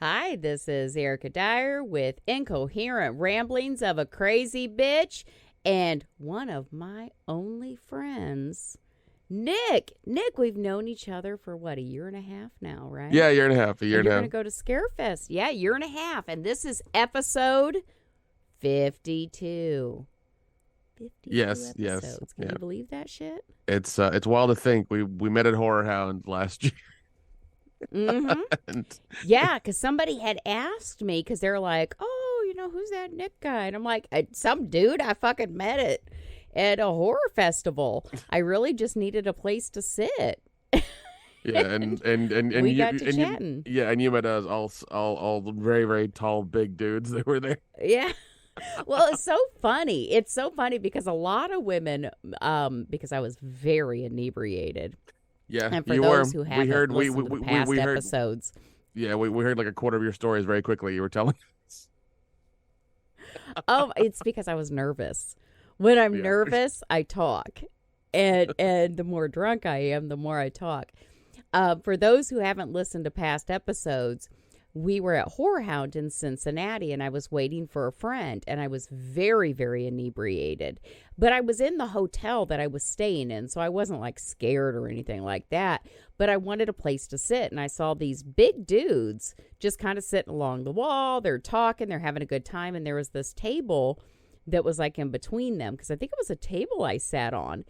Hi, this is Erica Dyer with Incoherent Ramblings of a Crazy Bitch and one of my only friends, Nick. Nick, we've known each other for what, a year and a half now, right? Yeah, a year and a half. And you're going to go to Scarefest. Yeah, year and a half. And this is episode 52. 52 Yes. Can you believe that shit? It's wild to think we met at Horror Hound last year. Mm-hmm. Yeah, because somebody had asked me, because they're like, oh, who's that Nick guy? And I'm like, some dude I fucking met at a horror festival. I really just needed a place to sit. Yeah, and we you, got to and chatting. and you met us all very, very tall, big dudes that were there. Yeah. Well, it's so funny. It's so funny because a lot of women, because I was very inebriated. Yeah, and for those who haven't listened to the past heard, episodes. Yeah, we heard like a quarter of your stories very quickly. You were telling us. Oh, it's because I was nervous. When I'm nervous, I talk. And the more drunk I am, the more I talk. For those who haven't listened to past episodes, we were at Horror Hound in Cincinnati, and I was waiting for a friend, and I was very, very inebriated. But I was in the hotel that I was staying in, so I wasn't like scared or anything like that. But I wanted a place to sit, and I saw these big dudes just kind of sitting along the wall. They're talking, they're having a good time, and there was this table that was like in between them, because I think it was a table I sat on.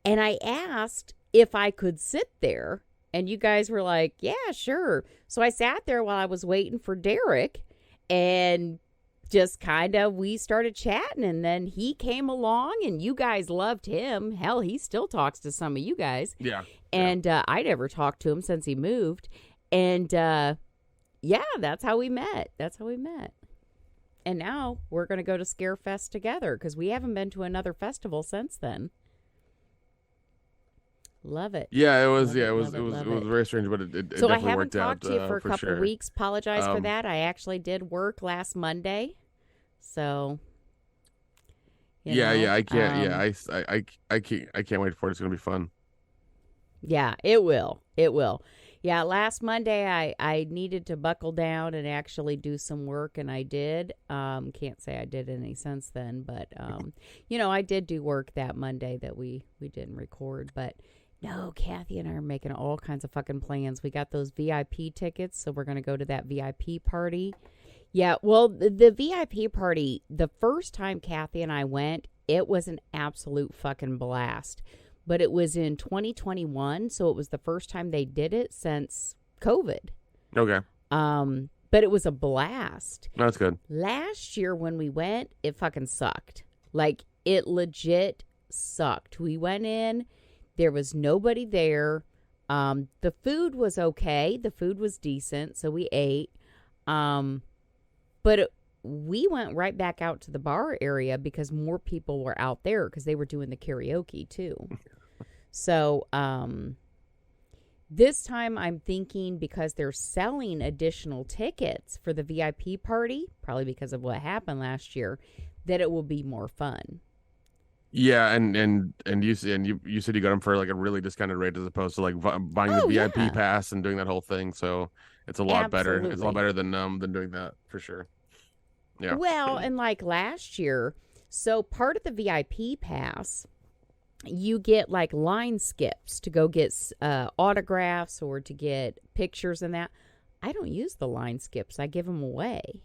And I asked if I could sit there. And you guys were like, yeah, sure. So I sat there while I was waiting for Derek, and just kind of, we started chatting, and then he came along, and you guys loved him. Hell, he still talks to some of you guys. Yeah. And I never talked to him since he moved. And yeah, that's how we met. And now we're going to go to Scarefest together, because we haven't been to another festival since then. Love it. Yeah, it was very strange, but it definitely worked out. So I haven't talked to you for a couple sure. of weeks. Apologize for that. I actually did work last Monday, so I can't. I can't wait for it. It's gonna be fun. Yeah, it will. It will. Yeah, last Monday I needed to buckle down and actually do some work, and I did. Can't say I did any since then, but I did do work that Monday that we didn't record, but. No, Kathy and I are making all kinds of fucking plans. We got those VIP tickets, so we're going to go to that VIP party. Yeah, well, the VIP party, the first time Kathy and I went, it was an absolute fucking blast. But it was in 2021, so it was the first time they did it since COVID. Okay. But it was a blast. That's good. Last year when we went, it fucking sucked. Like, it legit sucked. We went in. There was nobody there. The food was okay. The food was decent, so we ate. But we went right back out to the bar area because more people were out there because they were doing the karaoke too. So this time I'm thinking, because they're selling additional tickets for the VIP party, probably because of what happened last year, that it will be more fun. Yeah, and you said you got them for like a really discounted rate as opposed to like buying the VIP pass and doing that whole thing. So it's a lot better. It's a lot better than doing that for sure. Yeah. Well, and like last year, so part of the VIP pass, you get like line skips to go get autographs or to get pictures and that. I don't use the line skips. I give them away.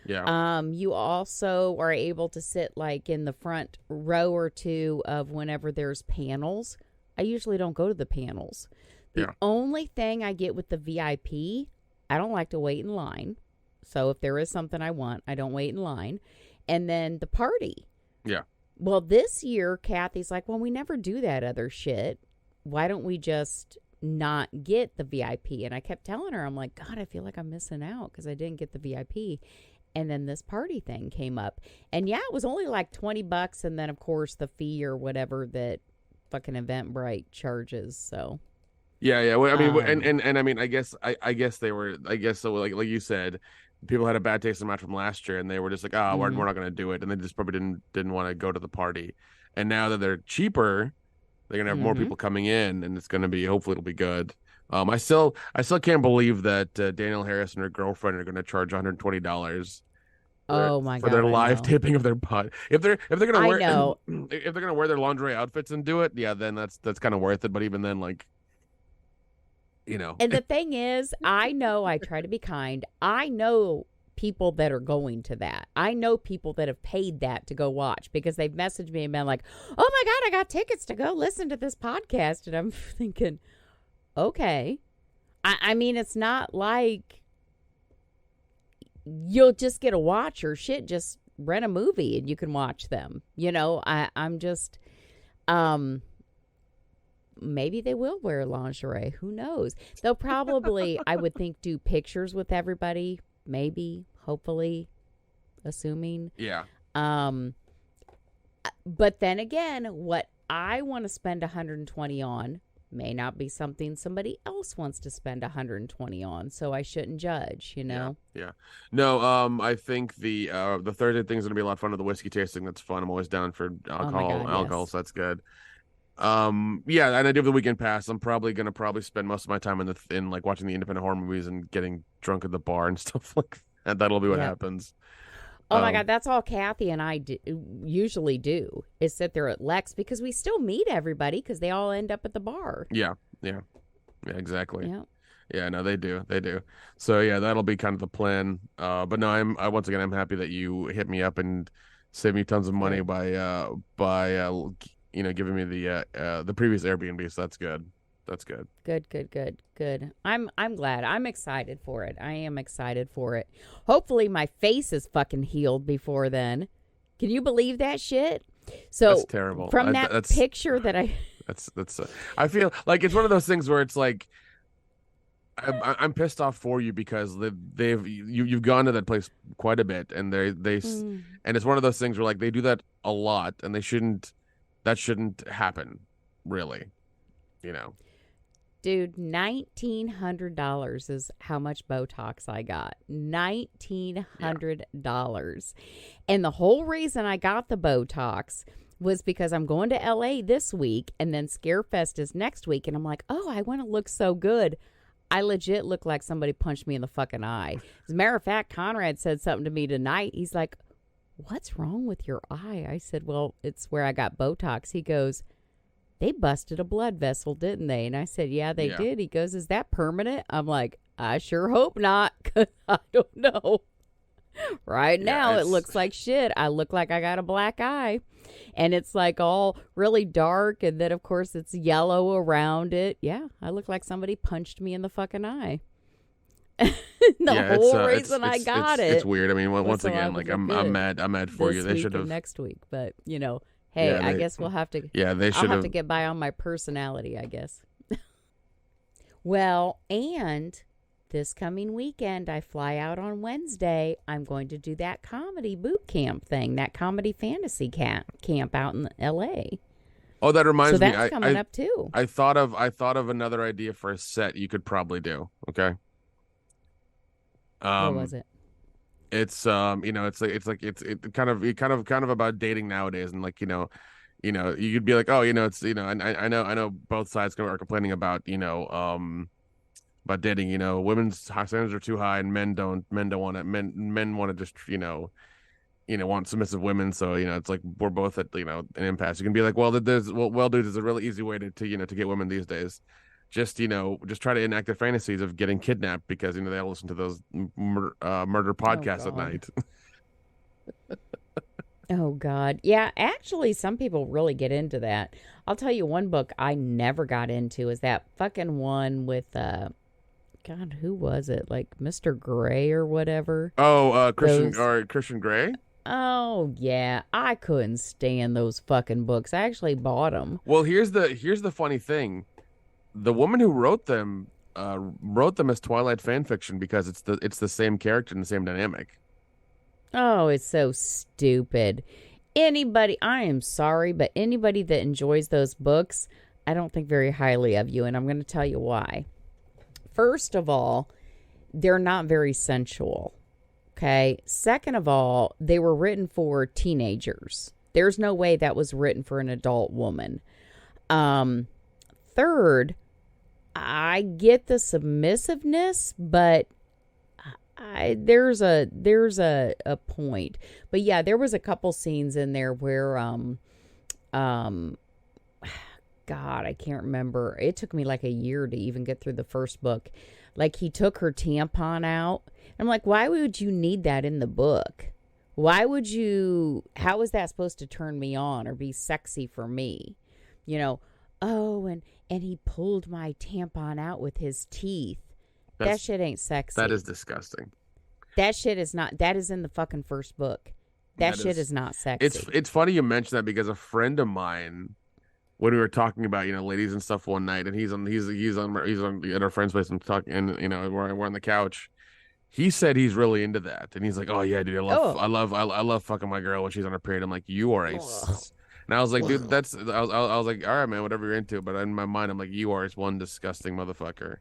Yeah. You also are able to sit like in the front row or two of whenever there's panels. I usually don't go to the panels. The only thing I get with the VIP, I don't like to wait in line. So if there is something I want, I don't wait in line. And then the party. Yeah. Well, this year, Kathy's like, well, we never do that other shit. Why don't we just not get the VIP? And I kept telling her, I'm like, God, I feel like I'm missing out because I didn't get the VIP. And then this party thing came up. And yeah, it was only like $20. And then, of course, the fee or whatever that fucking Eventbrite charges. So. Yeah. Well, I mean, and I mean, I guess they were, so like you said, people had a bad taste in the mouth from last year and they were just like, we're not going to do it. And they just probably didn't want to go to the party. And now that they're cheaper, they're going to have more people coming in and it's going to be, hopefully it'll be good. I still can't believe that Danielle Harris and her girlfriend are going to charge $120 Oh my for their God, I live know. taping of their pod. If they're gonna I wear know. if they're gonna wear their lingerie outfits and do it, yeah, then that's kind of worth it. But even then, like, you know, And the thing is, I know I try to be kind. I know people that are going to that. I know people that have paid that to go watch because they've messaged me and been like, oh my God, I got tickets to go listen to this podcast. And I'm thinking, okay. I mean, it's not like you'll just get a watch or shit. Just rent a movie and you can watch them. I'm just, maybe they will wear lingerie. Who knows? They'll probably, I would think, do pictures with everybody. Maybe, hopefully, assuming. yeah, But then again, what I want to spend 120 on may not be something somebody else wants to spend 120 on. So I shouldn't judge, Yeah. No, I think the Thursday thing's gonna be a lot of fun with the whiskey tasting. That's fun. I'm always down for Oh my God, alcohol, yes. so that's good. Yeah, and I do have the weekend pass. I'm probably gonna spend most of my time in like watching the independent horror movies and getting drunk at the bar and stuff like that. That'll be what Yep. happens. Oh my Um, God, that's all Kathy and I usually do is sit there at Lex because we still meet everybody because they all end up at the bar. yeah, yeah, yeah, exactly. Yeah. Yeah, no, they do. So yeah, that'll be kind of the plan. But no, once again, I'm happy that you hit me up and saved me tons of money Good. giving me the previous Airbnb. So that's good. That's good. Good. I'm glad. I'm excited for it. I am excited for it. Hopefully my face is fucking healed before then. Can you believe that shit? So That's terrible. from that picture that I That's. I feel like it's one of those things where it's like I'm pissed off for you because you've gone to that place quite a bit and and it's one of those things where like they do that a lot and that shouldn't happen really, you know. Dude, $1,900 is how much Botox I got. $1,900. And the whole reason I got the Botox was because I'm going to LA this week and then Scarefest is next week. And I'm like, oh, I want to look so good. I legit look like somebody punched me in the fucking eye. As a matter of fact, Conrad said something to me tonight. He's like, what's wrong with your eye? I said, well, it's where I got Botox. He goes, they busted a blood vessel, didn't they? And I said, yeah, they did. He goes, is that permanent? I'm like, I sure hope not, because I don't know. Right now, it looks like shit. I look like I got a black eye. And it's like all really dark. And then, of course, it's yellow around it. Yeah, I look like somebody punched me in the fucking eye. Whole reason I got it. It's weird. I mean, once again, like I'm mad for you. They should have next week, but hey, I guess we'll have to. Yeah, they should I'll have to get by on my personality, I guess. Well, and this coming weekend, I fly out on Wednesday. I'm going to do that comedy boot camp thing, that comedy fantasy camp out in L.A. Oh, that reminds me. That's coming up too. I thought of another idea for a set you could probably do. Okay. What was it? It's it's kind of about dating nowadays, and like you could be like, oh, it's and I know both sides are complaining about about dating, women's standards are too high and men don't want it, men want to just want submissive women, so it's like we're both at an impasse. You can be like, well, dude, there's a really easy way to get women these days. Just try to enact their fantasies of getting kidnapped because they all listen to those murder podcasts at night. Oh God, yeah. Actually, some people really get into that. I'll tell you one book I never got into is that fucking one with God, who was it? Like Mr. Gray or whatever. Oh, Christian Grey. Oh yeah, I couldn't stand those fucking books. I actually bought them. Well, here's the funny thing. The woman who wrote them as Twilight fan fiction because it's the same character and the same dynamic. Oh, it's so stupid. I am sorry, but anybody that enjoys those books, I don't think very highly of you, and I'm going to tell you why. First of all, they're not very sensual. Okay. Second of all, they were written for teenagers. There's no way that was written for an adult woman. Third, I get the submissiveness, but there's a point. But yeah, there was a couple scenes in there where um God, I can't remember. It took me like a year to even get through the first book. Like he took her tampon out. I'm like, why would you need that in the book? Why would you? How is that supposed to turn me on or be sexy for me? You know, oh, and he pulled my tampon out with his teeth. That shit ain't sexy. That is disgusting. That shit is not. That is in the fucking first book. That shit is not sexy. It's funny you mention that because a friend of mine, when we were talking about, ladies and stuff one night, and he's at our friend's place and talking, and we're on the couch. He said he's really into that, and he's like, "Oh yeah, dude, I love fucking my girl when she's on her period." I'm like, "You are and I was like, "Dude, I was like, all right, man, whatever you're into." But in my mind, I'm like, "You are one disgusting motherfucker."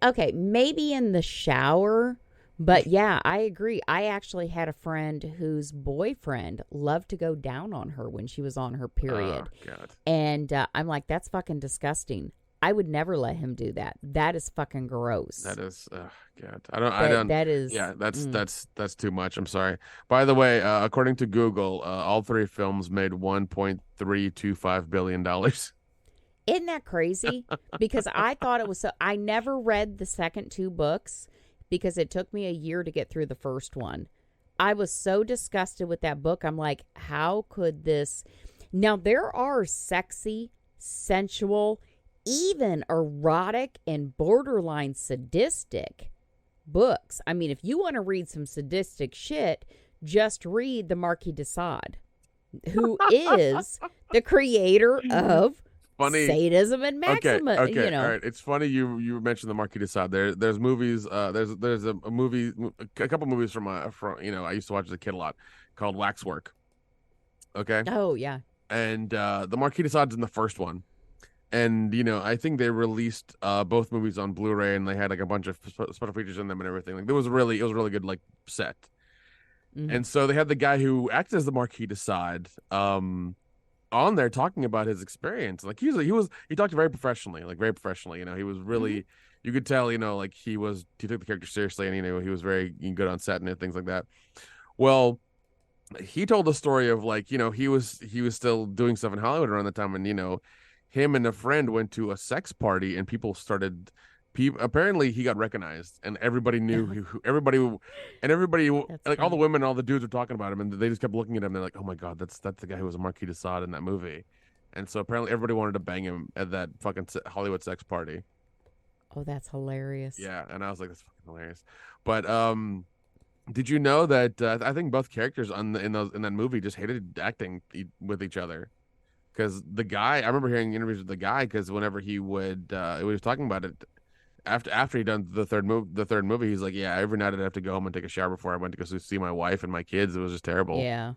Okay, maybe in the shower, but yeah, I agree. I actually had a friend whose boyfriend loved to go down on her when she was on her period. Oh, God. And I'm like, that's fucking disgusting. I would never let him do that. That is fucking gross. That is, God. I don't. That is. Yeah, that's too much. I'm sorry. By the way, according to Google, all three films made $1.325 billion. Isn't that crazy? Because I thought it was so. I never read the second two books because it took me a year to get through the first one. I was so disgusted with that book. I'm like, how could this? Now, there are sexy, sensual, even erotic and borderline sadistic books. I mean, if you want to read some sadistic shit, just read the Marquis de Sade, who is the creator of sadism and maximum. Okay, all right. It's funny you mentioned the Marquis de Sade. There's movies. There's a movie, a couple movies from I used to watch as a kid a lot, called Waxwork. Okay. Oh yeah. And the Marquis de Sade's in the first one. And, I think they released both movies on Blu-ray, and they had like a bunch of special features in them and everything. Like it was a really good like set. Mm-hmm. And so they had the guy who acts as the Marquis de Sade on there talking about his experience. Like he talked very professionally. He was really, you could tell, like he took the character seriously, and he was very good on set and things like that. Well, he told the story of like, he was still doing stuff in Hollywood around the time, and him and a friend went to a sex party, and apparently he got recognized, and everybody knew everybody, like all the women and all the dudes were talking about him, and they just kept looking at him. They're like, "Oh my God, that's the guy who was a Marquis de Sade in that movie." And so apparently everybody wanted to bang him at that fucking Hollywood sex party. Oh, that's hilarious. Yeah, and I was like, that's fucking hilarious. But did you know that I think both characters in that movie just hated acting with each other? Because the guy, I remember hearing interviews with the guy, because whenever he was talking about it after he'd done the third movie, he's like, yeah, every night I'd have to go home and take a shower before I went to go see my wife and my kids. It was just terrible. Yeah,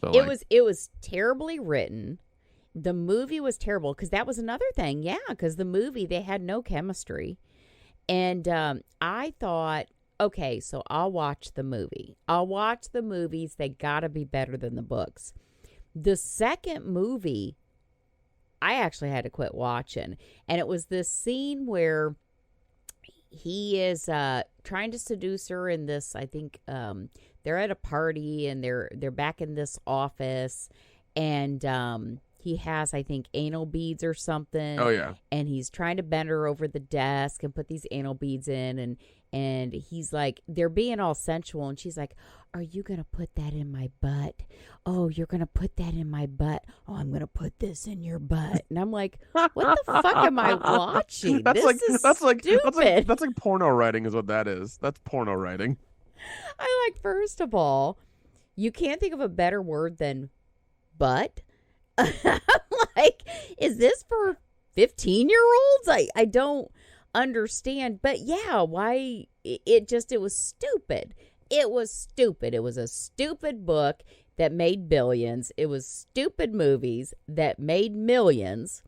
so, it was terribly written. The movie was terrible, because that was another thing. Yeah, because the movie, they had no chemistry, and I thought, okay, so I'll watch the movie. I'll watch the movies. They gotta be better than the books. The second movie, I actually had to quit watching. And it was this scene where he is trying to seduce her in this, I think they're at a party, and they're back in this office, and he has, I think, anal beads or something. Oh yeah. And he's trying to bend her over the desk and put these anal beads in, and he's like, they're being all sensual, and she's like, "Are you going to put that in my butt? Oh, you're going to put that in my butt. Oh, I'm going to put this in your butt." And I'm like, what the fuck am I watching? That's stupid. That's like porno writing is what that is. That's porno writing. I like, first of all, you can't think of a better word than butt. Like, is this for 15-year-olds? I don't understand. But yeah, why it was stupid. It was stupid. It was a stupid book that made billions. It was stupid movies that made millions,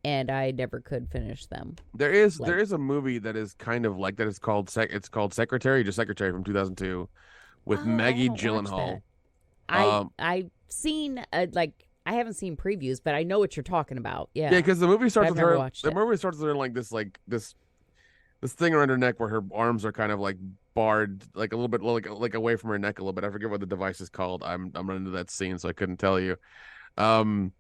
and I never could finish them. There is a movie that is kind of like that. It's called Secretary from 2002 with Maggie Gyllenhaal. I've seen I I haven't seen previews, but I know what you're talking about. Yeah. Yeah, because the movie starts I've with never her. watched The it. movie starts with her this thing around her neck where her arms are kind of like barred, like a little bit like away from her neck a little bit. I forget what the device is called. I'm running into that scene, so I couldn't tell you. Um,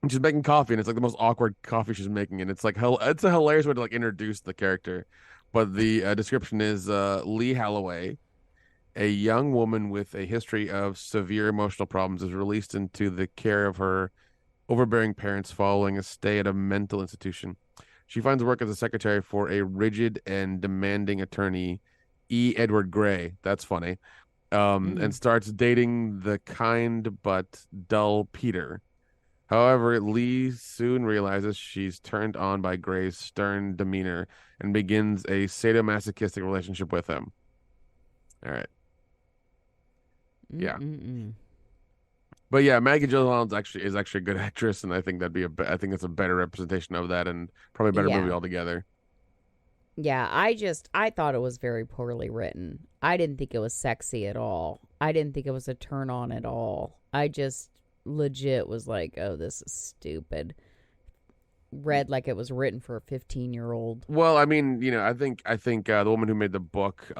and she's making coffee, and it's like the most awkward coffee she's making, and it's like it's a hilarious way to like introduce the character. But the description is Lee Holloway, a young woman with a history of severe emotional problems, is released into the care of her overbearing parents following a stay at a mental institution. She finds work as a secretary for a rigid and demanding attorney, E. Edward Gray. That's funny. And starts dating the kind but dull Peter. However, Lee soon realizes she's turned on by Gray's stern demeanor and begins a sadomasochistic relationship with him. All right. Yeah. But yeah, Maggie Gyllenhaal is actually a good actress, and I think I think it's a better representation of that, and probably a better movie altogether. Yeah, I thought it was very poorly written. I didn't think it was sexy at all. I didn't think it was a turn on at all. I just legit was like, oh, this is stupid. Read like it was written for a 15-year-old. Well, I mean, I think the woman who made the book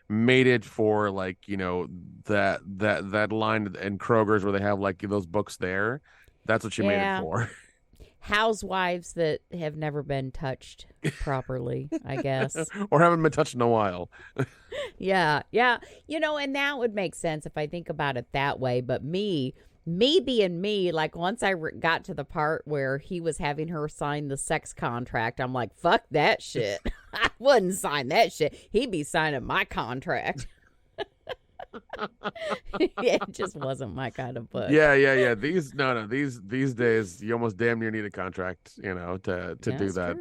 made it for like, that line in Kroger's where they have like those books there. That's what she made it for. Housewives that have never been touched properly, I guess. Or haven't been touched in a while. Yeah. And that would make sense if I think about it that way. But me being me, like once I got to the part where he was having her sign the sex contract, I'm like, fuck that shit. I wouldn't sign that shit. He'd be signing my contract. It just wasn't my kind of book. Yeah. These days you almost damn near need a contract, to do that.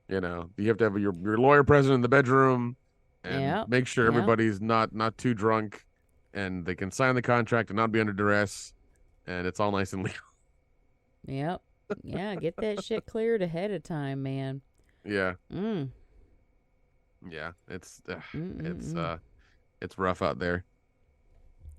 True. You have to have your lawyer present in the bedroom and make sure everybody's not too drunk, and they can sign the contract and not be under duress, and it's all nice and legal. Yep. Yeah, get that shit cleared ahead of time, man. Yeah. Yeah, it's rough out there.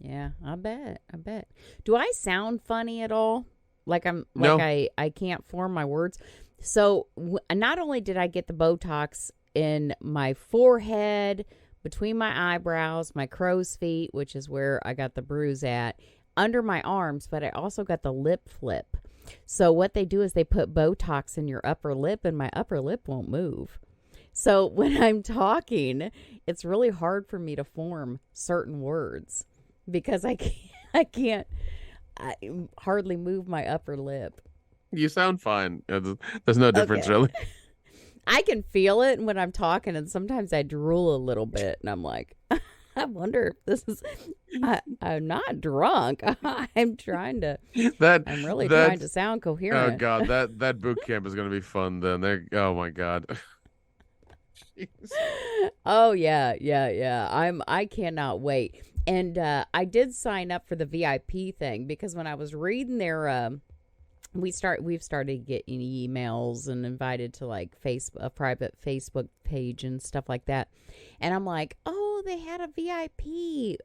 Yeah, I bet. Do I sound funny at all? Like No. I can't form my words. So not only did I get the Botox in my forehead, between my eyebrows, my crow's feet, which is where I got the bruise at, under my arms, but I also got the lip flip. So what they do is they put Botox in your upper lip, and my upper lip won't move. So when I'm talking, it's really hard for me to form certain words because I can't hardly move my upper lip. You sound fine. There's no difference, really. I can feel it when I'm talking, and sometimes I drool a little bit, and I'm like, I wonder if this is. I'm not drunk. I'm trying to. I'm really trying to sound coherent. Oh God, that boot camp is going to be fun. Then oh my God. Oh yeah. I cannot wait. And I did sign up for the VIP thing because when I was reading their we've started getting emails and invited to like a private Facebook page and stuff like that. And I'm like, oh, they had a VIP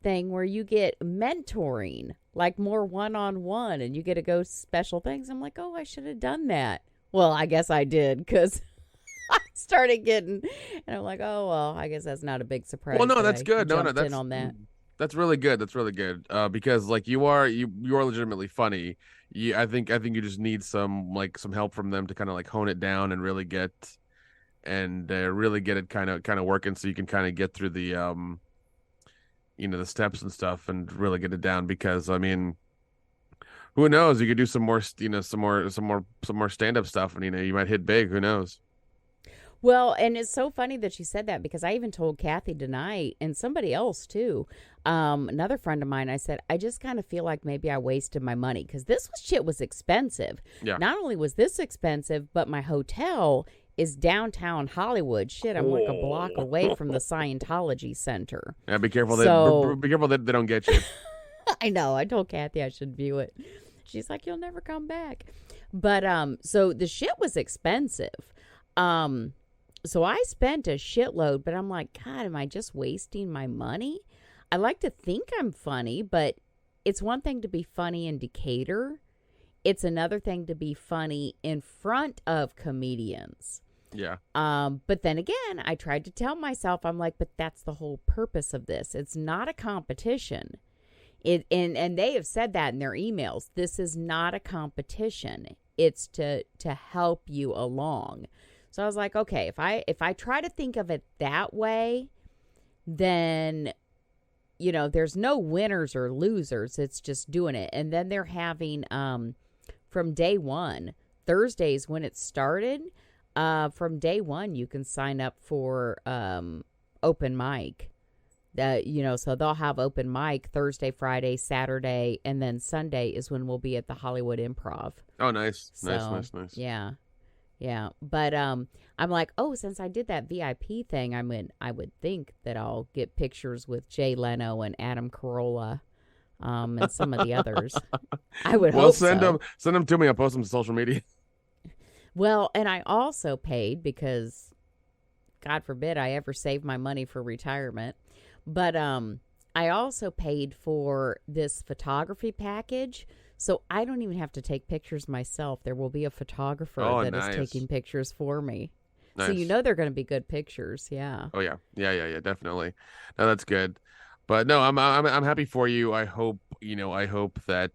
thing where you get mentoring, like more one-on-one, and you get to go special things. I'm like, oh, I should have done that. Well, I guess I did because I started getting, and I'm like, oh, well, I guess that's not a big surprise. Well, no, that's good. No, that's in on that. That's really good. Because like you are legitimately funny. I think you just need some help from them to kind of like hone it down and really get it kind of working, so you can kind of get through the the steps and stuff and really get it down. Because I mean, who knows? You could do some more stand-up stuff, and you might hit big. Who knows? Well, and it's so funny that you said that because I even told Kathy tonight and somebody else too, another friend of mine, I said, I just kind of feel like maybe I wasted my money because this shit was expensive. Yeah. Not only was this expensive, but my hotel is downtown Hollywood. Shit, I'm like a block away from the Scientology Center. Yeah, be careful. Be careful that they don't get you. I know. I told Kathy I should view it. She's like, you'll never come back. But so the shit was expensive. So I spent a shitload, but I'm like, God, am I just wasting my money? I like to think I'm funny, but it's one thing to be funny in Decatur. It's another thing to be funny in front of comedians. Yeah. But then again, I tried to tell myself, I'm like, but that's the whole purpose of this. It's not a competition. And they have said that in their emails. This is not a competition. It's to help you along. So I was like, okay, if I try to think of it that way, then, you know, there's no winners or losers. It's just doing it. And then they're having, from day one, Thursdays when it started, from day one, you can sign up for open mic. You know, so they'll have open mic Thursday, Friday, Saturday, and then Sunday is when we'll be at the Hollywood Improv. Oh, nice. So, Nice. Yeah. Yeah. But I'm like, oh, since I did that VIP thing, I would think that I'll get pictures with Jay Leno and Adam Carolla, and some of the others. I would hope send so. Send them to me. I'll post them to social media. Well, and I also paid because, God forbid, I ever save my money for retirement. But I also paid for this photography package, so I don't even have to take pictures myself. There will be a photographer that is taking pictures for me. Nice. So you know they're going to be good pictures, yeah. Oh yeah, definitely. No, that's good. But no, I'm happy for you. I hope that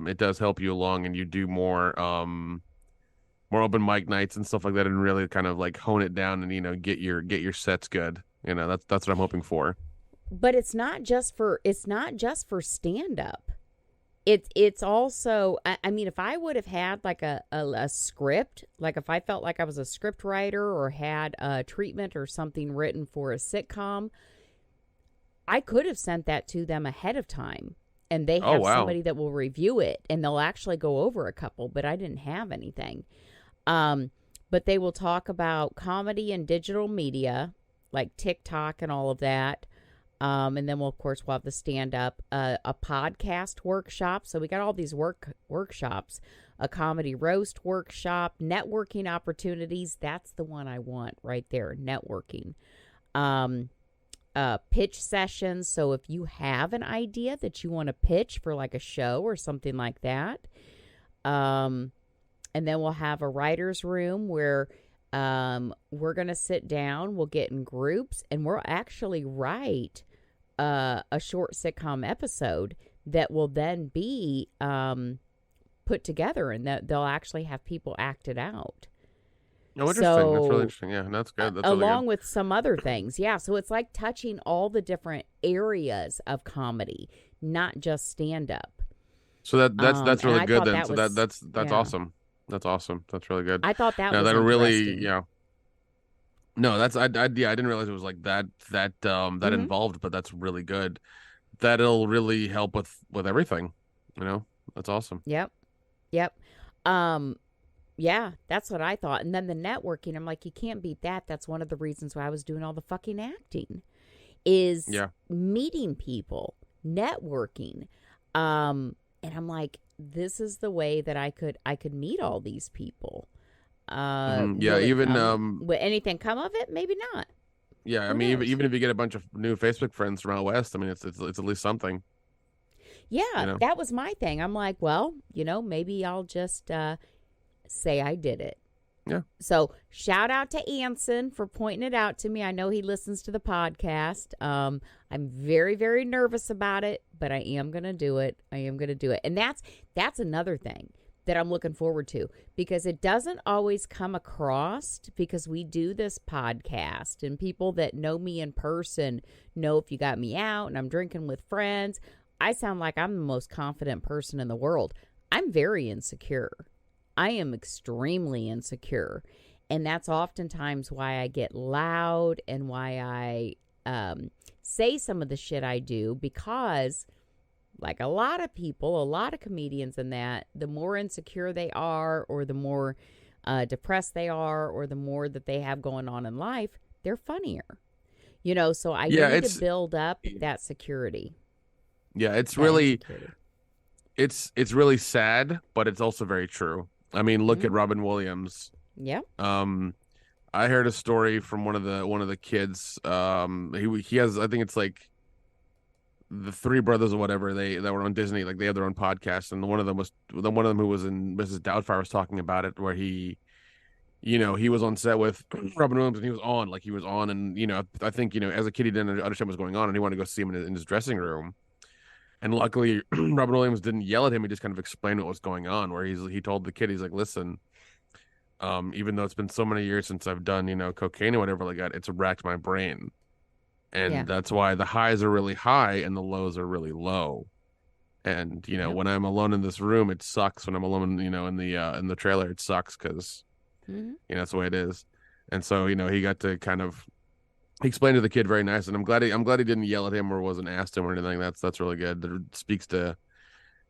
it does help you along, and you do more open mic nights and stuff like that, and really kind of like hone it down, and get your sets good. That's what I'm hoping for. But it's not just for stand up. It's also, I mean, if I would have had like a script, like if I felt like I was a script writer or had a treatment or something written for a sitcom, I could have sent that to them ahead of time, and they have somebody that will review it, and they'll actually go over a couple, but I didn't have anything. But they will talk about comedy and digital media, like TikTok and all of that. And then we'll have the stand-up, a podcast workshop. So we got all these workshops, a comedy roast workshop, networking opportunities. That's the one I want right there, networking. Pitch sessions. So if you have an idea that you want to pitch for like a show or something like that. And then we'll have a writer's room where we're going to sit down, we'll get in groups, and we'll actually write a short sitcom episode that will then be put together, and that they'll actually have people act it out. Oh, interesting. So, that's really interesting. Yeah, that's good. That's along really good. with some other things. Yeah, so it's like touching all the different areas of comedy, not just stand-up. So that's really good then. So that's awesome. That's awesome. That's really good. I thought that was that'll interesting. really, No, that's I didn't realize it was like that involved, but that's really good. That'll really help with everything. That's awesome. Yep. Yeah, that's what I thought. And then the networking, I'm like, you can't beat that. That's one of the reasons why I was doing all the fucking acting, is meeting people, networking. And I'm like, this is the way that I could meet all these people. Will anything come of it? Maybe not. Yeah, I mean, even if you get a bunch of new Facebook friends from out west, I mean, it's at least something. Yeah, that was my thing. I'm like, well, maybe I'll just say I did it. Yeah. So shout out to Anson for pointing it out to me. I know he listens to the podcast. I'm very, very nervous about it, but I am going to do it. And that's another thing that I'm looking forward to, because it doesn't always come across, because we do this podcast and people that know me in person know if you got me out and I'm drinking with friends, I sound like I'm the most confident person in the world. I'm very insecure. I am extremely insecure. And that's oftentimes why I get loud and why I say some of the shit I do, because like a lot of people, a lot of comedians in that, the more insecure they are, or the more depressed they are, or the more that they have going on in life, they're funnier. So I need to build up that security. Yeah, it's really sad, but it's also very true. I mean, look at Robin Williams. Yeah. I heard a story from one of the kids. He has, I think it's like the three brothers or whatever that were on Disney, like they have their own podcast, and one of them who was in Mrs. Doubtfire was talking about it, where he was on set with Robin Williams, and he was on, and I think as a kid he didn't understand what was going on, and he wanted to go see him in his dressing room, and luckily Robin Williams didn't yell at him; he just kind of explained what was going on, where he told the kid, he's like, listen. Even though it's been so many years since I've done, cocaine or whatever like that, it's racked my brain. And that's why the highs are really high and the lows are really low. And, when I'm alone in this room, it sucks. When I'm alone, in the trailer, it sucks because, that's the way it is. And so, he got to kind of explain to the kid very nice. And I'm glad he didn't yell at him or wasn't asked him or anything. That's really good. That speaks to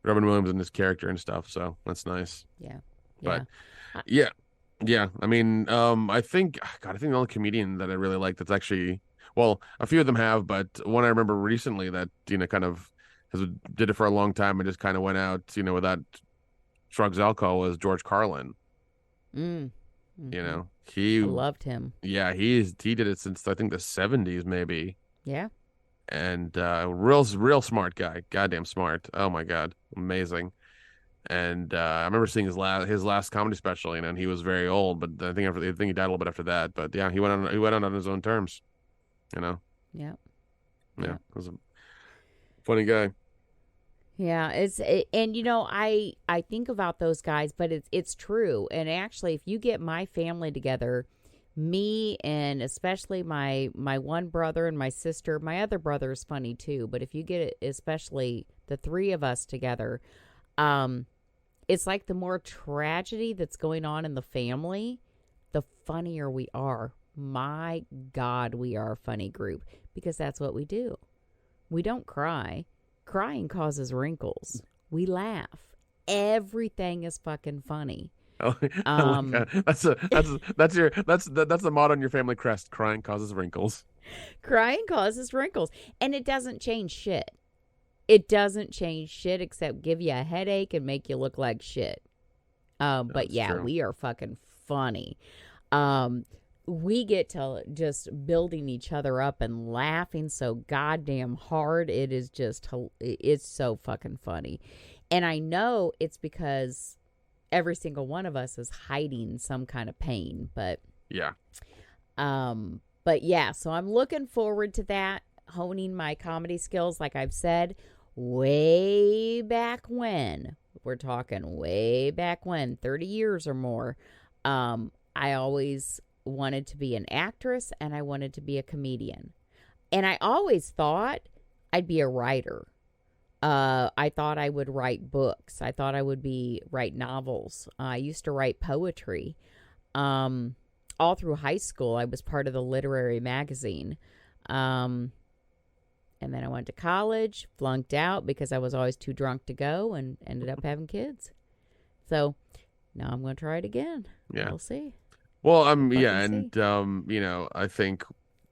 Robin Williams and his character and stuff. So that's nice. Yeah. But yeah. Yeah, I mean, I think the only comedian that I really like that's actually, well, a few of them have, but one I remember recently that, kind of did it for a long time and just kind of went out, without drugs, alcohol, was George Carlin. I He loved him. Yeah, he did it since I think the 70s maybe. Yeah. And real smart guy, goddamn smart. Oh my God, amazing. And I remember seeing his last comedy special, and he was very old, but I think he died a little bit after that. But yeah, he went on his own terms, Yeah. Yeah, he was a funny guy. Yeah, I think about those guys, but it's true. And actually, if you get my family together, me and especially my one brother and my sister, my other brother is funny too, but if you get it, especially the three of us together, it's like the more tragedy that's going on in the family, the funnier we are. My God, we are a funny group because that's what we do. We don't cry. Crying causes wrinkles. We laugh. Everything is fucking funny. Oh, that's the motto on your family crest. Crying causes wrinkles. Crying causes wrinkles, and it doesn't change shit. It doesn't change shit except give you a headache and make you look like shit. But yeah, true. We are fucking funny. We get to just building each other up and laughing so goddamn hard. It's so fucking funny. And I know it's because every single one of us is hiding some kind of pain, but yeah. But yeah, so I'm looking forward to that, honing my comedy skills. Like I've said, way back when, we're talking way back when, 30 years or more, I always wanted to be an actress and I wanted to be a comedian. And I always thought I'd be a writer. I thought I would write books. I thought I would write novels. I used to write poetry. All through high school, I was part of the literary magazine. And then I went to college, flunked out because I was always too drunk to go, and ended up having kids. So now I'm going to try it again. Yeah. We'll see. Well, I think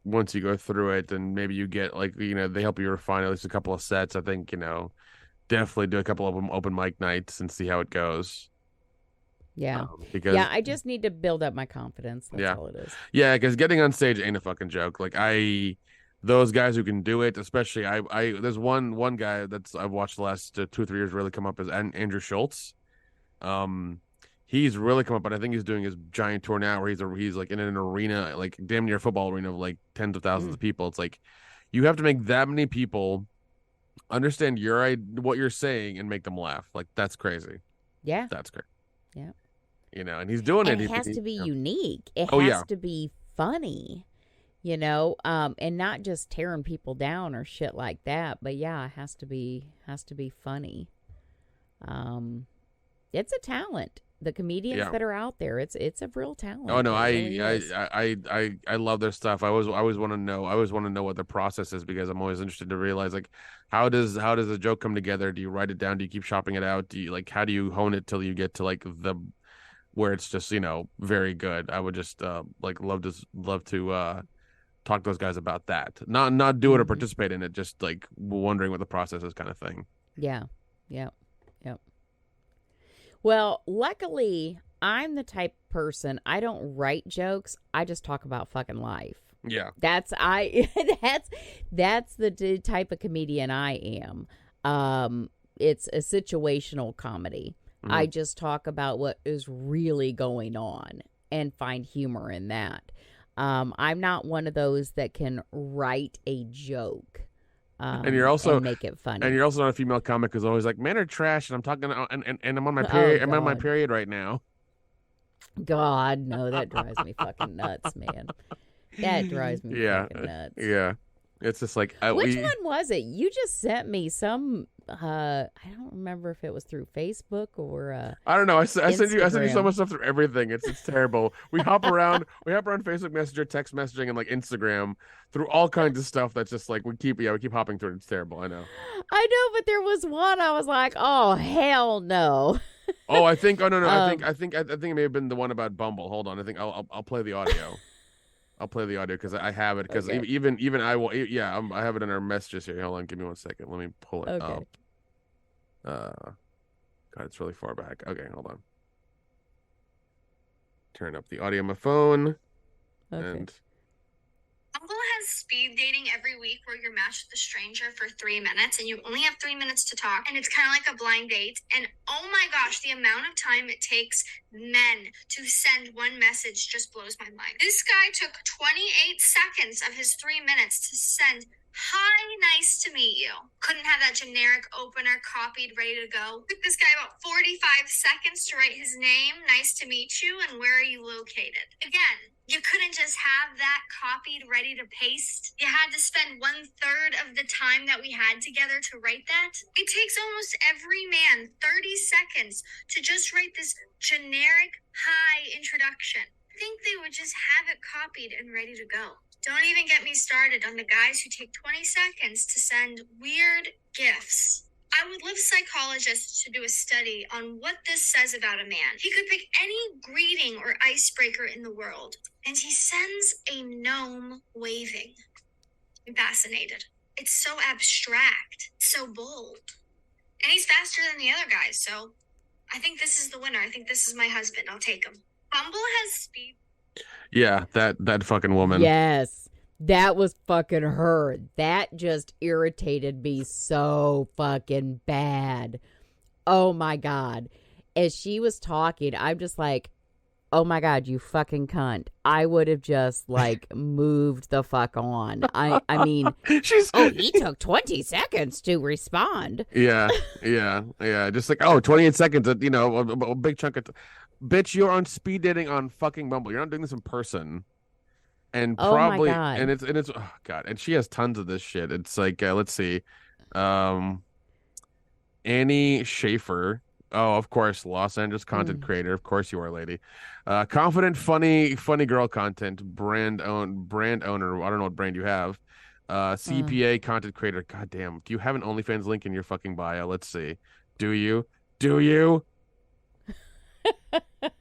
once you go through it and maybe you get they help you refine at least a couple of sets, I think, definitely do a couple of open mic nights and see how it goes. Yeah. I just need to build up my confidence. That's all it is. Yeah, because getting on stage ain't a fucking joke. Those guys who can do it, especially there's one guy that's I've watched the last 2 or 3 years really come up as Andrew Schultz. He's really come up, but I think he's doing his giant tour now where he's like in an arena, like damn near a football arena of like tens of thousands of people. It's like you have to make that many people understand what you're saying and make them laugh. Like that's crazy. Yeah, that's great. Yeah, and he's doing it. It has to be unique. It has to be funny. And not just tearing people down or shit like that. But yeah, it has to be funny. It's a talent. The comedians that are out there, it's a real talent. Oh no, I love their stuff. I always want to know. I always want to know what the process is because I'm always interested to realize how does a joke come together? Do you write it down? Do you keep shopping it out? Do you how do you hone it till you get to the where it's just very good? I would just love to talk to those guys about that. Not do it or participate in it. Just wondering what the process is, kind of thing. Yeah. Yep. Well, luckily, I'm the type of person, I don't write jokes. I just talk about fucking life. Yeah. That's the type of comedian I am. It's a situational comedy. Mm-hmm. I just talk about what is really going on and find humor in that. I'm not one of those that can write a joke. And you're also and make it funny. And you're also not a female comic who's always like, men are trash, and I'm talking, and I'm on my period. I'm on my period right now. God, no, that drives me fucking nuts, man. That drives me fucking nuts. Yeah. It's just like... Which one was it? You just sent me some... I don't remember if it was through Facebook or... I don't know. I send you so much stuff through everything. It's terrible. We hop around Facebook Messenger, text messaging, and like Instagram through all kinds of stuff that's just like we keep hopping through it. It's terrible. I know, but there was one I was like, oh, hell no. Oh, I think... Oh, no. I think it may have been the one about Bumble. Hold on. I think I'll play the audio. I'll play the audio because I have it. Because okay. even I will. Yeah, I have it in our messages here. Hold on, give me 1 second. Let me pull it up. God, it's really far back. Okay, hold on. Turn up the audio on my phone. Okay. And Bumble has speed dating every week where you're matched with a stranger for 3 minutes and you only have 3 minutes to talk. And it's kind of like a blind date. And oh my gosh, the amount of time it takes men to send one message just blows my mind. This guy took 28 seconds of his 3 minutes to send, "Hi, nice to meet you." Couldn't have that generic opener copied, ready to go. Took this guy about 45 seconds to write his name, "Nice to meet you," and "Where are you located?" Again, you couldn't just have that copied, ready to paste. You had to spend 1/3 of the time that we had together to write that. It takes almost every man 30 seconds to just write this generic hi introduction. I think they would just have it copied and ready to go. Don't even get me started on the guys who take 20 seconds to send weird gifs. I would love psychologists to do a study on what this says about a man. He could pick any greeting or icebreaker in the world, and he sends a gnome waving. I'm fascinated. It's so abstract, so bold. And he's faster than the other guys, so I think this is the winner. I think this is my husband. I'll take him. Bumble has speed. yeah, that fucking woman. Yes, that was fucking her. That just irritated me so fucking bad. Oh my God. As she was talking, I'm just like, oh my God, you fucking cunt. I would have just like moved the fuck on. I mean, he took 20 seconds to respond. Yeah. Just like, 28 seconds, a big chunk of... Bitch, you're on speed dating on fucking Bumble. You're not doing this in person. And probably, oh my God. and it's oh God, and she has tons of this shit. It's like, let's see, Annie Schaefer. Oh, of course, Los Angeles content creator. Of course you are, lady. Confident, funny girl content, brand owner. I don't know what brand you have. CPA content creator. God damn. Do you have an OnlyFans link in your fucking bio? Let's see. Do you?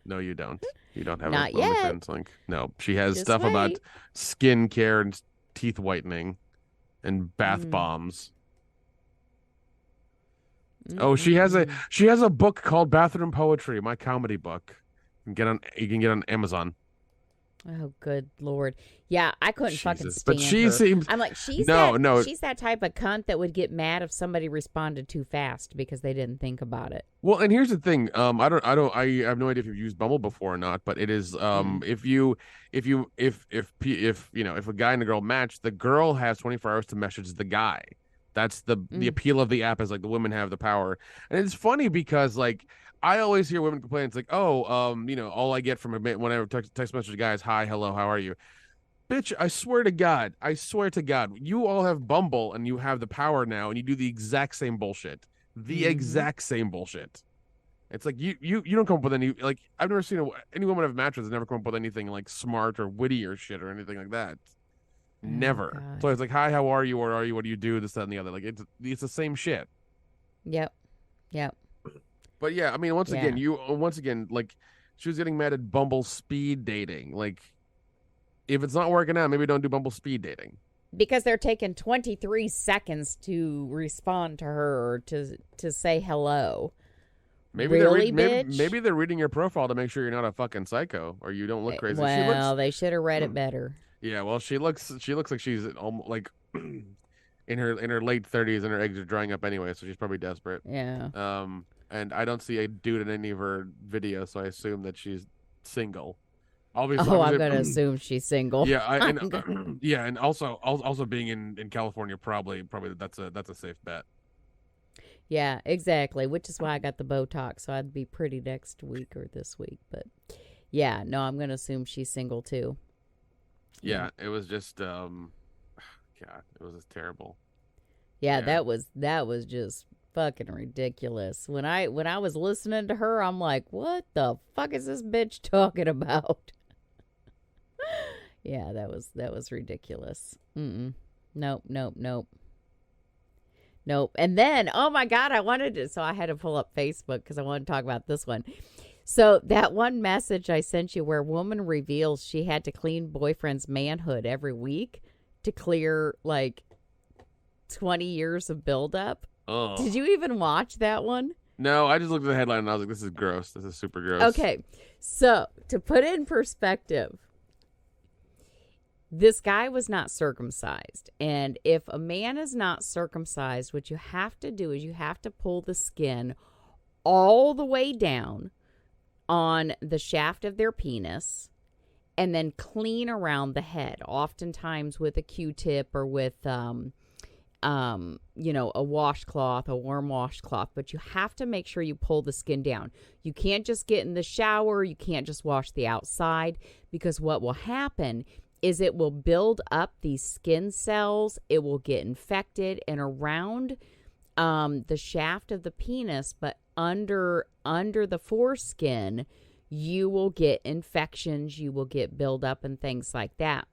No, you don't. You don't have Not an yet. OnlyFans link. No, she has Just stuff about wait. skin care and teeth whitening and bath bombs. Oh, she has a book called Bathroom Poetry, my comedy book. You can get on Amazon. Oh, good Lord. Yeah, I couldn't fucking Jesus. stand But she her. seems... I'm like, she's that type of cunt that would get mad if somebody responded too fast because they didn't think about it. Well, and here's the thing. I have no idea if you've used Bumble before or not, but it is if a guy and a girl match, the girl has 24 hours to message the guy. That's the appeal of the app, is like the women have the power. And it's funny because like I always hear women complain. It's like, all I get from whenever text message a guy is hi, hello, how are you? Bitch, I swear to God, you all have Bumble and you have the power now, and you do the exact same bullshit. Exact same bullshit. It's like you don't come up with any, like, I've never seen any woman I've matched with has never come up with anything like smart or witty or shit or anything like that. Never. God. So it's like, hi, how are you? Or are you? What do you do? This, that, and the other. Like it's the same shit. Yep. But yeah, I mean, once again, like, she was getting mad at Bumble speed dating. Like, if it's not working out, maybe don't do Bumble speed dating. Because they're taking 23 seconds to respond to her or to say hello. Maybe bitch? maybe they're reading your profile to make sure you're not a fucking psycho or you don't look crazy. Well, they should have read it better. Yeah, well, she looks like she's almost like in her late 30s, and her eggs are drying up anyway, so she's probably desperate. Yeah. And I don't see a dude in any of her videos, so I assume that she's single. Obviously, Oh, I'm gonna assume she's single. yeah, yeah, and also being in California, probably that's a safe bet. Yeah, exactly. Which is why I got the Botox, so I'd be pretty next week or this week. But yeah, no, I'm gonna assume she's single too. Yeah, it was just God, it was just terrible. Yeah, that was just fucking ridiculous. When I was listening to her, I'm like, what the fuck is this bitch talking about? Yeah, that was ridiculous. Nope. And then, oh my God, so I had to pull up Facebook because I wanted to talk about this one. So that one message I sent you where woman reveals she had to clean boyfriend's manhood every week to clear like 20 years of buildup. Oh. Did you even watch that one? No, I just looked at the headline and I was like, this is gross. This is super gross. Okay, so to put it in perspective, this guy was not circumcised. And if a man is not circumcised, what you have to do is you have to pull the skin all the way down on the shaft of their penis and then clean around the head, oftentimes with a Q-tip or with, a washcloth, a warm washcloth. But you have to make sure you pull the skin down. You can't just get in the shower. You can't just wash the outside, because what will happen is it will build up these skin cells. It will get infected, and around the shaft of the penis, but under the foreskin, you will get infections. You will get buildup and things like that.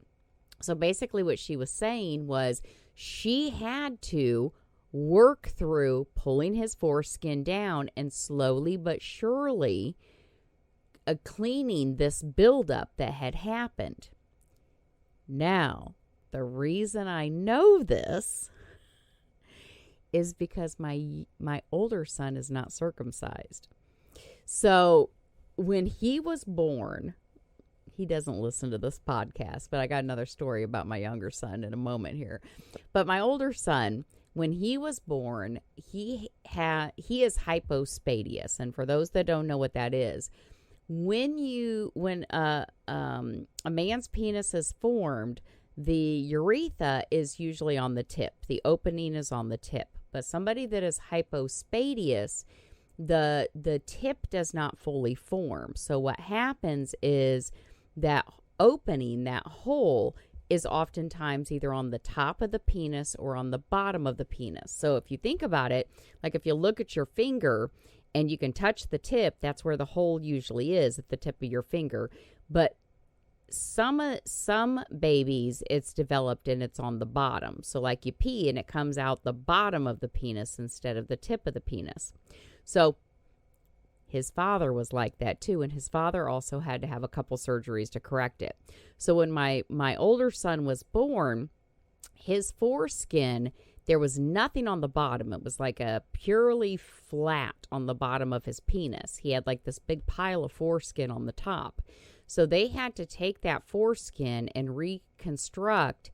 So basically what she was saying was she had to work through pulling his foreskin down and slowly but surely cleaning this buildup that had happened. Now, the reason I know this is because my older son is not circumcised. So when he was born, he doesn't listen to this podcast, but I got another story about my younger son in a moment here. But my older son, when he was born, he is hypospadias. And for those that don't know what that is, when a man's penis is formed, the urethra is usually on the tip. The opening is on the tip. But somebody that is hypospadias, the tip does not fully form. So what happens is that opening, that hole, is oftentimes either on the top of the penis or on the bottom of the penis. So if you think about it, like if you look at your finger and you can touch the tip, that's where the hole usually is, at the tip of your finger. But some babies, it's developed and it's on the bottom. So like you pee and it comes out the bottom of the penis instead of the tip of the penis. So his father was like that too, and his father also had to have a couple surgeries to correct it. So when my older son was born, his foreskin, there was nothing on the bottom. It was like a purely flat on the bottom of his penis. He had like this big pile of foreskin on the top. So they had to take that foreskin and reconstruct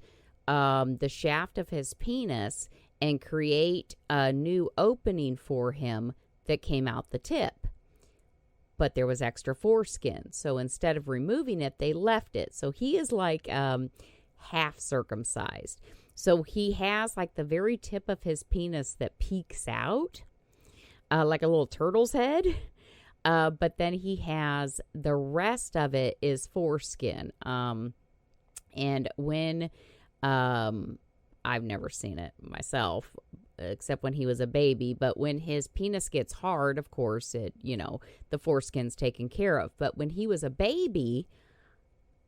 the shaft of his penis and create a new opening for him that came out the tip. But there was extra foreskin. So instead of removing it, they left it. So he is like half circumcised. So he has like the very tip of his penis that peeks out like a little turtle's head. But then he has the rest of it is foreskin. And when I've never seen it myself, except when he was a baby. But when his penis gets hard, of course, the foreskin's taken care of. But when he was a baby,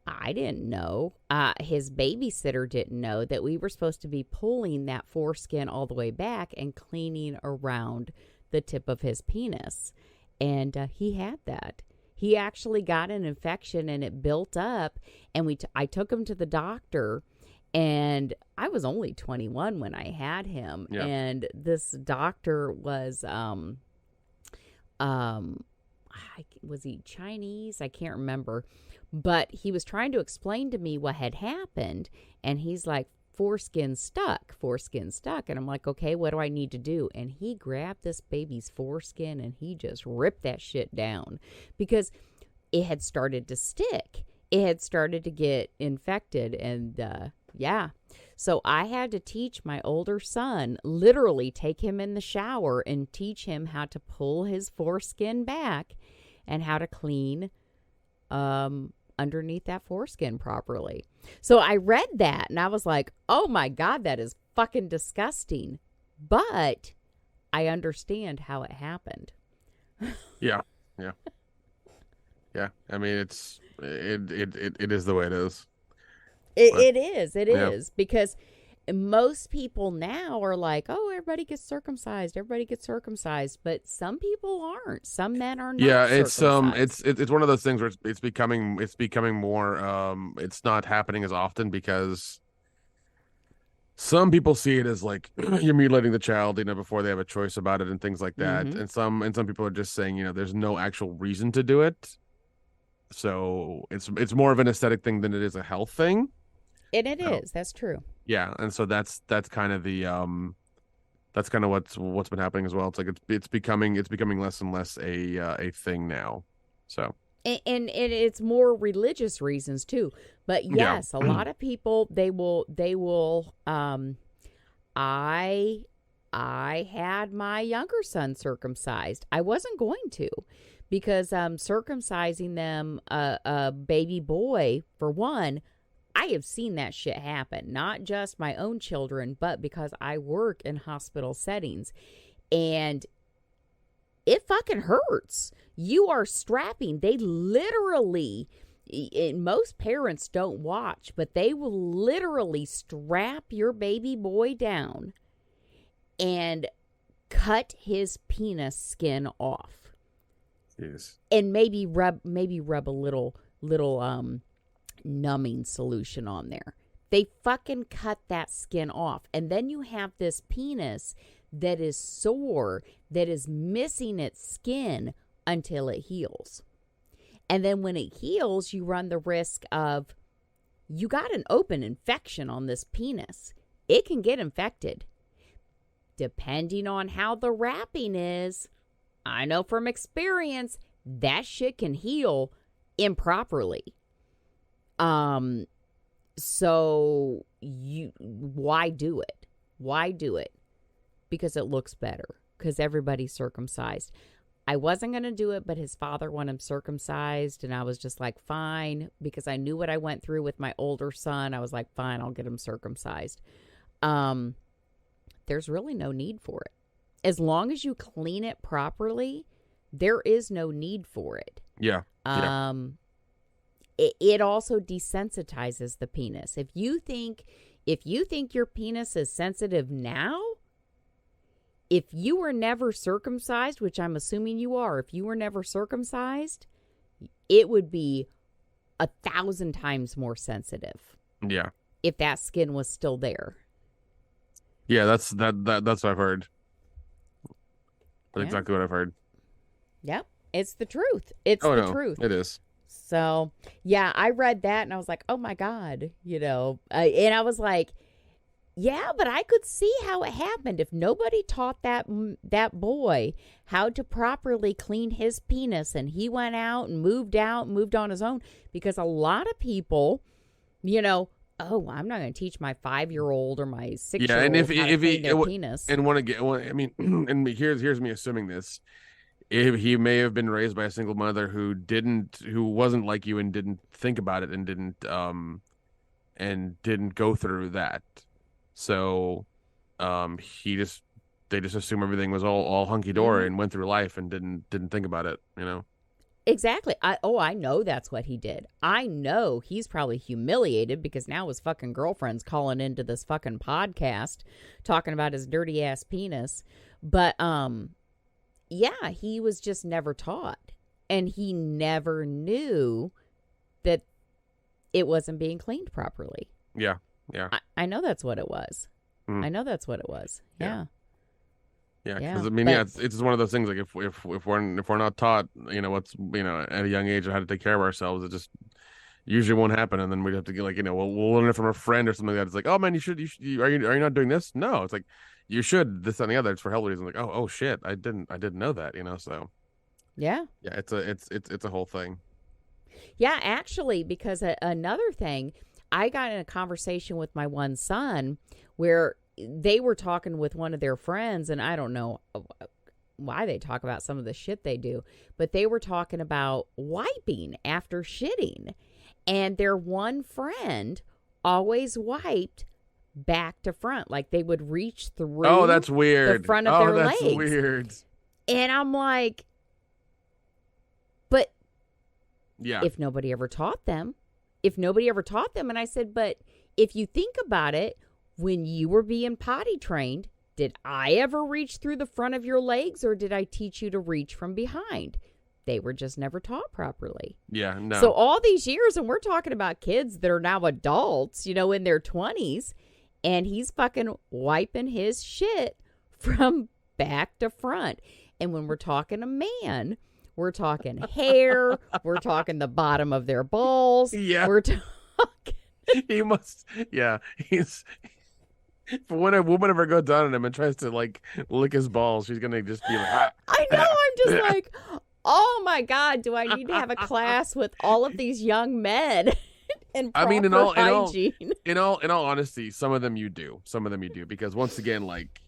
I didn't know. His babysitter didn't know that we were supposed to be pulling that foreskin all the way back and cleaning around the tip of his penis. And he had that. He actually got an infection and it built up. And I took him to the doctor. And I was only 21 when I had him. Yeah. And this doctor was, I was he Chinese? I can't remember. But he was trying to explain to me what had happened. And he's like, foreskin stuck. And I'm like, okay, what do I need to do? And he grabbed this baby's foreskin and he just ripped that shit down because it had started to stick. It had started to get infected. And yeah. So I had to teach my older son, literally take him in the shower and teach him how to pull his foreskin back and how to clean underneath that foreskin properly. So I read that and I was like, oh my God, that is fucking disgusting. But I understand how it happened. Yeah. I mean, it is the way it is. It is because most people now are like, oh, everybody gets circumcised, but some people aren't. Some men are not. Yeah, circumcised. it's one of those things where it's becoming more. It's not happening as often because some people see it as like you're mutilating the child, before they have a choice about it and things like that. Mm-hmm. And some people are just saying, there's no actual reason to do it. So it's more of an aesthetic thing than it is a health thing. And it is. That's true. Yeah, and so that's kind of the that's kind of what's been happening as well. It's like it's becoming less and less a thing now. So and it's more religious reasons too. But yes, a lot of people they will I had my younger son circumcised. I wasn't going to because circumcising them a baby boy, for one, I have seen that shit happen, not just my own children, but because I work in hospital settings and it fucking hurts. You are strapping. They literally, most parents don't watch, but they will literally strap your baby boy down and cut his penis skin off. Yes. And maybe rub a little numbing solution on there. They fucking cut that skin off. And then you have this penis that is sore, that is missing its skin until it heals. And then when it heals, you run the risk of you got an open infection on this penis. It can get infected. Depending on how the wrapping is, I know from experience, that shit can heal improperly. So why do it? Because it looks better. Because everybody's circumcised. I wasn't going to do it, but his father wanted him circumcised. And I was just like, fine. Because I knew what I went through with my older son. I was like, fine, I'll get him circumcised. There's really no need for it. As long as you clean it properly, there is no need for it. Yeah. It also desensitizes the penis. If you think your penis is sensitive now, if you were never circumcised, which I'm assuming you are, if you were never circumcised, it would be 1,000 times more sensitive. Yeah. If that skin was still there. Yeah, that's what I've heard. That's exactly what I've heard. Yep. It's the truth. It's the truth. It is. So, yeah, I read that and I was like, oh my God, and I was like, yeah, but I could see how it happened. If nobody taught that boy how to properly clean his penis and he went out and moved on his own, because a lot of people, oh, I'm not going to teach my 5-year-old or my 6-year-old how to clean their penis. And and here's me assuming this. If he may have been raised by a single mother who wasn't like you and didn't think about it and didn't go through that. So, they just assume everything was all hunky dory and went through life and didn't think about it, Exactly. I know that's what he did. I know he's probably humiliated because now his fucking girlfriend's calling into this fucking podcast talking about his dirty ass penis. But, yeah, he was just never taught. And he never knew that it wasn't being cleaned properly. Yeah. Yeah. I know that's what it was. Mm. I know that's what it was. Yeah. Yeah, Yeah, because I mean, but yeah, it's just one of those things. Like if we're not taught, what's at a young age how to take care of ourselves, it just usually won't happen, and then we'd have to get like we'll learn it from a friend or something like that. It's like, oh man, are you not doing this? No, it's like you should this and the other. It's for health reasons. Like, oh shit, I didn't know that. So yeah. yeah, it's a whole thing. Yeah, actually, because another thing, I got in a conversation with my one son where they were talking with one of their friends, and I don't know why they talk about some of the shit they do, but they were talking about wiping after shitting. And their one friend always wiped back to front. Like they would reach through Oh, that's weird. the front of their that's legs. Weird. And I'm like, but yeah, if nobody ever taught them, and I said, but if you think about it, when you were being potty trained, did I ever reach through the front of your legs, or did I teach you to reach from behind? They were just never taught properly. Yeah, no. So all these years, and we're talking about kids that are now adults, in their 20s, and he's fucking wiping his shit from back to front. And when we're talking a man, we're talking hair, we're talking the bottom of their balls. Yeah. We're talking... He must, yeah, when a woman ever goes down on him and tries to like lick his balls, she's gonna just be like, ah. I know, I'm just like, oh my God, do I need to have a class with all of these young men and proper hygiene? In all honesty, some of them you do, because once again, like,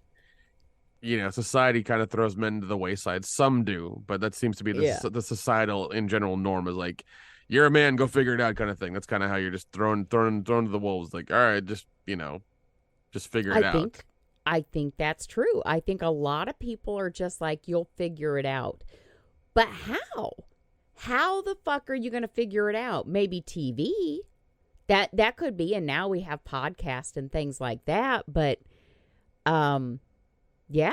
society kind of throws men to the wayside. Some do, but that seems to be the societal in general norm is like, you're a man, go figure it out kind of thing. That's kind of how you're just thrown to the wolves. Like, all right, just figure it out. I think that's true. I think a lot of people are just like, you'll figure it out. But how? How the fuck are you going to figure it out? Maybe TV. That could be. And now we have podcasts and things like that. But, yeah.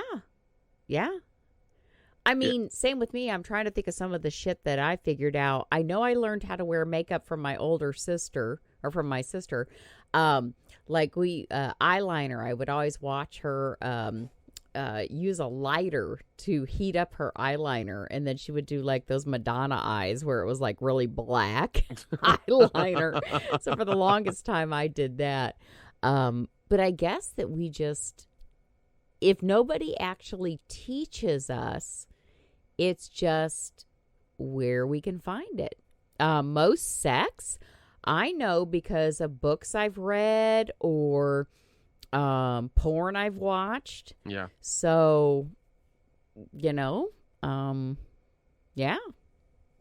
I mean, same with me. I'm trying to think of some of the shit that I figured out. I know I learned how to wear makeup from my older sister, or from my sister. Like eyeliner. I would always watch her use a lighter to heat up her eyeliner, and then she would do like those Madonna eyes where it was like really black eyeliner. So for the longest time I did that. But I guess that we just, if nobody actually teaches us, it's just where we can find it. Most sex, I know because of books I've read or porn I've watched. Yeah. So, yeah.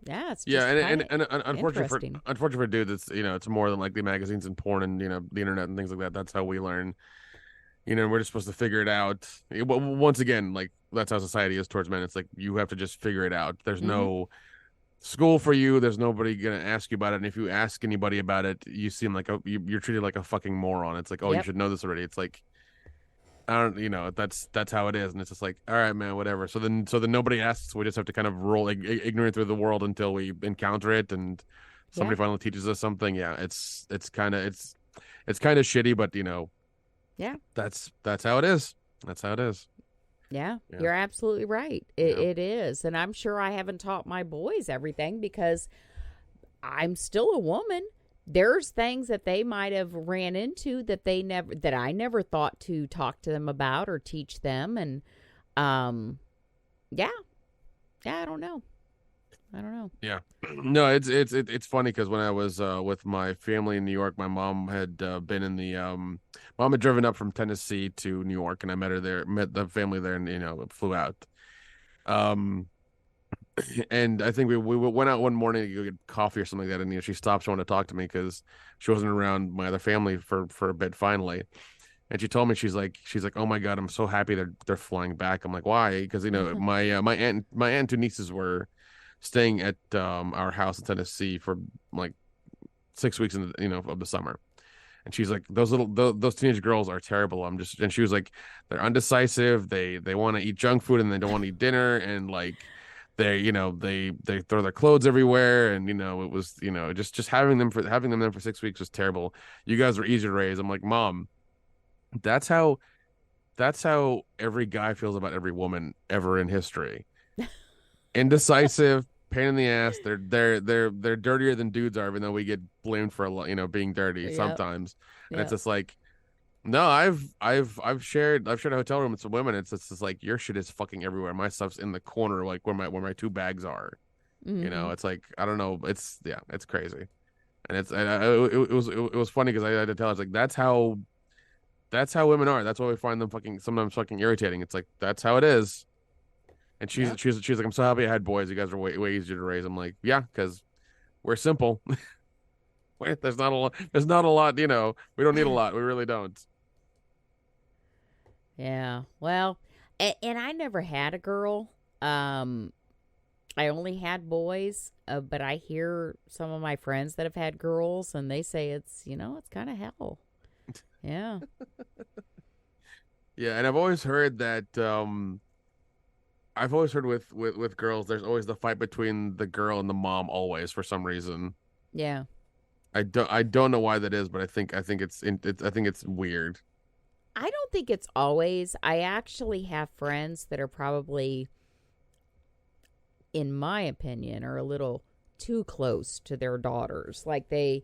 Yeah, it's just and unfortunately for dudes, it's it's more than like the magazines and porn and the internet and things like that. That's how we learn. We're just supposed to figure it out. Once again, like that's how society is towards men. It's like you have to just figure it out. There's no school for you. There's nobody gonna ask you about it. And if you ask anybody about it, you seem like you're treated like a fucking moron. It's like, oh, you should know this already. It's like, I don't, that's how it is. And it's just like, all right, man, whatever. So then nobody asks. We just have to kind of roll ignorant through the world until we encounter it, and somebody finally teaches us something. Yeah, it's kind of shitty, but yeah, that's how it is. That's how it is. Yeah, you're absolutely right. It is. And I'm sure I haven't taught my boys everything because I'm still a woman. There's things that they might have ran into that I never thought to talk to them about or teach them. And yeah, I don't know. Yeah, no, it's funny because when I was with my family in New York, my mom had been in the mom had driven up from Tennessee to New York, and I met the family there, and flew out. And I think we went out one morning to go get coffee or something like that, and she stopped, she wanted to talk to me because she wasn't around my other family for a bit finally. And she told me, she's like, oh my God, I'm so happy they're flying back. I'm like, why? Because my aunt and two nieces were staying at our house in Tennessee for like 6 weeks in the, of the summer. And she's like, those teenage girls are terrible. And she was like, they're undecisive. They want to eat junk food and they don't want to eat dinner. And like, they throw their clothes everywhere. And, it was, just having them for 6 weeks was terrible. You guys were easy to raise. I'm like, Mom, that's how that's how every guy feels about every woman ever in history. Indecisive, pain in the ass. They're dirtier than dudes are, even though we get blamed for being dirty Yep. sometimes. And it's Yep. just like, no, I've shared a hotel room with some women. It's just like your shit is fucking everywhere. My stuff's in the corner, like where my two bags are. Mm-hmm. It's like I don't know. It's crazy, and it was funny because I had to tell her, it's like that's how women are. That's why we find them sometimes fucking irritating. It's like that's how it is. And she's Yep. she's like, I'm so happy I had boys. You guys are way easier to raise. I'm like, yeah, because we're simple. There's not a lot. There's not a lot. We don't need a lot. We really don't. Yeah. Well, and I never had a girl. I only had boys, but I hear some of my friends that have had girls, and they say it's kind of hell. Yeah. Yeah, and I've always heard that. I've always heard with girls, there's always the fight between the girl and the mom, always for some reason. Yeah. I don't know why that is, but I think it's weird. I don't think it's always. I actually have friends that are probably, in my opinion, are a little too close to their daughters. Like they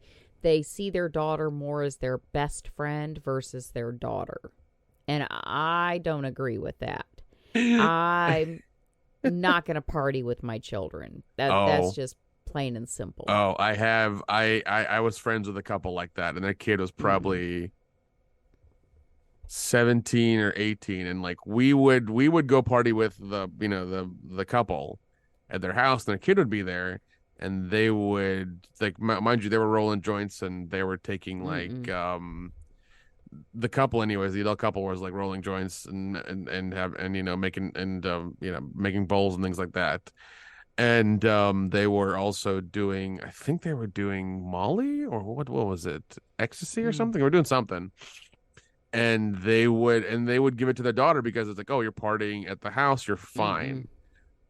see their daughter more as their best friend versus their daughter. And I don't agree with that. I'm not going to party with my children. That's Oh, just plain and simple. oh, I was friends with a couple like that, and their kid was Mm-mm. probably 17 or 18, and like we would go party with the couple at their house, and their kid would be there, and they would, like, mind you, they were rolling joints, and they were taking like Mm-mm. the couple, anyways, the adult couple was like rolling joints and making making bowls and things like that. And they were also doing, I think they were doing Molly, or what was it? Ecstasy or Mm. something. They were doing something. And they would give it to their daughter because it's like, oh, you're partying at the house, you're Mm-mm. fine.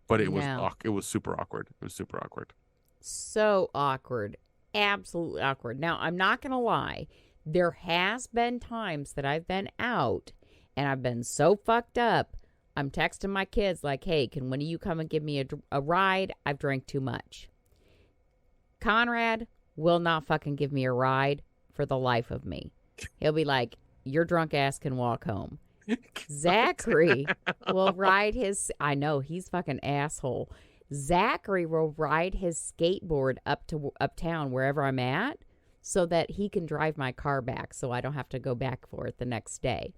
But No. it was super awkward. It was super awkward. So awkward. Absolutely awkward. Now, I'm not going to lie. There has been times that I've been out and I've been so fucked up. I'm texting my kids like, hey, can one of you come and give me a ride? I've drank too much. Conrad will not fucking give me a ride for the life of me. He'll be like, your drunk ass can walk home. Zachary will ride his, I know, he's fucking asshole. Zachary will ride his skateboard up to uptown wherever I'm at so that he can drive my car back so I don't have to go back for it the next day.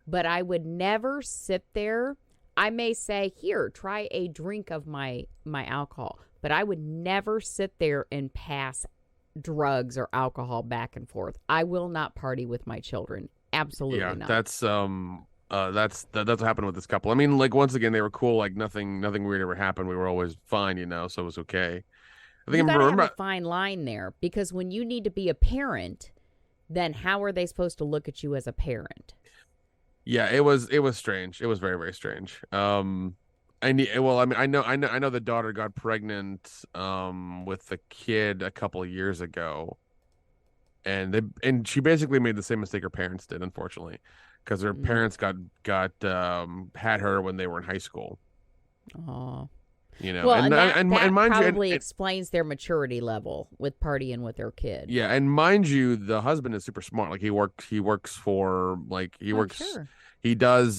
But I would never sit there. I may say, here, try a drink of my alcohol, but I would never sit there and pass drugs or alcohol back and forth. I will not party with my children. Yeah, Absolutely not. that's what happened with this couple. I mean, like, once again, they were cool. Like, nothing weird ever happened. We were always fine, so it was okay. I think You I got to have a remember. fine line there because when you need to be a parent, then how are they supposed to look at you as a parent? Yeah, it was strange. It was very, very strange. Well, I mean, I know the daughter got pregnant with the kid a couple of years ago, and she basically made the same mistake her parents did, unfortunately, because her Mm. parents got had her when they were in high school. Oh. You know, Well, and and that and that mind you, probably explains their maturity level with partying with their kid. yeah, and mind you, the husband is super smart. Like, he works for, like, I'm sure. he does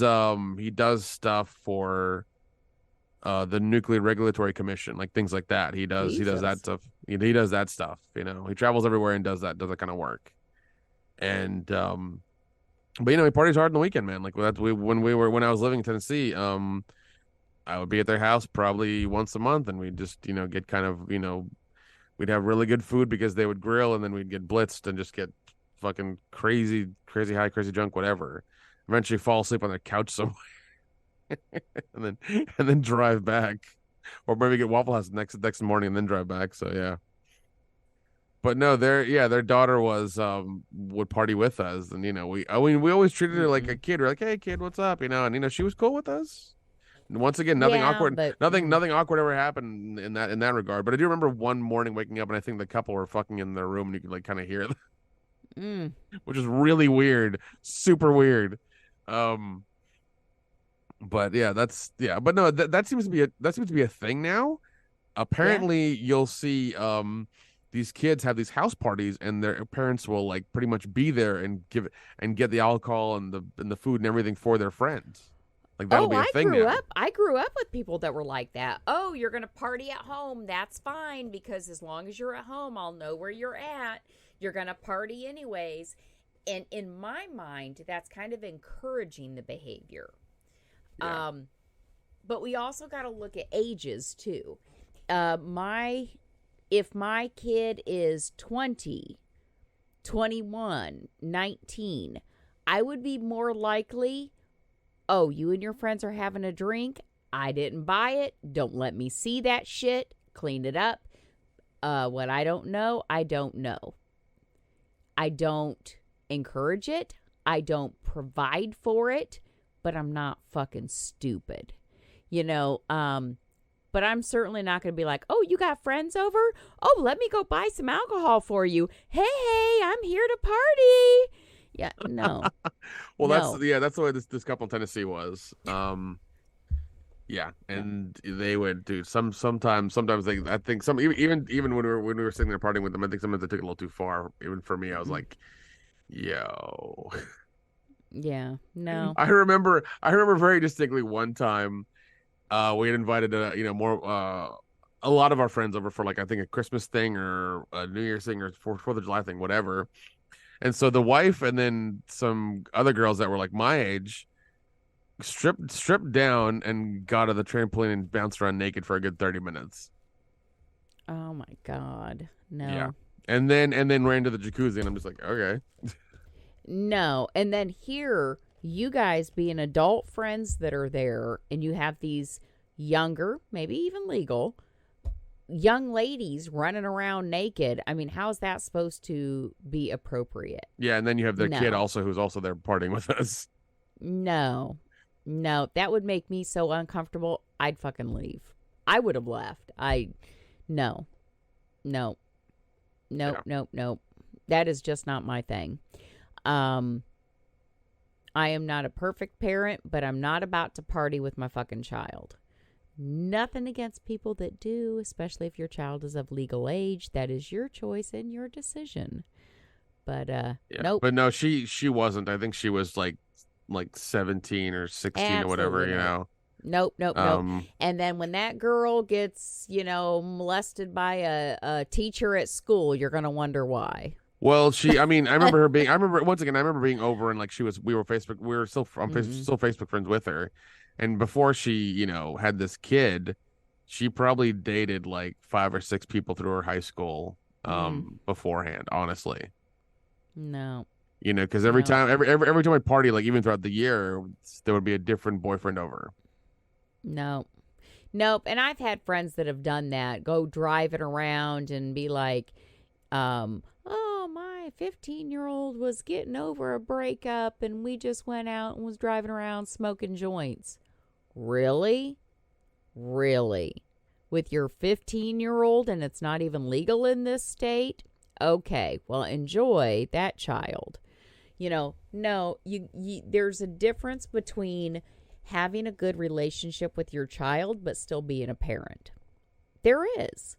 stuff for the Nuclear Regulatory Commission, like things like that. He does that Jesus. stuff. He does that stuff. He travels everywhere and does that kind of work. And but he parties hard on the weekend, man. Like, when I was living in Tennessee, I would be at their house probably once a month, and we'd just get kind of we'd have really good food because they would grill, and then we'd get blitzed and just get fucking crazy, crazy high, crazy drunk, whatever. Eventually fall asleep on their couch somewhere, and then drive back, or maybe get Waffle House next morning and then drive back. So yeah, but no, their daughter would party with us, and we always treated her like a Mm-mm. kid. We're like, hey kid, what's up? And she was cool with us. And once again, nothing Yeah, awkward, but nothing awkward ever happened in that regard. But I do remember one morning waking up, and I think the couple were fucking in their room, and you could, like, kind of hear them, mm, which is really weird, super weird. But yeah, but no, that seems to be a thing now. Yeah. Apparently you'll see these kids have these house parties and their parents will like pretty much be there and get the alcohol and the food and everything for their friends. Like that'll Oh, be a thing now. I grew up with people that were like that. Oh, you're going to party at home. That's fine because as long as you're at home, I'll know where you're at. You're going to party anyways. And in my mind, that's kind of encouraging the behavior. Yeah. But we also got to look at ages too. If my kid is 20, 21, 19, I would be more likely, oh, you and your friends are having a drink. I didn't buy it. Don't let me see that shit. Clean it up. What I don't know, I don't know. I don't encourage it. I don't provide for it, but I'm not fucking stupid. But I'm certainly not going to be like, oh, you got friends over? Oh, let me go buy some alcohol for you. Hey, I'm here to party. Yeah, no. Well, no. that's the way this couple in Tennessee was. Yeah, and they would do sometimes they I think some even when we were sitting there partying with them, I think sometimes they took it a little too far. Even for me, I was like, yo. Yeah, no. I remember very distinctly one time we had invited a lot of our friends over for like I think a Christmas thing or a New Year's thing or Fourth of July thing, whatever. And so the wife and then some other girls that were like my age stripped down and got on the trampoline and bounced around naked for a good 30 minutes. Oh my God. No. Yeah. And then ran to the jacuzzi and I'm just like, okay. No. And then here, you guys being adult friends that are there, and you have these younger, maybe even legal, young ladies running around naked. I mean, how's that supposed to be appropriate? Yeah, and then you have their kid also who's also there partying with us. No. That would make me so uncomfortable. I'd fucking leave. I would have left. No. Nope. That is just not my thing. I am not a perfect parent, but I'm not about to party with my fucking child. Nothing against people that do, especially if your child is of legal age. That is your choice and your decision. But nope. But no, she wasn't. I think she was like 17 or 16 Absolutely or whatever, not. Nope. And then when that girl gets, molested by a teacher at school, you're going to wonder why. Well, I remember being over and like we were still still Facebook friends with her. And before she, had this kid, she probably dated like 5 or 6 people through her high school beforehand, honestly. No. Because every time I party, like even throughout the year, there would be a different boyfriend over. No. Nope. And I've had friends that have done that, go driving around and be like, oh, my 15-year-old was getting over a breakup and we just went out and was driving around smoking joints. Really? With your 15-year-old and it's not even legal in this state? Okay, well, enjoy that child. No, there's a difference between having a good relationship with your child but still being a parent. There is.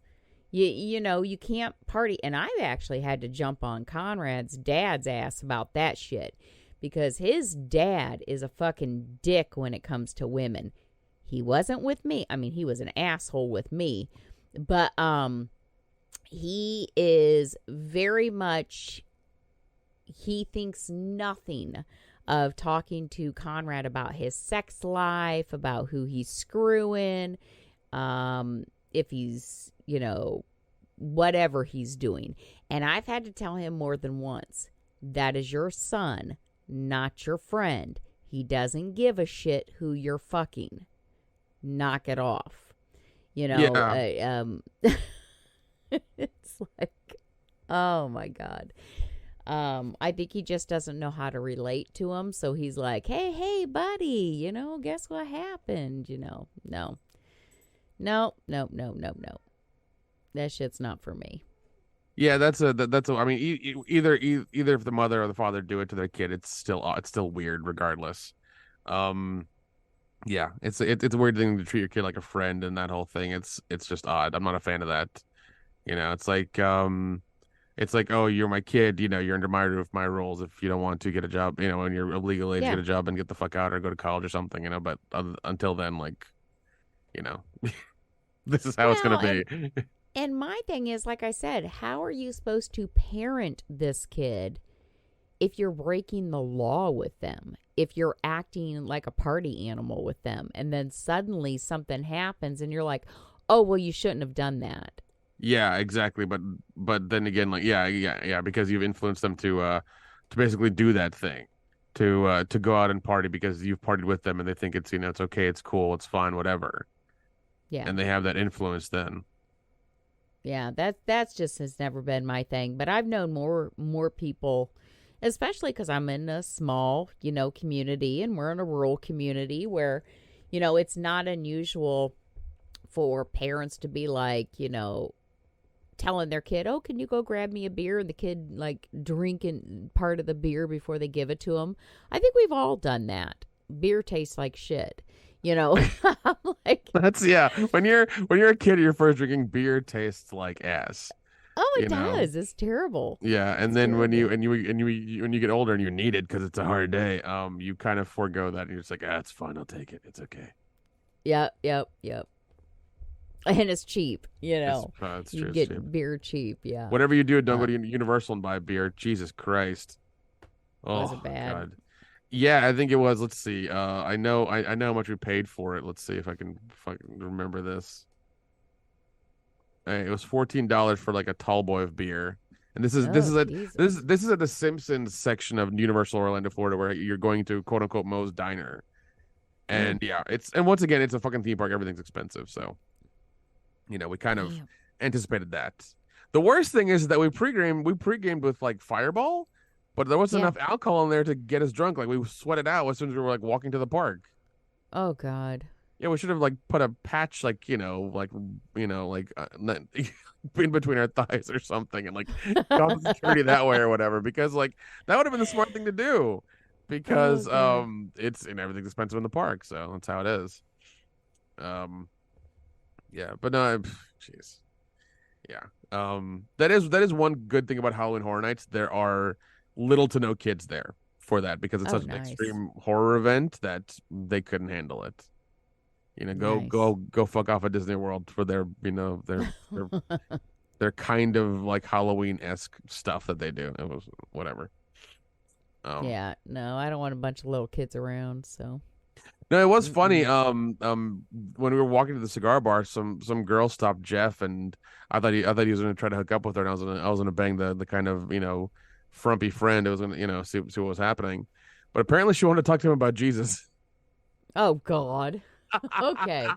You can't party. And I've actually had to jump on Conrad's dad's ass about that shit because his dad is a fucking dick when it comes to women. He wasn't with me. I mean, he was an asshole with me, but he is very much, he thinks nothing of talking to Conrad about his sex life, about who he's screwing, if he's, whatever he's doing. And I've had to tell him more than once, that is your son, not your friend. He doesn't give a shit who you're fucking. Knock it off. Yeah. It's like, oh my God. I think he just doesn't know how to relate to him. So he's like, hey, buddy, guess what happened? No. That shit's not for me. Yeah, either if the mother or the father do it to their kid, it's still weird regardless. Yeah, it's a weird thing to treat your kid like a friend and that whole thing. It's just odd. I'm not a fan of that. It's like, oh, you're my kid, you're under my roof, my rules. If you don't want to get a job, when you're of legal age, Yeah. get a job and get the fuck out or go to college or something, but until then, like, you know, this is how it's Well, gonna be. and my thing is, like I said, how are you supposed to parent this kid if you're breaking the law with them? If you're acting like a party animal with them, and then suddenly something happens and you're like, oh, well, you shouldn't have done that. Yeah, exactly. But then again, like, yeah, because you've influenced them to basically do that thing, to go out and party because you've partied with them and they think it's okay, it's cool, it's fine, whatever. Yeah. And they have that influence then. Yeah, that's just has never been my thing. But I've known more people, especially because I'm in a small, community, and we're in a rural community where, it's not unusual for parents to be like, telling their kid, "Oh, can you go grab me a beer?" And the kid like drinking part of the beer before they give it to him. I think we've all done that. Beer tastes like shit. I'm like, Yeah. When you're a kid, your first drinking beer tastes like ass. oh, it does. It's terrible. Yeah, and It's then terrible. when you get older and you need it because it's a hard day, you kind of forego that and you're just like, it's fine, I'll take it. It's okay. Yep. And it's cheap, It's You true. get It's cheap. beer cheap, yeah. Whatever you do, don't go to Universal and buy beer. Jesus Christ. Was Oh it bad? God. Yeah, I think it was. Let's see. I know how much we paid for it. Let's see if I can remember this. It was $14 for like a tall boy of beer. And this is Jesus. this is at the Simpsons section of Universal Orlando, Florida, where you're going to quote unquote Moe's Diner. And yeah, and once again, it's a fucking theme park. Everything's expensive, so we kind of anticipated that. The worst thing is that we pre-gamed with like Fireball, but there wasn't enough alcohol in there to get us drunk. Like we sweated out as soon as we were like walking to the park. Oh God. Yeah, we should have like put a patch like in between our thighs or something, and like gone to security that way or whatever. Because like that would have been the smart thing to do. Because it's everything's expensive in the park, so that's how it is. Yeah, but no, jeez, yeah. That is one good thing about Halloween Horror Nights. There are little to no kids there for that because it's such an extreme horror event that they couldn't handle it. Go fuck off at Disney World for their their kind of like Halloween-esque stuff that they do. It was whatever. Yeah, no, I don't want a bunch of little kids around. So no, it was funny. When we were walking to the cigar bar, some girl stopped Jeff, and I thought he was going to try to hook up with her, and I was gonna bang the kind of frumpy friend. It was gonna see what was happening, but apparently she wanted to talk to him about Jesus. Oh God. Okay.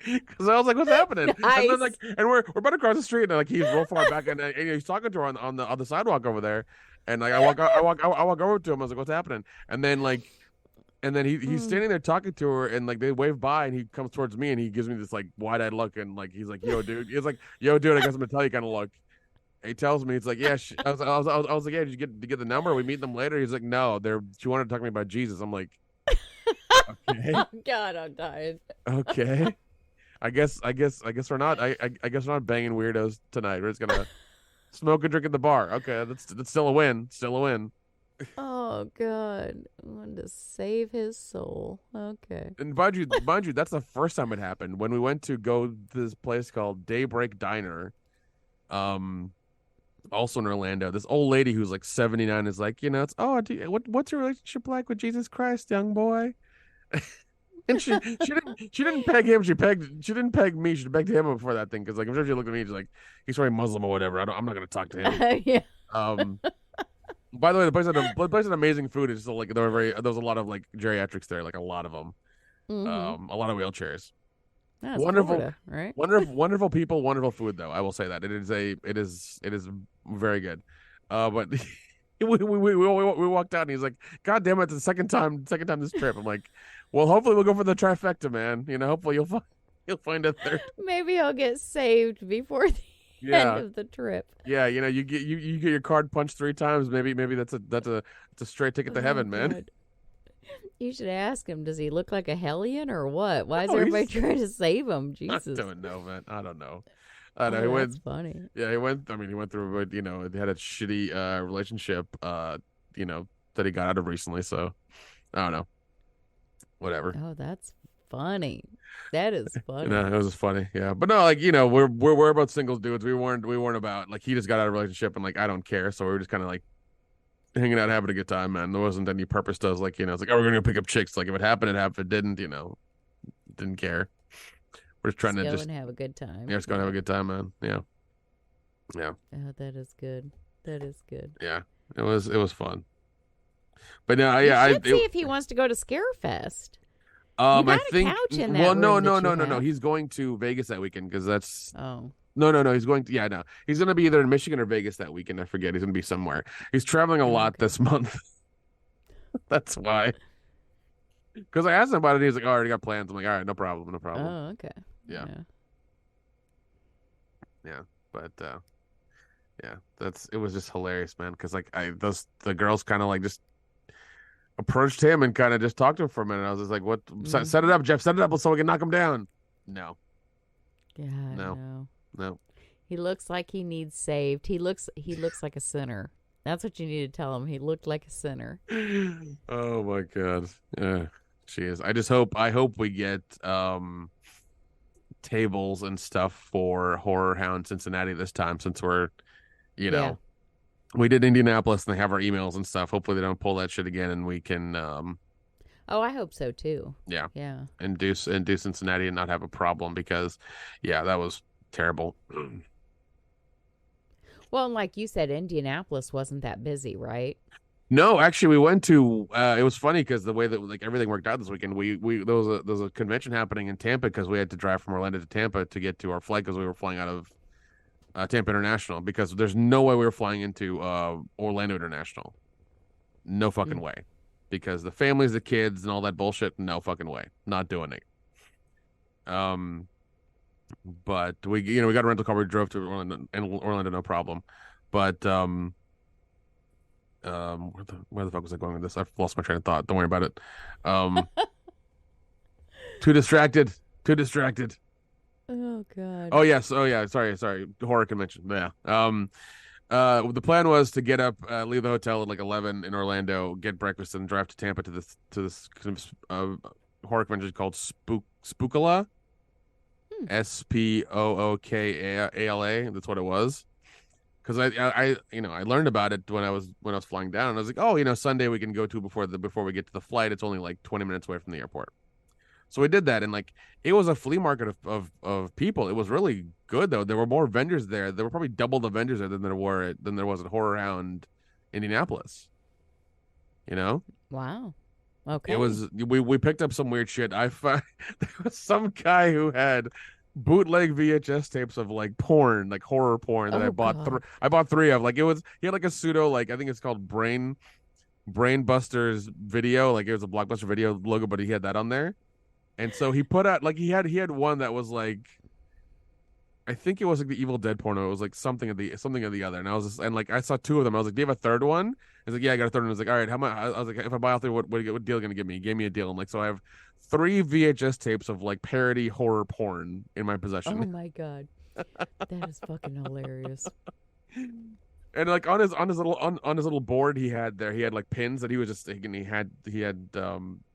Because I was like, "What's happening?" Nice. And then and we're about to cross the street, and like he's real far back, and he's talking to her on the sidewalk over there, and like I walk over to him. I was like, "What's happening?" And then he's standing there talking to her, and like they wave by, and he comes towards me, and he gives me this like wide-eyed look, and like he's like, "Yo, dude," he's like, "Yo, dude, I guess I'm gonna tell you," kind of look. And he tells me, it's like, "Yeah." I was like, "Yeah, did you get the number? We meet them later." He's like, "No, she wanted to talk to me about Jesus." I'm like, "Okay." Oh God, I'm dying. Okay. I guess we're not. I guess we're not banging weirdos tonight. We're just gonna smoke and drink at the bar. Okay, that's still a win. Still a win. Oh God, I wanted to save his soul. Okay. And mind you, that's the first time it happened when we went to go to this place called Daybreak Diner, also in Orlando. This old lady who's like 79 is like, what's your relationship like with Jesus Christ, young boy? And she didn't peg him. She didn't peg me. She pegged him before that thing because like I'm sure she looked at me. She's like, he's probably Muslim or whatever. I'm not gonna talk to him. Yeah. By the way, the place had amazing food. It's just like there was a lot of like geriatrics there, like a lot of them. A lot of wheelchairs. That's Wonderful, Florida, right? wonderful people, wonderful food though. I will say that it is very good. But we walked out and he's like, "God damn it, it's the second time this trip." I'm like, "Well, hopefully we'll go for the trifecta, man. Hopefully you'll find a third." Maybe he'll get saved before the end of the trip. Yeah, you get your card punched 3 times. Maybe that's a straight ticket to heaven, man. God. You should ask him, does he look like a hellion or what? Why is No, everybody he's- trying to save him? I Jesus. don't know, man. I don't know. I know he Oh, went. that's funny. Yeah, he went. I mean, he went through. You know, they had a shitty relationship. You know, that he got out of recently. So I don't know. Whatever. Oh, that's funny. That is funny. You know, it was just funny. Yeah, but no, like, you know, we're about single dudes. We weren't about like he just got out of a relationship and like I don't care. So we were just kind of like hanging out, having a good time, man. There wasn't any purpose to us. Like, you know, it's like, oh, we're gonna go pick up chicks. Like, if it happened, it happened. If it didn't, you know, didn't care. We're just trying to go just and have a good time. yeah, just gonna have a good time, man. Yeah, yeah, Oh, that is good. That is good. yeah. It was fun. But no, You yeah, should see if he wants to go to Scarefest. I got a think. couch in that Well, no, room no, that no, you no, no. have. He's going to Vegas that weekend because that's Oh. no. He's going to no. He's going to be either in Michigan or Vegas that weekend. I forget. He's going to be somewhere. He's traveling a lot this month. That's why. Because I asked him about it, he's like, "Oh, I already got plans." I'm like, "All right, no problem, no problem." Oh, okay. Yeah. But yeah, it was just hilarious, man. Because like the girls kind of like just approached him and kind of just talked to him for a minute. I was just like, "What? Set it up, Jeff. Set it up so we can knock him down." No. God, No. No. He looks like he needs saved. He looks like a sinner. That's what you need to tell him. He looked like a sinner. Oh my God. Yeah, she is. I hope we get tables and stuff for Horror Hound Cincinnati this time, since we're, you know, we did Indianapolis and they have our emails and stuff. Hopefully they don't pull that shit again and we can Oh, I hope so too. Yeah. And do Cincinnati and not have a problem, because yeah, that was terrible. Well, and like you said, Indianapolis wasn't that busy, right? No, actually, we went to. It was funny because the way that like everything worked out this weekend, there was a convention happening in Tampa because we had to drive from Orlando to Tampa to get to our flight because we were flying out of Tampa International, because there's no way we were flying into Orlando International. No fucking way, because the families, the kids, and all that bullshit. No fucking way, not doing it. But we got a rental car. We drove to Orlando, no problem. But where the fuck was I going with this? I've lost my train of thought. Don't worry about it. Too distracted. Oh God. Oh yes. Oh yeah. Sorry. Horror convention. Yeah. The plan was to get up, leave the hotel at like 11 in Orlando, get breakfast, and drive to Tampa to this horror convention called Spookala. Spookala. That's what it was. Because I learned about it when I was flying down, and I was like, oh, Sunday we can go to before we get to the flight. It's only like 20 minutes away from the airport. So we did that, and like it was a flea market of people. It was really good though. There were more vendors there. There were probably double the vendors there than there was at Horror Hound Indianapolis. Wow. Okay. It was we picked up some weird shit. I found there was some guy who had bootleg VHS tapes of like porn, like horror porn that I bought. I bought 3 of. Like he had like a pseudo, like I think it's called Brain Busters video. Like it was a Blockbuster video logo, but he had that on there. And so he put out like he had one that was like, I think it was like the Evil Dead porno. It was like something of the other. And I was like I saw 2 of them. I was like, do you have a third one? He's like, yeah, I got a third one. I was like, all right, how much? I was like, if I buy all 3, what deal are you gonna give me? He gave me a deal. And like, so I have 3 VHS tapes of like parody horror porn in my possession. Oh my God, that is fucking hilarious. And like on his little board he had like pins that he was just taking. He had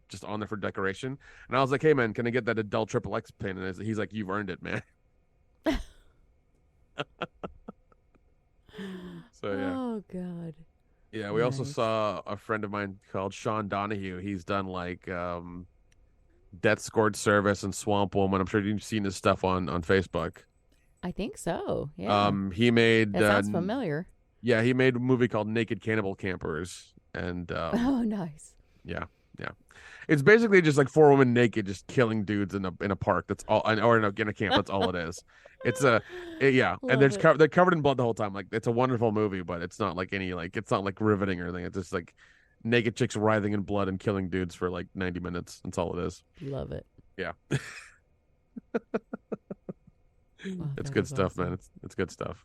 just on there for decoration. And I was like, hey man, can I get that adult XXX pin? And he's like, you've earned it, man. So yeah. Oh God. Yeah, we also saw a friend of mine called Sean Donahue. He's done like Death Scored Service and Swamp Woman. I'm sure you've seen his stuff on Facebook. I think so. Yeah. He made that sounds familiar. Yeah, he made a movie called Naked Cannibal Campers, and oh, nice. Yeah. It's basically just like 4 women naked, just killing dudes in a park. That's all, or in a camp. That's all it is. It's and they're covered in blood the whole time. Like it's a wonderful movie, but it's not like it's not like riveting or anything. It's just like naked chicks writhing in blood and killing dudes for like 90 minutes. That's all it is. Love it. Yeah. Wow, it's good stuff, awesome. Man. It's good stuff.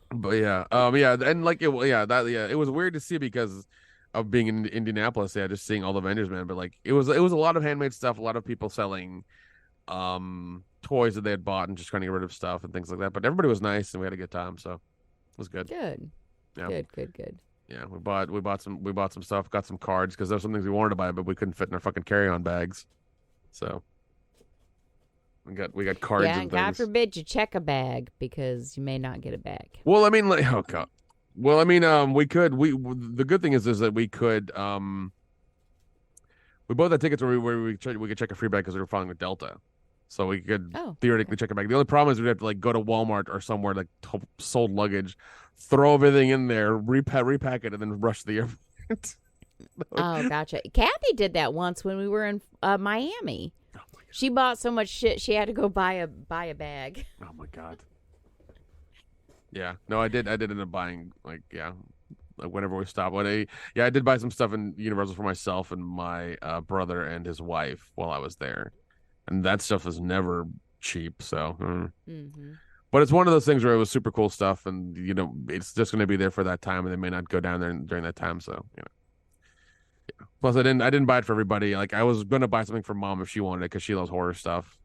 But yeah, and like it was weird to see because of being in Indianapolis, yeah, just seeing all the vendors, man. But like it was a lot of handmade stuff, a lot of people selling toys that they had bought and just trying to get rid of stuff and things like that. But everybody was nice and we had a good time, so it was good. Good. Yeah. Good. Yeah, we bought some stuff, got some cards because there's some things we wanted to buy, but we couldn't fit in our fucking carry-on bags. So we got cards Yeah, and God things. forbid you check a bag because you may not get it back. Well, I mean, like, oh god. Well, I mean, the good thing is that we could we both had tickets where we could check a free bag because we were flying with Delta, so we could theoretically check a bag. The only problem is we'd have to like go to Walmart or somewhere like sold luggage, throw everything in there, repack it, and then rush to the airport. Oh, gotcha. Kathy did that once when we were in Miami. Oh she bought so much shit she had to go buy a bag. Oh my god. Yeah, no, I did end up buying like whenever we stopped. I did buy some stuff in Universal for myself and my brother and his wife while I was there, and that stuff is never cheap. So, but it's one of those things where it was super cool stuff, and it's just going to be there for that time, and they may not go down there during that time. So, Yeah. Plus, I didn't buy it for everybody. Like I was going to buy something for Mom if she wanted it because she loves horror stuff.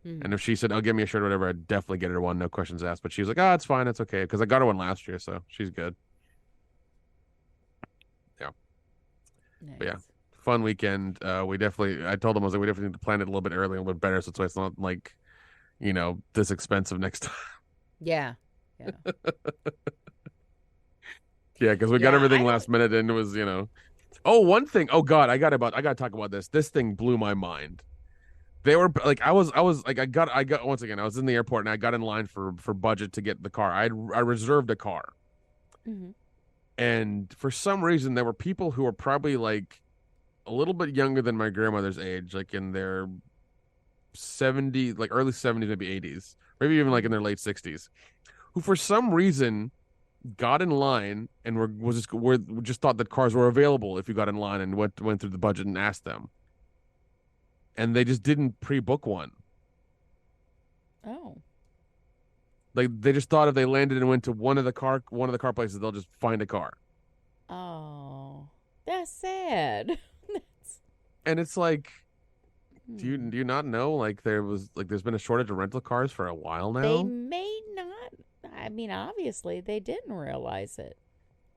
And if she said, "Oh, give me a shirt or whatever," I'd definitely get her one, no questions asked. But she was like, "Oh, it's fine, it's okay," because I got her one last year, so she's good. Yeah. Nice. But yeah, fun weekend. I told them we definitely need to plan it a little bit early, a little bit better, so it's not like, this expensive next time. Yeah. Yeah, because we got everything last minute, and it was, Oh, one thing. Oh God, I got to talk about this. This thing blew my mind. They were like, I was like, I got once again, I was in the airport and I got in line for budget to get the car. I reserved a car. And for some reason, there were people who were probably like a little bit younger than my grandmother's age, like in their 70s, like early 70s, maybe 80s, maybe even like in their late 60s, who for some reason got in line and just thought that cars were available if you got in line and went through the budget and asked them. And they just didn't pre-book one. Oh. Like they just thought if they landed and went to one of the car places, they'll just find a car. Oh, that's sad. And it's like, do you not know? Like there's been a shortage of rental cars for a while now. They may not. I mean, obviously they didn't realize it.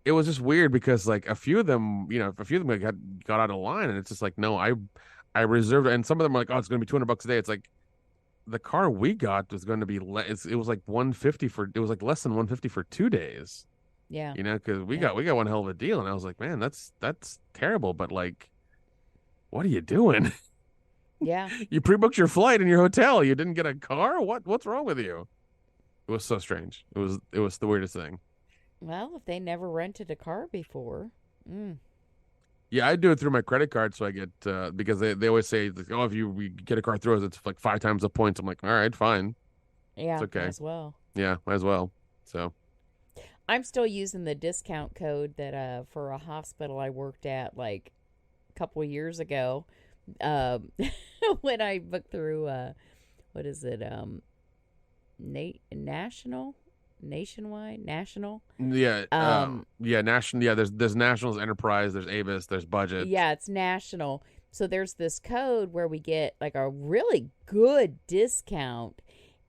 It was just weird because like a few of them got out of line, and it's just like, no, I reserved it, and some of them are like, oh, it's going to be $200 a day. It's like the car we got was going to be it was like $150 it was like less than $150 for 2 days. Yeah, because we got one hell of a deal, and I was like, man, that's terrible. But like, what are you doing? Yeah, you pre-booked your flight and your hotel. You didn't get a car. What's wrong with you? It was so strange. It was the weirdest thing. Well, if they never rented a car before. Yeah, I do it through my credit card, so I get because they always say, like, oh, if we get a car through us, it's like 5 times the points. I'm like, all right, fine. Yeah, it's okay. Might as well. Yeah, might as well. So I'm still using the discount code that for a hospital I worked at like a couple of years ago. When I booked through what is it? National. Yeah, national. Yeah, there's Nationals, Enterprise, there's Avis, there's Budget. Yeah, it's national. So there's this code where we get like a really good discount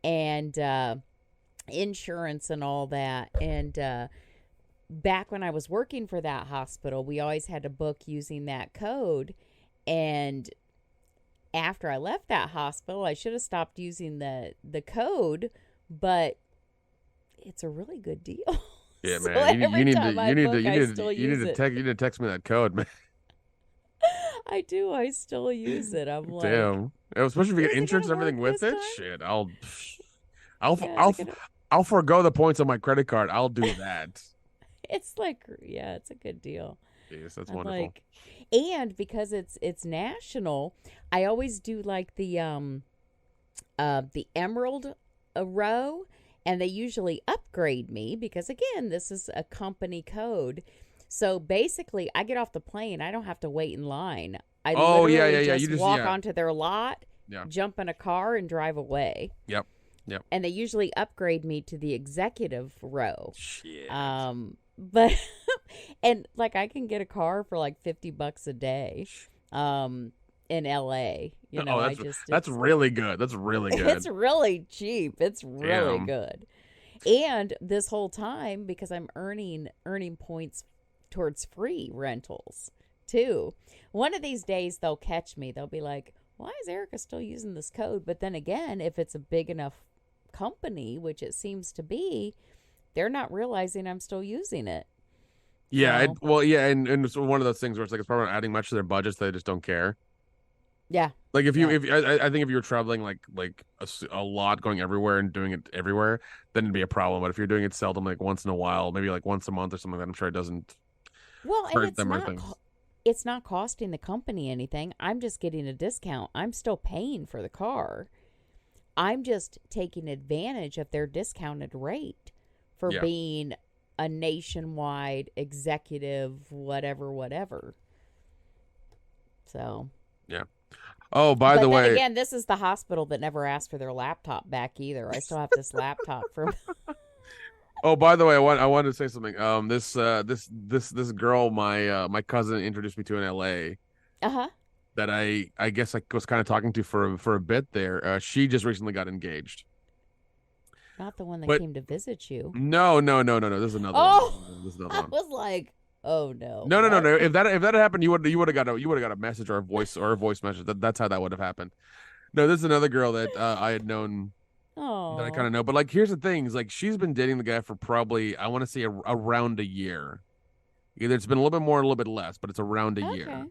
and insurance and all that. And back when I was working for that hospital, we always had to book using that code. And after I left that hospital, I should have stopped using the code, but it's a really good deal. Yeah, So man. You need to text me that code, man. I do. I still use it. I'm like, damn. Especially if you get insurance and everything with it. Shit, I'll forego the points on my credit card. I'll do that. It's like, yeah, it's a good deal. Yes, that's wonderful. Like, and because it's national, I always do like the Emerald row. And they usually upgrade me because, again, this is a company code. So basically, I get off the plane. I don't have to wait in line. I literally just walk onto their lot, jump in a car, and drive away. Yep. And they usually upgrade me to the executive row. Shit. But And like I can get a car for like $50 a day in LA. You know, that's really good. That's really good. It's really cheap. It's really Damn. good. And this whole time, because I'm earning points towards free rentals too. One of these days they'll catch me. They'll be like, why is Erica still using this code? But then again, if it's a big enough company, which it seems to be, they're not realizing I'm still using it. Yeah, So, and it's one of those things where it's like it's probably not adding much to their budgets. They just don't care. yeah. Like if Yeah. I think if you were traveling like a lot, going everywhere and doing it everywhere, then it'd be a problem. But if you're doing it seldom, like once in a while, maybe like once a month or something like that, I'm sure it doesn't Well, and hurt them or things. it's not costing the company anything. I'm just getting a discount. I'm still paying for the car. I'm just taking advantage of their discounted rate for Yeah. being a nationwide executive, whatever. So, Yeah. Oh, by but the then way, again, this is the hospital that never asked for their laptop back either. I still have this laptop from. oh, by the way, I wanted to say something. This girl, my cousin introduced me to in LA Uh-huh. that I guess I was kind of talking to for a bit there. She just recently got engaged. Not the one that But came to visit you. no. This is another Oh, one. This is another I one. was like, oh no. No. What? If that had happened, you would have got a message or a voice message. That's how that would have happened. No, this is another girl that I had known that I kind Oh, of know. But like, here's the thing: is like she's been dating the guy for probably I want to say around a year. Either it's been a little bit more, a little bit less, but it's around a year. okay.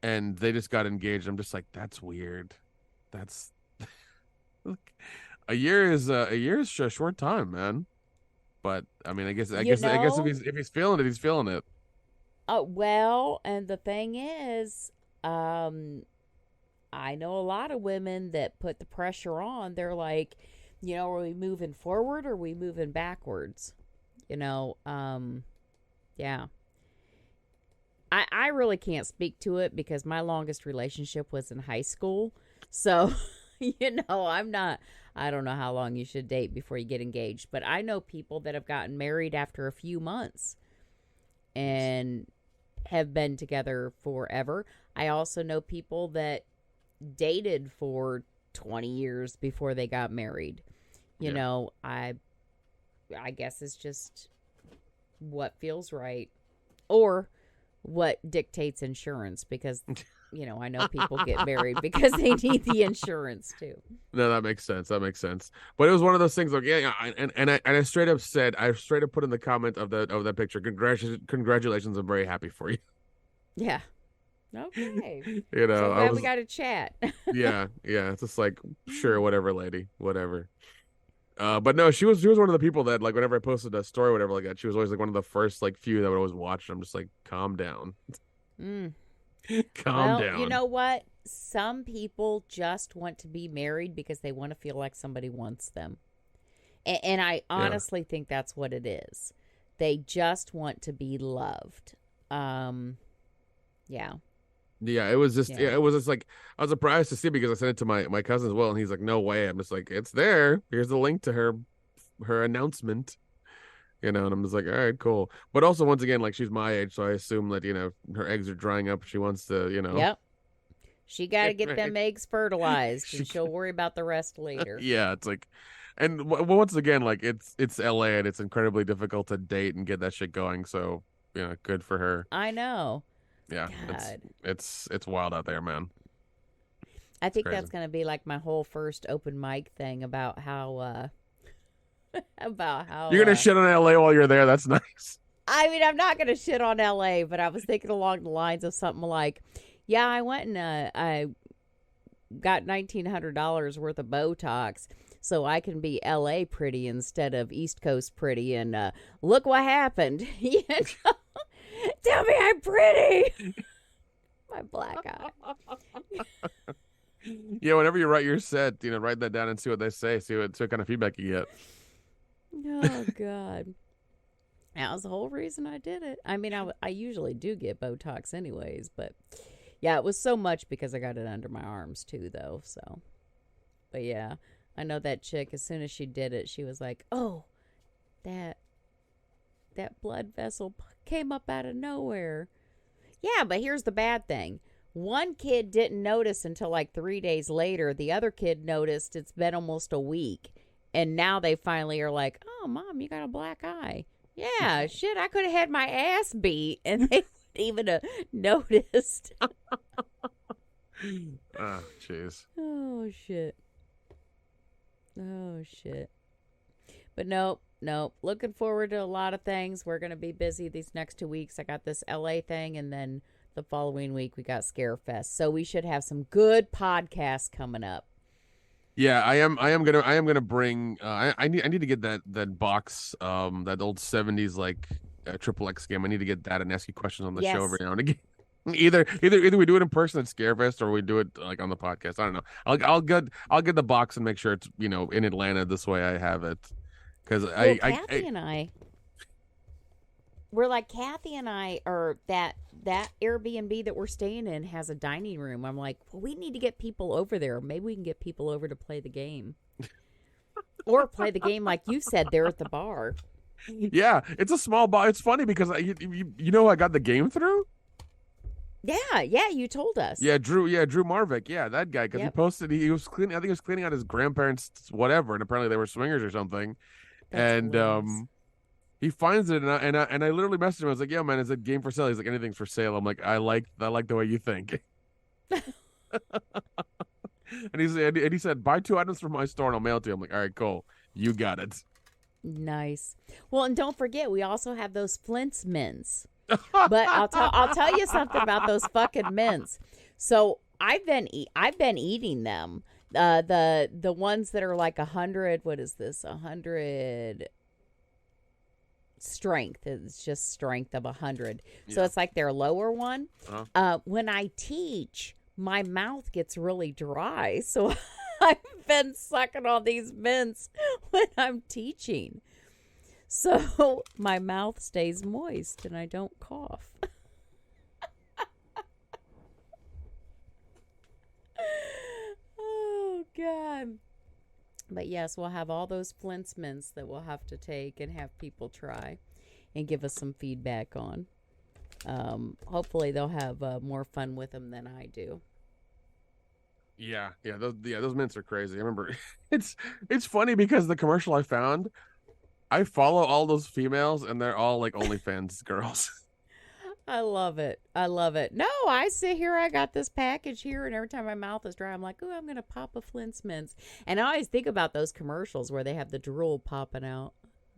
And they just got engaged. I'm just like, that's weird. That's a year is a short time, man. But I mean, I You guess know, if he's feeling it, he's feeling it. well, and the thing is, I know a lot of women that put the pressure on. They're like, are we moving forward or are we moving backwards? Yeah. I really can't speak to it because my longest relationship was in high school. So, I don't know how long you should date before you get engaged, but I know people that have gotten married after a few months and have been together forever. I also know people that dated for 20 years before they got married. I guess it's just what feels right or what dictates insurance because I know people get married because they need the insurance too. No, that makes sense. But it was one of those things like I straight up put in the comment of that picture. Congratulations! I'm very happy for you. Yeah. Okay. You know, So glad we got a chat. yeah. It's just like sure, whatever, lady, whatever. But no, she was one of the people that like whenever I posted a story, or whatever like that, she was always like one of the first like few that would always watch. I'm just like, calm down, Mm. calm Well, you down. know what? Some people just want to be married because they want to feel like somebody wants them. And I honestly think that's what it is. They just want to be loved. Yeah. Yeah, it was just Yeah. it was just like I was surprised to see because I sent it to my cousin as well, and he's like, no way. I'm just like, it's there. Here's the link to her announcement. And I'm just like, all right, cool. But also, once again, like she's my age, so I assume that her eggs are drying up. She wants to, Yep. She got to get right. them eggs fertilized, and she'll worry about the rest later. Yeah, it's like, and once again, like it's LA and it's incredibly difficult to date and get that shit going. So good for her. I know. Yeah, God. it's wild out there, man. I think crazy. that's going to be like my whole first open mic thing about how You're gonna shit on LA while you're there. That's nice. I mean, I'm not going to shit on LA, but I was thinking along the lines of something like, yeah, I went and I got $1,900 worth of Botox so I can be LA pretty instead of East Coast pretty. And look what happened. Tell me I'm pretty. My black eye. Yeah, whenever you write your set, write that down and see what they say. See what kind of feedback you get. Oh, God. That was the whole reason I did it. I mean, I usually do get Botox anyways, but yeah, it was so much because I got it under my arms too, though. So, but yeah, I know that chick, as soon as she did it, she was like, oh, that that blood vessel came up out of nowhere. Yeah, but here's the bad thing. One kid didn't notice until like 3 days later. The other kid noticed it's been almost a week. And now they finally are like, oh, Mom, you got a black eye. Yeah, shit, I could have had my ass beat. And they wouldn't even have noticed. Oh, jeez. Oh, shit. Oh, shit. But nope. Looking forward to a lot of things. We're going to be busy these next 2 weeks. I got this LA thing, and then the following week we got Scarefest. So we should have some good podcasts coming up. Yeah, I am gonna bring. I need to get that box, that old 70s like Triple X game. I need to get that and ask you questions on the show every now and again. Either we do it in person at Scarefest or we do it like on the podcast. I don't know. I'll get the box and make sure it's in Atlanta. This way I have it because Kathy and I. We're like Kathy and I are that Airbnb that we're staying in has a dining room. I'm like, well, we need to get people over there. Maybe we can get people over to play the game, or play the game like you said there at the bar. Yeah, it's a small bar. It's funny because you know I got the game through. Yeah, you told us. Yeah, Drew Marvick. Yeah, that guy because he posted he was cleaning. I think he was cleaning out his grandparents' whatever, and apparently they were swingers or something. That's hilarious. He finds it, and I literally messaged him. I was like, "Yo, man, is it game for sale?" He's like, "Anything's for sale." I'm like, "I like the way you think." and he said, "Buy 2 items from my store, and I'll mail it to you." I'm like, "All right, cool, you got it." Nice. Well, and don't forget, we also have those Flint's mints. But I'll tell you something about those fucking mints. So I've been eating them. The ones that are like 100. What is this? 100. Strength. It's just strength of 100. So it's like their lower one. When I teach, my mouth gets really dry, so I've been sucking on these mints when I'm teaching, so my mouth stays moist and I don't cough. Oh God. But yes, we'll have all those Flint's mints that we'll have to take and have people try and give us some feedback on. Hopefully they'll have more fun with them than I do. Yeah, those mints are crazy. I remember it's funny because the commercial I found, I follow all those females and they're all like OnlyFans girls. I love it. No, I sit here, I got this package here, and every time my mouth is dry, I'm like, oh, I'm going to pop a Flint's mints. And I always think about those commercials where they have the drool popping out,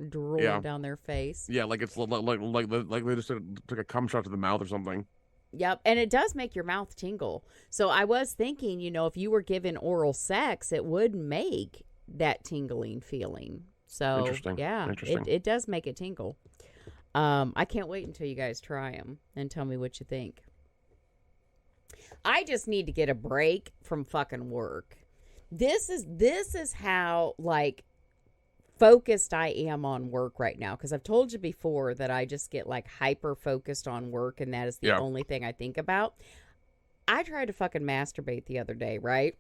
drooling down their face. Yeah, like it's like they just took a cum shot to the mouth or something. Yep, and it does make your mouth tingle. So I was thinking, if you were given oral sex, it would make that tingling feeling. So, Interesting. It does make it tingle. I can't wait until you guys try them and tell me what you think. I just need to get a break from fucking work. This is how like focused I am on work right now, because I've told you before that I just get like hyper focused on work, and that is the only thing I think about. I tried to fucking masturbate the other day, right?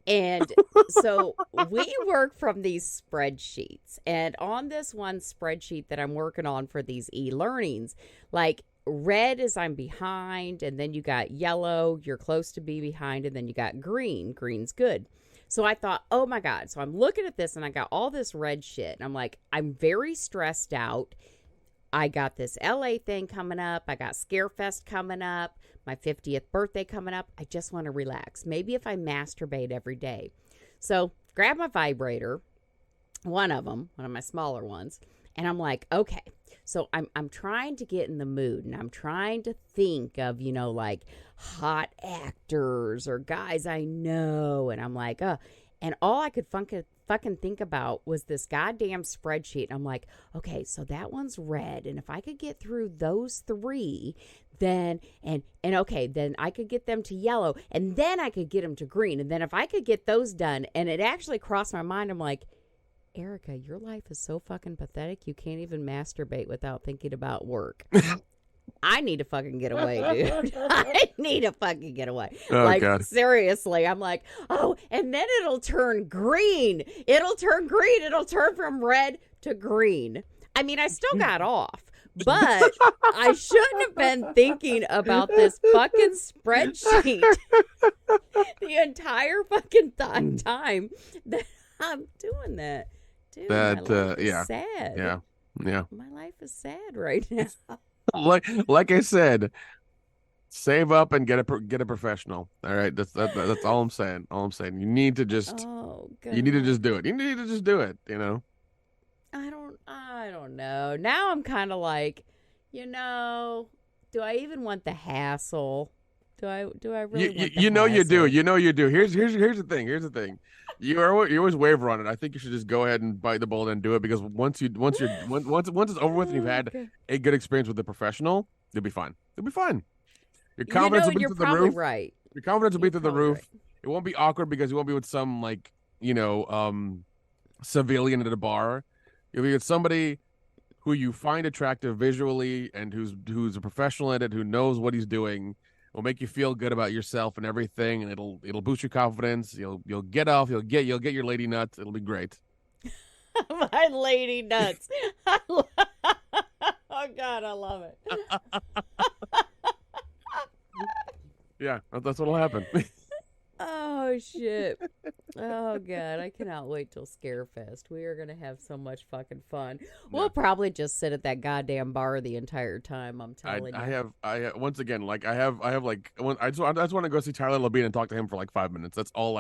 And so we work from these spreadsheets, and on this one spreadsheet that I'm working on for these e-learnings, like red is I'm behind, and then you got yellow, you're close to be behind, and then you got green. Green's good. So I thought, oh my God. So I'm looking at this and I got all this red shit, and I'm like, I'm very stressed out. I got this LA thing coming up. I got Scarefest coming up. My 50th birthday coming up. I just want to relax. Maybe if I masturbate every day. So grab my vibrator, one of my smaller ones. And I'm like, okay. So I'm trying to get in the mood, and I'm trying to think of, like hot actors or guys I know. And I'm like, and all I could fucking think about was this goddamn spreadsheet. And I'm like, okay, so that one's red, and if I could get through those 3, then and okay, then I could get them to yellow, and then I could get them to green, and then if I could get those done, and it actually crossed my mind, I'm like, Erica, your life is so fucking pathetic. You can't even masturbate without thinking about work. I need to fucking get away, dude. I need to fucking get away. Oh, God. Seriously. I'm like, oh, and then it'll turn green. It'll turn from red to green. I mean, I still got off, but I shouldn't have been thinking about this fucking spreadsheet the entire fucking time that I'm doing that. Dude, my life is sad. Yeah. My life is sad right now. Like I said, save up and get a professional. All right, that's all I'm saying. All I'm saying, you need to just you need to just do it. You need to just do it. You know. I don't know. Now I'm kind of like, do I even want the hassle? Do I really? Want the hassle? You do. You do. Here's the thing. You always waver on it. I think you should just go ahead and bite the bullet and do it, because once it's over with and you've had a good experience with the professional, you'll be fine. Your confidence will be through the roof. Right. Your confidence will be through the roof. Right. It won't be awkward because you won't be with some civilian at a bar. You'll be with somebody who you find attractive visually and who's a professional at it, who knows what he's doing. Will make you feel good about yourself and everything, and it'll boost your confidence. You'll get off. You'll get your lady nuts. It'll be great. My lady nuts. Oh God, I love it. Yeah, that's what'll happen. Oh shit. Oh God, I cannot wait till Scarefest. We are gonna have so much fucking fun. We'll probably just sit at that goddamn bar the entire time. I'm telling you. I have once again, like I just want to go see Tyler Labine and talk to him for like 5 minutes. That's all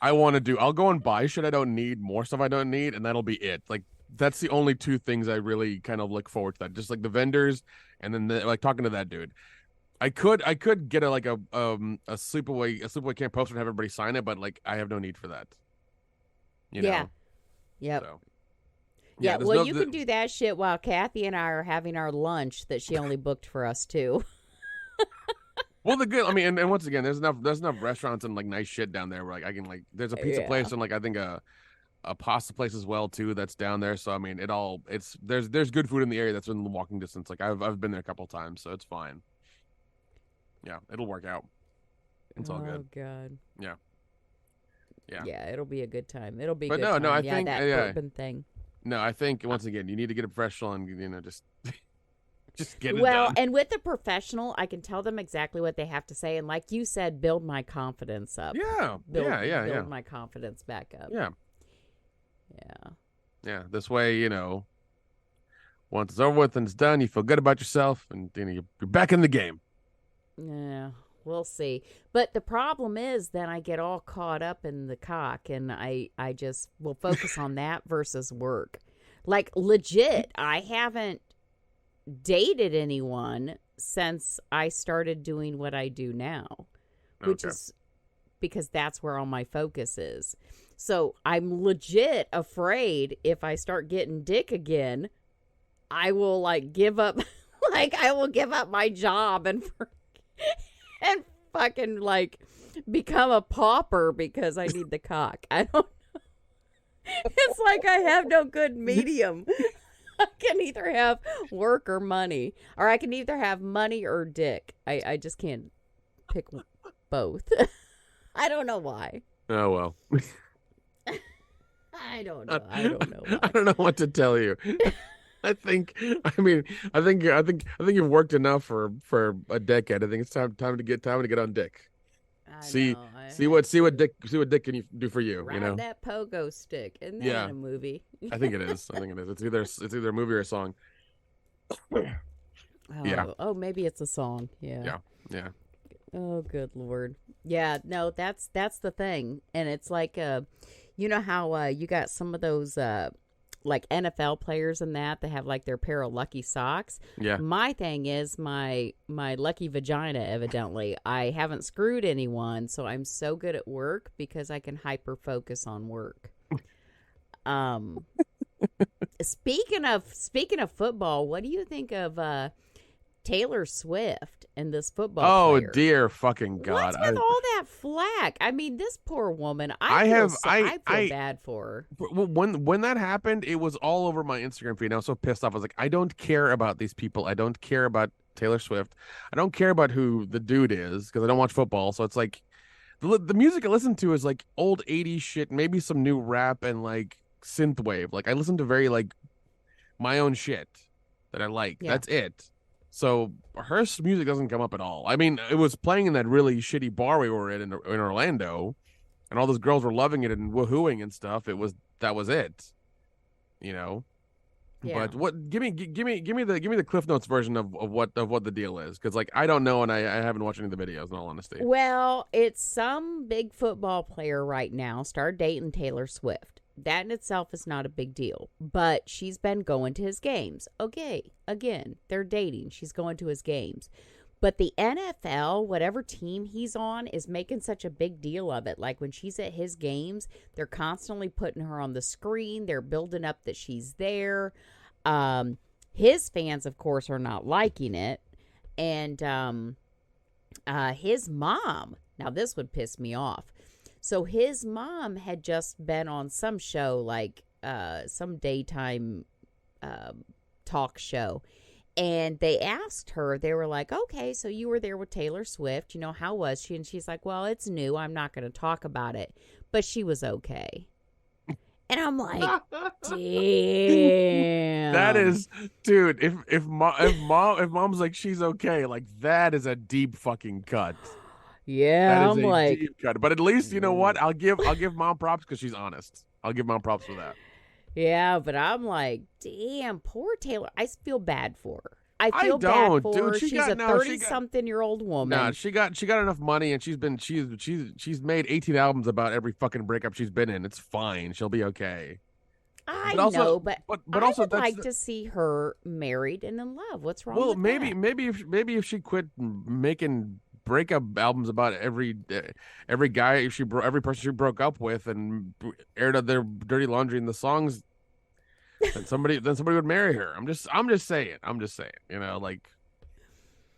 I want to do. I'll go and buy shit I don't need, more stuff I don't need, and that'll be it. Like that's the only two things I really kind of look forward to. That just like the vendors, and then talking to that dude. I could get a sleepaway camp poster and have everybody sign it, but like I have no need for that. You know? Yep. So, yeah. Well, you can do that shit while Kathy and I are having our lunch that she only booked for us too. Well, and once again, there's enough restaurants and like nice shit down there where like I can there's a pizza place and like I think a pasta place as well too that's down there. So I mean, there's good food in the area that's in walking distance. Like I've been there a couple of times, so it's fine. Yeah, it'll work out. It's all good. Oh God. Yeah. Yeah, it'll be a good time. It'll be. But good no, time. I think that bourbon thing. No, I think once again you need to get a professional and just get it well, done. And with the professional, I can tell them exactly what they have to say, and like you said, build my confidence up. Yeah. Build my confidence back up. Yeah. Yeah. This way, once it's over with and it's done, you feel good about yourself, and you're back in the game. Yeah, we'll see. But the problem is then I get all caught up in the cock, and I just will focus on that versus work. Like, legit, I haven't dated anyone since I started doing what I do now, which is because that's where all my focus is. So I'm legit afraid if I start getting dick again, I will give up, I will give up my job and fucking become a pauper because I need the cock. I don't know. It's like I have no good medium. I can either have work or money, or I can either have money or dick. I just can't pick both. I don't know why. Oh well. I don't know. I don't know why. I don't know what to tell you. I think you've worked enough for a decade. I think it's time to get on dick. See what dick can you do for you? Ride that pogo stick. Isn't that in a movie? I think it is. It's either a movie or a song. Oh, maybe it's a song. Yeah. Oh, good Lord. Yeah, no, that's the thing. And it's like you know how you got some of those like NFL players and that have their pair of lucky socks. Yeah. My thing is my lucky vagina, evidently. I haven't screwed anyone, so I'm so good at work because I can hyper focus on work. Speaking of football, what do you think of Taylor Swift and this football player? Dear fucking God. What's with all that flack? I mean, this poor woman, I feel bad for her. When that happened, it was all over my Instagram feed. I was so pissed off. I was like, I don't care about these people. I don't care about Taylor Swift. I don't care about who the dude is because I don't watch football. So it's like the music I listen to is like old 80s shit, maybe some new rap and synthwave. I listen to very my own shit that I like. Yeah. That's it. So her music doesn't come up at all. I mean, it was playing in that really shitty bar we were in Orlando, and all those girls were loving it and woohooing and stuff. That was it, you know. Yeah. But what? Give me the Cliff Notes version of what the deal is, because like I don't know, and I haven't watched any of the videos in all honesty. Well, it's some big football player right now started dating Taylor Swift. That in itself is not a big deal, but she's been going to his games. Okay, again, they're dating. She's going to his games. But the NFL, whatever team he's on, is making such a big deal of it. Like when she's at his games, they're constantly putting her on the screen. They're building up that she's there. His fans, of course, are not liking it. And his mom, now this would piss me off. So his mom had just been on some show, like some daytime talk show. And they asked her, they were like, okay, so you were there with Taylor Swift. You know, how was she? And she's like, well, it's new. I'm not going to talk about it. But she was okay. And I'm like, damn. That is, dude, if mom's like, she's okay, like that is a deep fucking cut. Yeah, I'm like, deep cut. But at least, you know what? I'll give mom props because she's honest. I'll give mom props for that. Yeah, but I'm like, damn, poor Taylor. I feel bad for her. I feel bad for her. She's a 30-something-year-old woman. Nah, she got enough money, and she's made 18 albums about every fucking breakup she's been in. It's fine. She'll be okay. I know, but I would like to see her married and in love. What's wrong? Well, maybe if she quit making breakup albums about every guy every person she broke up with and aired out their dirty laundry in the songs, then somebody would marry her. I'm just saying, you know, like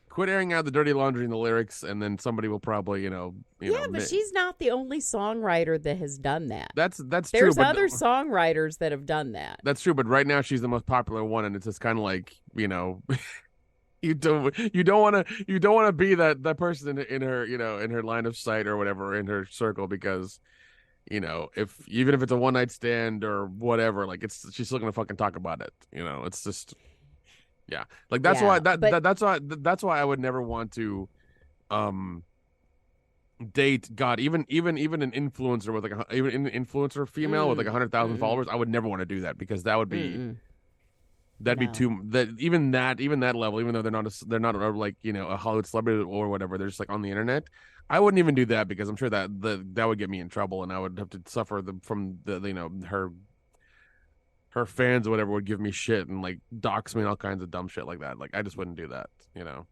quit airing out the dirty laundry in the lyrics, and then somebody will probably, but she's not the only songwriter that has done that. That's true. There's other songwriters that have done that. That's true, but right now she's the most popular one, and it's just kind of like, you know. You don't want to be that person in her, you know, in her line of sight or whatever, in her circle, because, you know, even if it's a one night stand or whatever, like she's still gonna fucking talk about it. You know, it's just, yeah, like that's why that's why I would never want to, date even an influencer with like even an influencer female with like 100,000 followers. I would never want to do that, because that would be. That'd be too even that level, even though they're not like, you know, a Hollywood celebrity or whatever, they're just like on the internet. I wouldn't even do that, because I'm sure that that would get me in trouble, and I would have to suffer from the you know, her fans or whatever would give me shit and like dox me and all kinds of dumb shit like that. Like I just wouldn't do that, you know.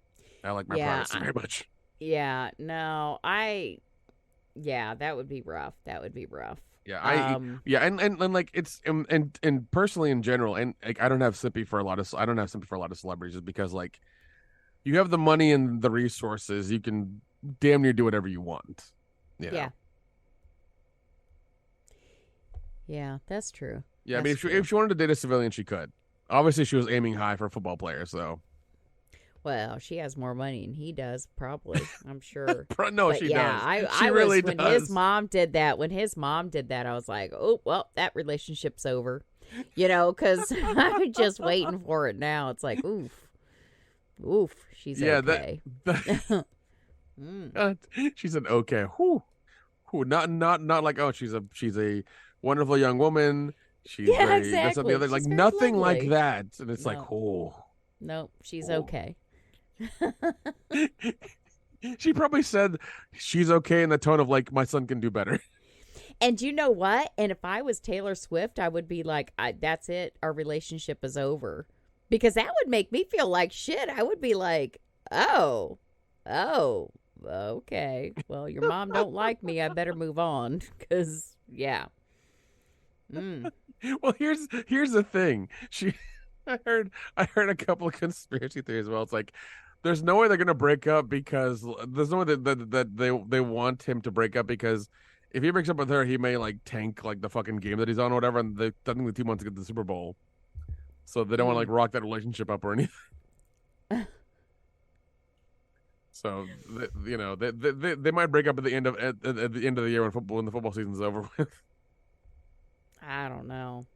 I like my privacy very much. Yeah, no, that would be rough. That would be rough. Yeah, and like it's and personally in general, and like I don't have sympathy for a lot of celebrities, just because like you have the money and the resources, you can damn near do whatever you want. You know? Yeah, that's true. Yeah, that's I mean, if she wanted to date a civilian, she could. Obviously, she was aiming high for a football player, so. Well, she has more money than he does, probably. I'm sure. No, but she yeah, does. She really does. When his mom did that, I was like, oh, well, that relationship's over. You know, because I'm just waiting for it now. It's like, oof, she's okay. She said, okay. Whew. Not like, oh, she's a wonderful young woman. She's exactly. That's the other, like nothing lovely. Like that. And it's like, oh. Nope, she's okay. She probably said she's okay in the tone of like, my son can do better. And you know what? And if I was Taylor Swift, I would be like, that's it. Our relationship is over. Because that would make me feel like shit. I would be like, oh, okay. Well, your mom don't like me. I better move on. Because, yeah. Well, here's the thing. I heard a couple of conspiracy theories. Well, it's like there's no way they're gonna break up, because there's no way that they want him to break up, because if he breaks up with her, he may like tank like the fucking game that he's on or whatever, and I think the team wants to get to the Super Bowl, so they don't want to like rock that relationship up or anything. So you know they might break up at the end of the year when the football season's over with. I don't know.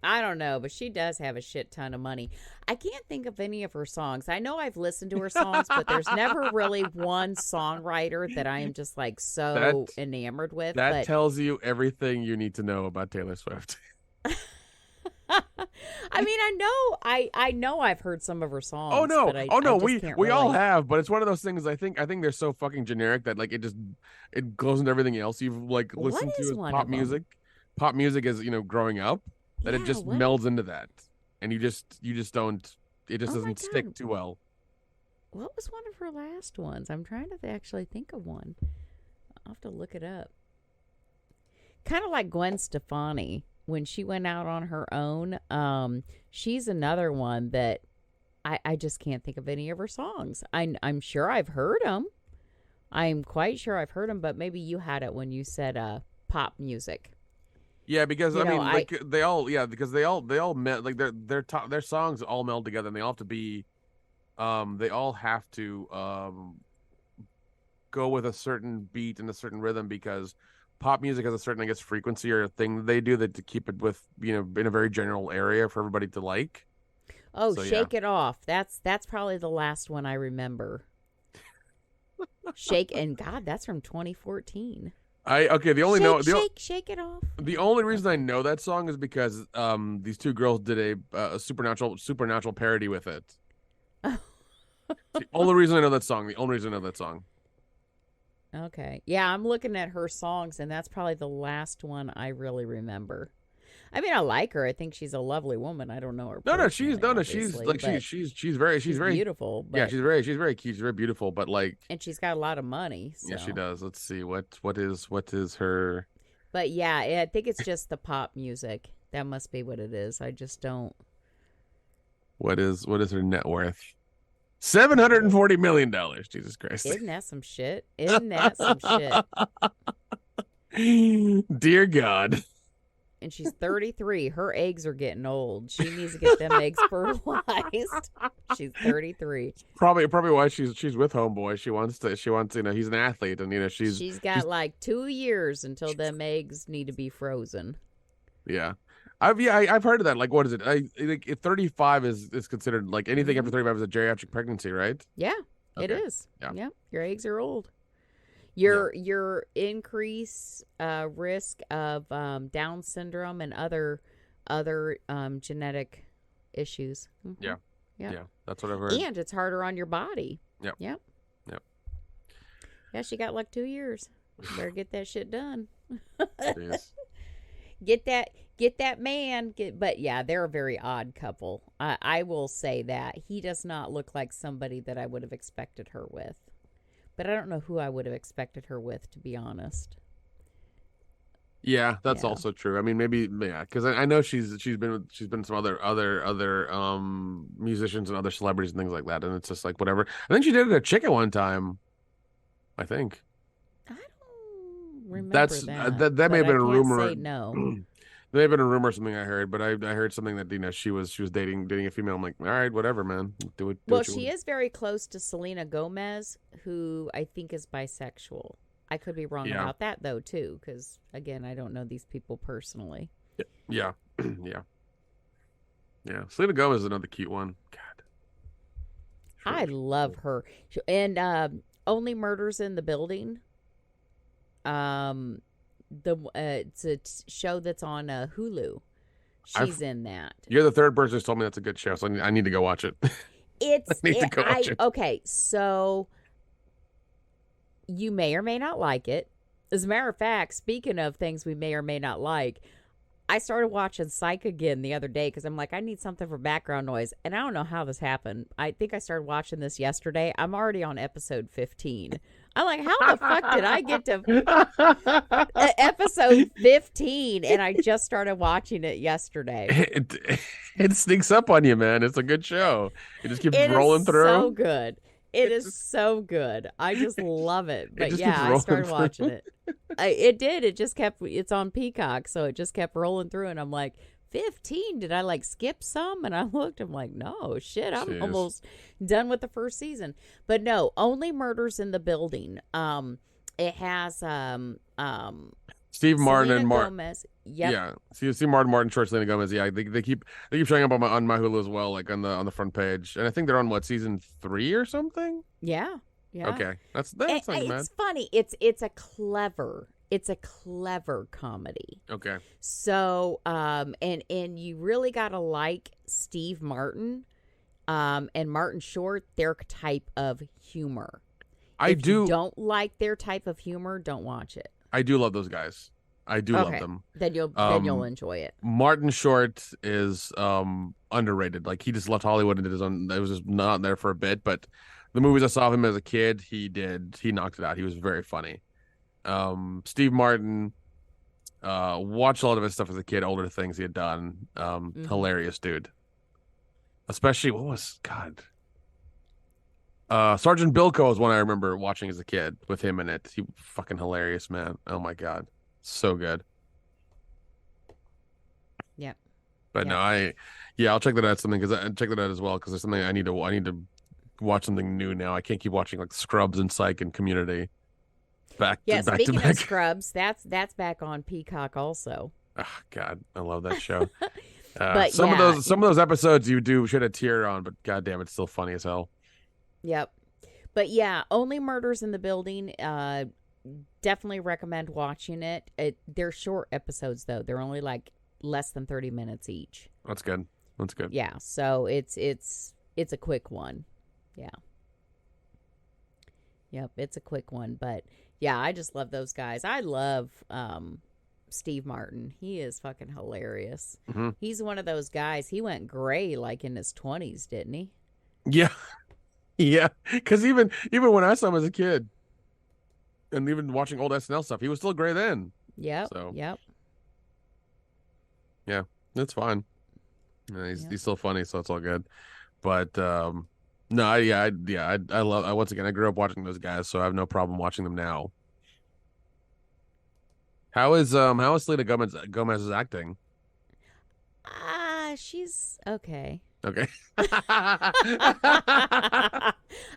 I don't know, but she does have a shit ton of money. I can't think of any of her songs. I know I've listened to her songs, but there's never really one songwriter that I am just like so enamored with. That tells you everything you need to know about Taylor Swift. I mean, I know I've heard some of her songs. Oh no, but we all have, but it's one of those things. I think they're so fucking generic that like it goes into everything else you've like listened to as pop music. Pop music is growing up that it just melds into that, and you just don't. It just doesn't stick too well. What was one of her last ones? I'm trying to actually think of one. I'll have to look it up. Kind of like Gwen Stefani. When she went out on her own, she's another one that I just can't think of any of her songs. I'm sure I've heard them. I'm quite sure I've heard them, but maybe you had it when you said pop music. Yeah, because they all meld, like their songs all meld together, and they all have to be, they all have to go with a certain beat and a certain rhythm because pop music has a certain, I guess, frequency or a thing that they do that to keep it with, in a very general area for everybody to like. Oh, so, Shake It Off. That's probably the last one I remember. Shake, and God, that's from 2014. Shake It Off. The only reason I know that song is because these two girls did a supernatural parody with it. The only reason I know that song. Okay. Yeah, I'm looking at her songs, and that's probably the last one I really remember. I mean, I like her. I think she's a lovely woman. I don't know her. She's very beautiful. But, yeah, she's very cute. She's very beautiful, but like, and she's got a lot of money. So. Yeah, she does. Let's see what is her. But yeah, I think it's just the pop music. That must be what it is. I just don't. What is her net worth? $740 million. Jesus Christ. Isn't that some shit? Dear God. And she's 33. Her eggs are getting old. She needs to get them eggs fertilized. She's 33. Probably why she's with Homeboy. She wants he's an athlete, and she's got like 2 years until them eggs need to be frozen. Yeah. I've heard of that. Like, what is it? I think 35 is considered, like, anything after 35 is a geriatric pregnancy, right? Yeah, okay. It is. Yeah, your eggs are old. Your increase risk of Down syndrome and other genetic issues. Mm-hmm. Yeah, that's what I've heard. And it's harder on your body. Yep. Yeah, she got like 2 years. Better get that shit done. Get that man. But yeah, they're a very odd couple. I will say that. He does not look like somebody that I would have expected her with. But I don't know who I would have expected her with, to be honest. Yeah, that's also true. I mean, maybe because I know she's been some other musicians and other celebrities and things like that, and it's just like whatever. I think she did it a chick at one time. I think. I don't remember that may have been a rumor. Say no. There may have been a rumor or something I heard, but I heard something that she was dating a female. I'm like, all right, whatever, man. Do it. Well, she is very close to Selena Gomez, who I think is bisexual. I could be wrong about that though too, because again, I don't know these people personally. Yeah. Selena Gomez is another cute one. God, I love her. And Only Murders in the Building. It's a show that's on Hulu. She's in that. You're the third person who's told me that's a good show, so I need to go watch it. Okay, so you may or may not like it. As a matter of fact, speaking of things we may or may not like, I started watching Psych again the other day because I'm like, I need something for background noise. And I don't know how this happened. I think I started watching this yesterday. I'm already on episode 15. I'm like, how the fuck did I get to episode 15? And I just started watching it yesterday. It sneaks up on you, man. It's a good show. It just keeps rolling through. So good. It is so good. I just love it. But yeah, I started watching it. It did. It just kept, it's on Peacock. So it just kept rolling through. And I'm like, 15? Did I like skip some? And I looked, I'm like, no, shit. I'm almost done with the first season. But no, Only Murders in the Building. It has Steve Martin Selena and Gomez. Yep. Yeah, see Martin Short, Selena Gomez. Yeah, they keep showing up on my Hulu as well, like on the front page. And I think they're on what, season 3 or something. Yeah. Yeah. Okay, that's not It's bad. funny. It's a clever comedy. Okay. So and you really gotta like Steve Martin, and Martin Short, their type of humor. If you don't like their type of humor, don't watch it. I do love those guys. I do love them. Then you'll enjoy it. Martin Short is underrated. Like, he just left Hollywood and did his own. I was just not there for a bit, but the movies I saw of him as a kid, he knocked it out. He was very funny. Steve Martin, watched a lot of his stuff as a kid, older things he had done. Hilarious dude. Especially, what was, God, Sergeant Bilko is one I remember watching as a kid with him in it. He fucking hilarious, man. Oh my God. So good. Yeah. But no, I'll check that out check that out as well, because there's something I need to watch something new now. I can't keep watching like Scrubs and Psych and Community. Speaking of Scrubs, that's back on Peacock also. Oh God, I love that show. But some of those episodes you do shed a tear on, but goddamn, it's still funny as hell. Yep. But yeah, Only Murders in the Building. Definitely recommend watching it. They're short episodes though. They're only like less than 30 minutes each. That's good. Yeah. So it's a quick one. Yeah. Yep. It's a quick one, but yeah, I just love those guys. I love Steve Martin. He is fucking hilarious. Mm-hmm. He's one of those guys. He went gray like in his 20s, didn't he? Yeah. Yeah. Because even when I saw him as a kid, and even watching old SNL stuff, he was still gray then. Yep. So. Yep. Yeah, that's fine. He's still funny, so it's all good. But no, I love. Once again, I grew up watching those guys, so I have no problem watching them now. How is Selena Gomez's acting? She's okay. Okay.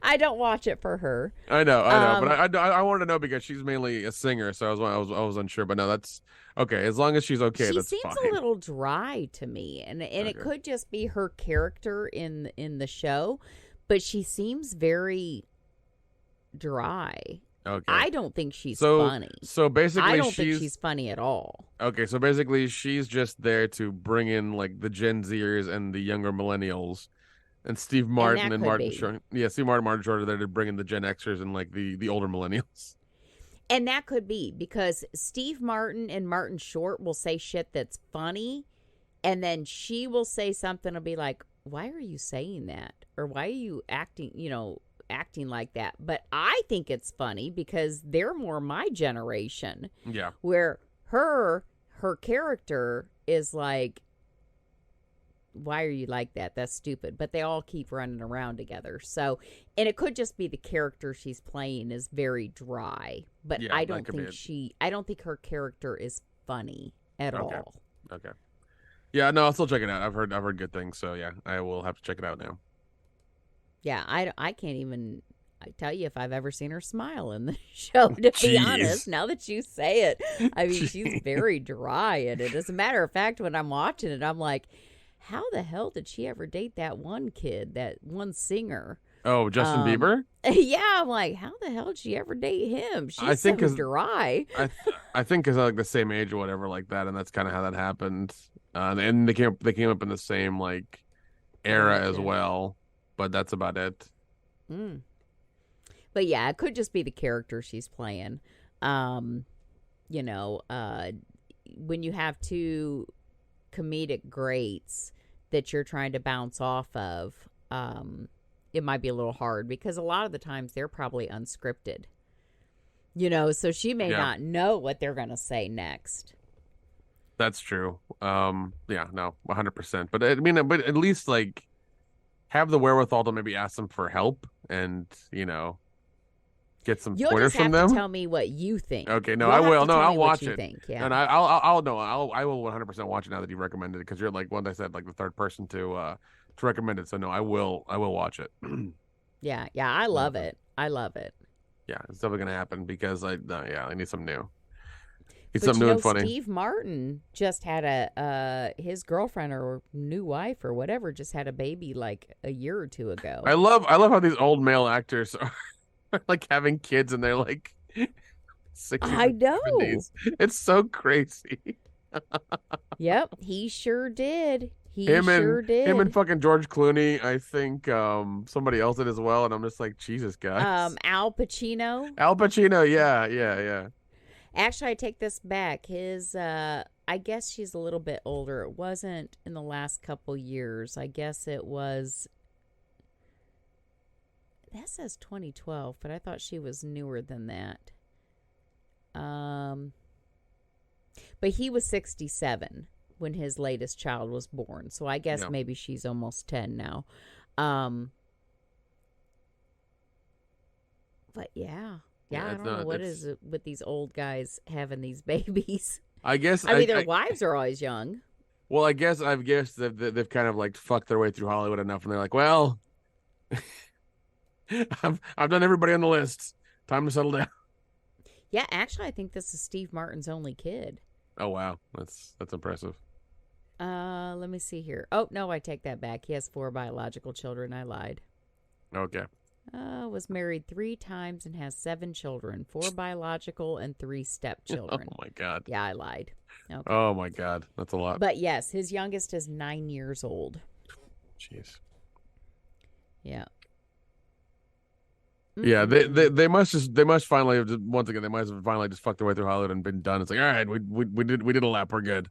I don't watch it for her. I know, but I wanted to know because she's mainly a singer, so I was unsure. But no, that's okay. As long as she's okay, that's fine. She seems a little dry to me, and okay. It could just be her character in the show, but she seems very dry. Okay. I don't think she's funny. So basically, I don't think she's funny at all. Okay, so basically, she's just there to bring in like the Gen Zers and the younger millennials, and Steve Martin and Martin Short. Yeah, Steve Martin Short are there to bring in the Gen Xers and like the older millennials. And that could be because Steve Martin and Martin Short will say shit that's funny, and then she will say something and be like, "Why are you saying that?" Or "Why are you acting like that?" But I think it's funny because they're more my generation. Yeah. Where her character is like, "Why are you like that? That's stupid." But they all keep running around together. So, and it could just be the character she's playing is very dry. But yeah, I don't think her character is funny at all. Okay. Yeah, no, I'll still check it out. I've heard good things, so yeah, I will have to check it out now. Yeah, I can't even tell you if I've ever seen her smile in the show, to be honest, now that you say it. I mean, she's very dry in it. As a matter of fact, when I'm watching it, I'm like, how the hell did she ever date that one kid, that one singer? Oh, Justin Bieber? Yeah, I'm like, how the hell did she ever date him? She's so dry. I think because like the same age or whatever like that, and that's kind of how that happened. And they came up in the same like era as well. But that's about it. But yeah, it could just be the character she's playing. When you have two comedic greats that you're trying to bounce off of, it might be a little hard because a lot of the times they're probably unscripted. So she may not know what they're going to say next. That's true. Yeah, no, 100%. But I mean, but at least like have the wherewithal to maybe ask them for help and, get some pointers from them. You'll just have to tell me what you think. Okay, no, I will. No, I'll watch it. Yeah. And I will 100% watch it now that you recommended it because you're like, what I said, like the third person to recommend it. So no, I will watch it. Yeah, I love it. I love it. Yeah, it's definitely gonna happen because I need something new. It's But something new and funny. Steve Martin just had his girlfriend or new wife or whatever just had a baby like a year or two ago. I love how these old male actors are like having kids and they're like 60s I and know. 70s. It's so crazy. Yep, he sure did. Him and fucking George Clooney. I think somebody else did as well, and I'm just like, Jesus, guys. Al Pacino. Al Pacino, yeah. Actually, I take this back. His I guess she's a little bit older. It wasn't in the last couple years. I guess it was. That says 2012, but I thought she was newer than that. But he was 67 when his latest child was born. So I guess maybe she's almost 10 now. But yeah, I don't know what is it with these old guys having these babies. I guess I mean, their wives are always young. Well, I guess they've kind of like fucked their way through Hollywood enough, and they're like, well, I've done everybody on the list. Time to settle down. Yeah, actually, I think this is Steve Martin's only kid. Oh wow, that's impressive. Let me see here. Oh no, I take that back. He has 4 biological children. I lied. Okay. Was married 3 times and has 7 children, 4 biological and 3 stepchildren. Oh my God. Yeah, I lied. Okay. Oh my God, that's a lot. But yes, his youngest is 9 years old. Jeez. Yeah. Yeah, they must finally have once again they might have finally just fucked their way through Hollywood and been done. It's like, all right, we did a lap, we're good.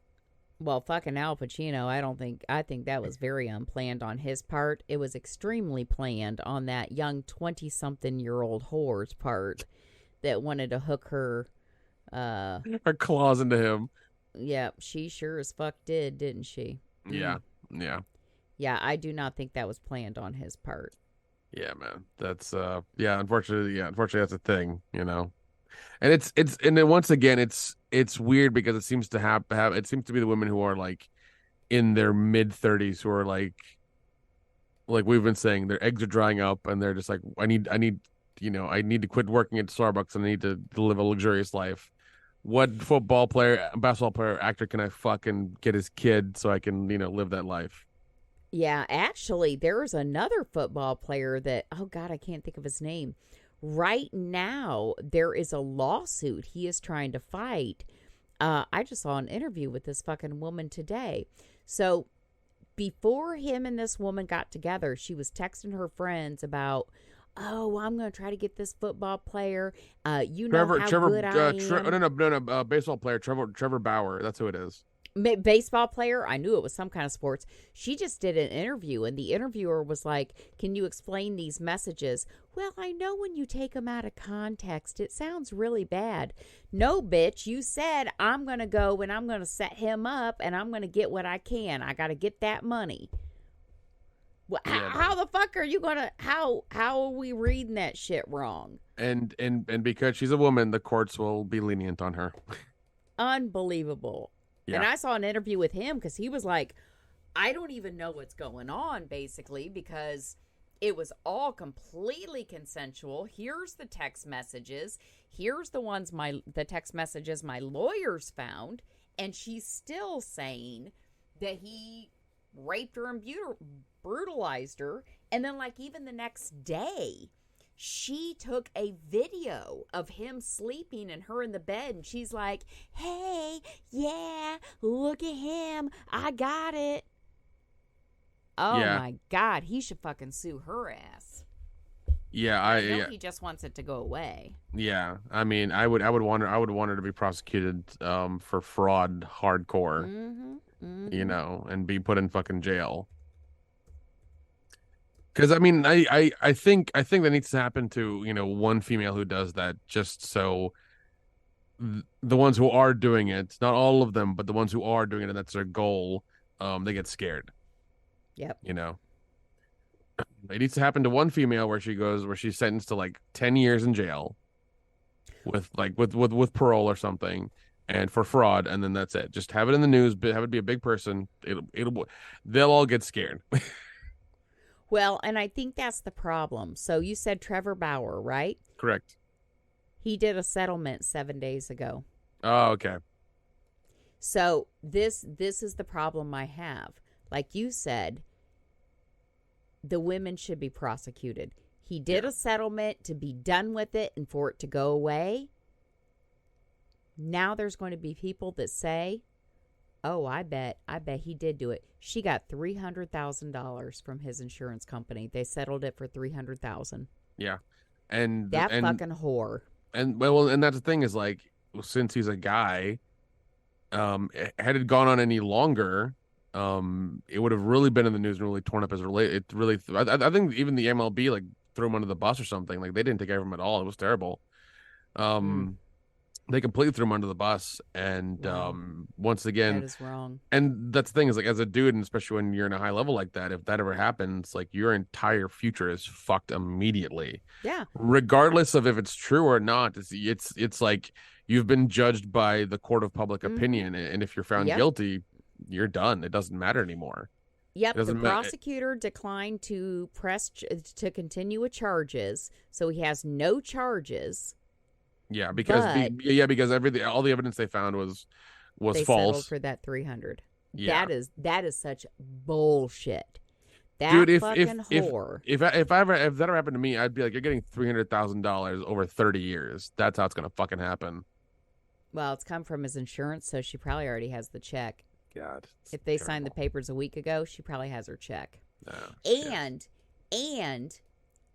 Well, fucking Al Pacino, I think that was very unplanned on his part. It was extremely planned on that young 20-something-year-old whore's part that wanted to hook her claws into him. Yeah, she sure as fuck didn't she? Yeah. Yeah, I do not think that was planned on his part. Yeah, man. That's unfortunately that's a thing, you know. And it's and then once again it's weird because it seems to have it seems to be the women who are like in their mid 30s who are like we've been saying, their eggs are drying up and they're just like, I need to quit working at Starbucks and I need to live a luxurious life. What football player, basketball player, actor can I fucking get his kid so I can, live that life? Yeah, actually, there's another football player that, oh God, I can't think of his name. Right now, there is a lawsuit he is trying to fight. I just saw an interview with this fucking woman today. So before him and this woman got together, she was texting her friends about, oh, I'm going to try to get this football player. Trevor, good I am. No, baseball player, Trevor Bauer. That's who it is. Baseball player. I knew it was some kind of sports. She just did an interview and the interviewer was like, can you explain these messages? Well, I know when you take them out of context, it sounds really bad. No, bitch, you said I'm going to go and I'm going to set him up and I'm going to get what I can. I got to get that money. Well, yeah, how the fuck are you going to, how are we reading that shit wrong? And because she's a woman, the courts will be lenient on her. Unbelievable. Yeah. And I saw an interview with him because he was like, I don't even know what's going on, basically, because it was all completely consensual. Here's the text messages. Here's the text messages my lawyers found. And she's still saying that he raped her and brutalized her. And then, like, even the next day, she took a video of him sleeping and her in the bed. And she's like, hey, yeah, look at him. I got it. Oh, yeah. My God. He should fucking sue her ass. Yeah, I know he just wants it to go away. Yeah, I mean, I would want her to be prosecuted for fraud, hardcore, and be put in fucking jail. Because I mean, I think that needs to happen to one female who does that, just so the ones who are doing it, not all of them, but the ones who are doing it, and that's their goal, they get scared. Yep. It needs to happen to one female where she's sentenced to like 10 years in jail with parole or something, and for fraud, and then that's it. Just have it in the news, but have it be a big person. They'll all get scared. Well, and I think that's the problem. So you said Trevor Bauer, right? Correct. He did a settlement 7 days ago. Oh, okay. So this is the problem I have. Like you said, the women should be prosecuted. He did a settlement to be done with it and for it to go away. Now there's going to be people that say, oh, I bet he did do it. She got $300,000 from his insurance company. They settled it for $300,000. Yeah. And fucking whore. And that's the thing is, like, since he's a guy, had it gone on any longer, it would have really been in the news and really torn up his I think even the MLB like threw him under the bus or something. Like, they didn't take care of him at all. It was terrible. They completely threw him under the bus, and once again, that is wrong. And that's the thing is, like, as a dude, and especially when you're in a high level like that, if that ever happens, like, your entire future is fucked immediately. Yeah. Regardless of if it's true or not, it's like you've been judged by the court of public opinion, and if you're found guilty, you're done. It doesn't matter anymore. Yep, the prosecutor declined to continue with charges, so he has no charges. Yeah, because all the evidence they found was they false. Settled for that $300,000. Yeah. That is such bullshit. That dude, fucking whore. If that ever happened to me, I'd be like, you're getting $300,000 over 30 years. That's how it's gonna fucking happen. Well, it's come from his insurance, so she probably already has the check. God, if they signed the papers a week ago, she probably has her check. And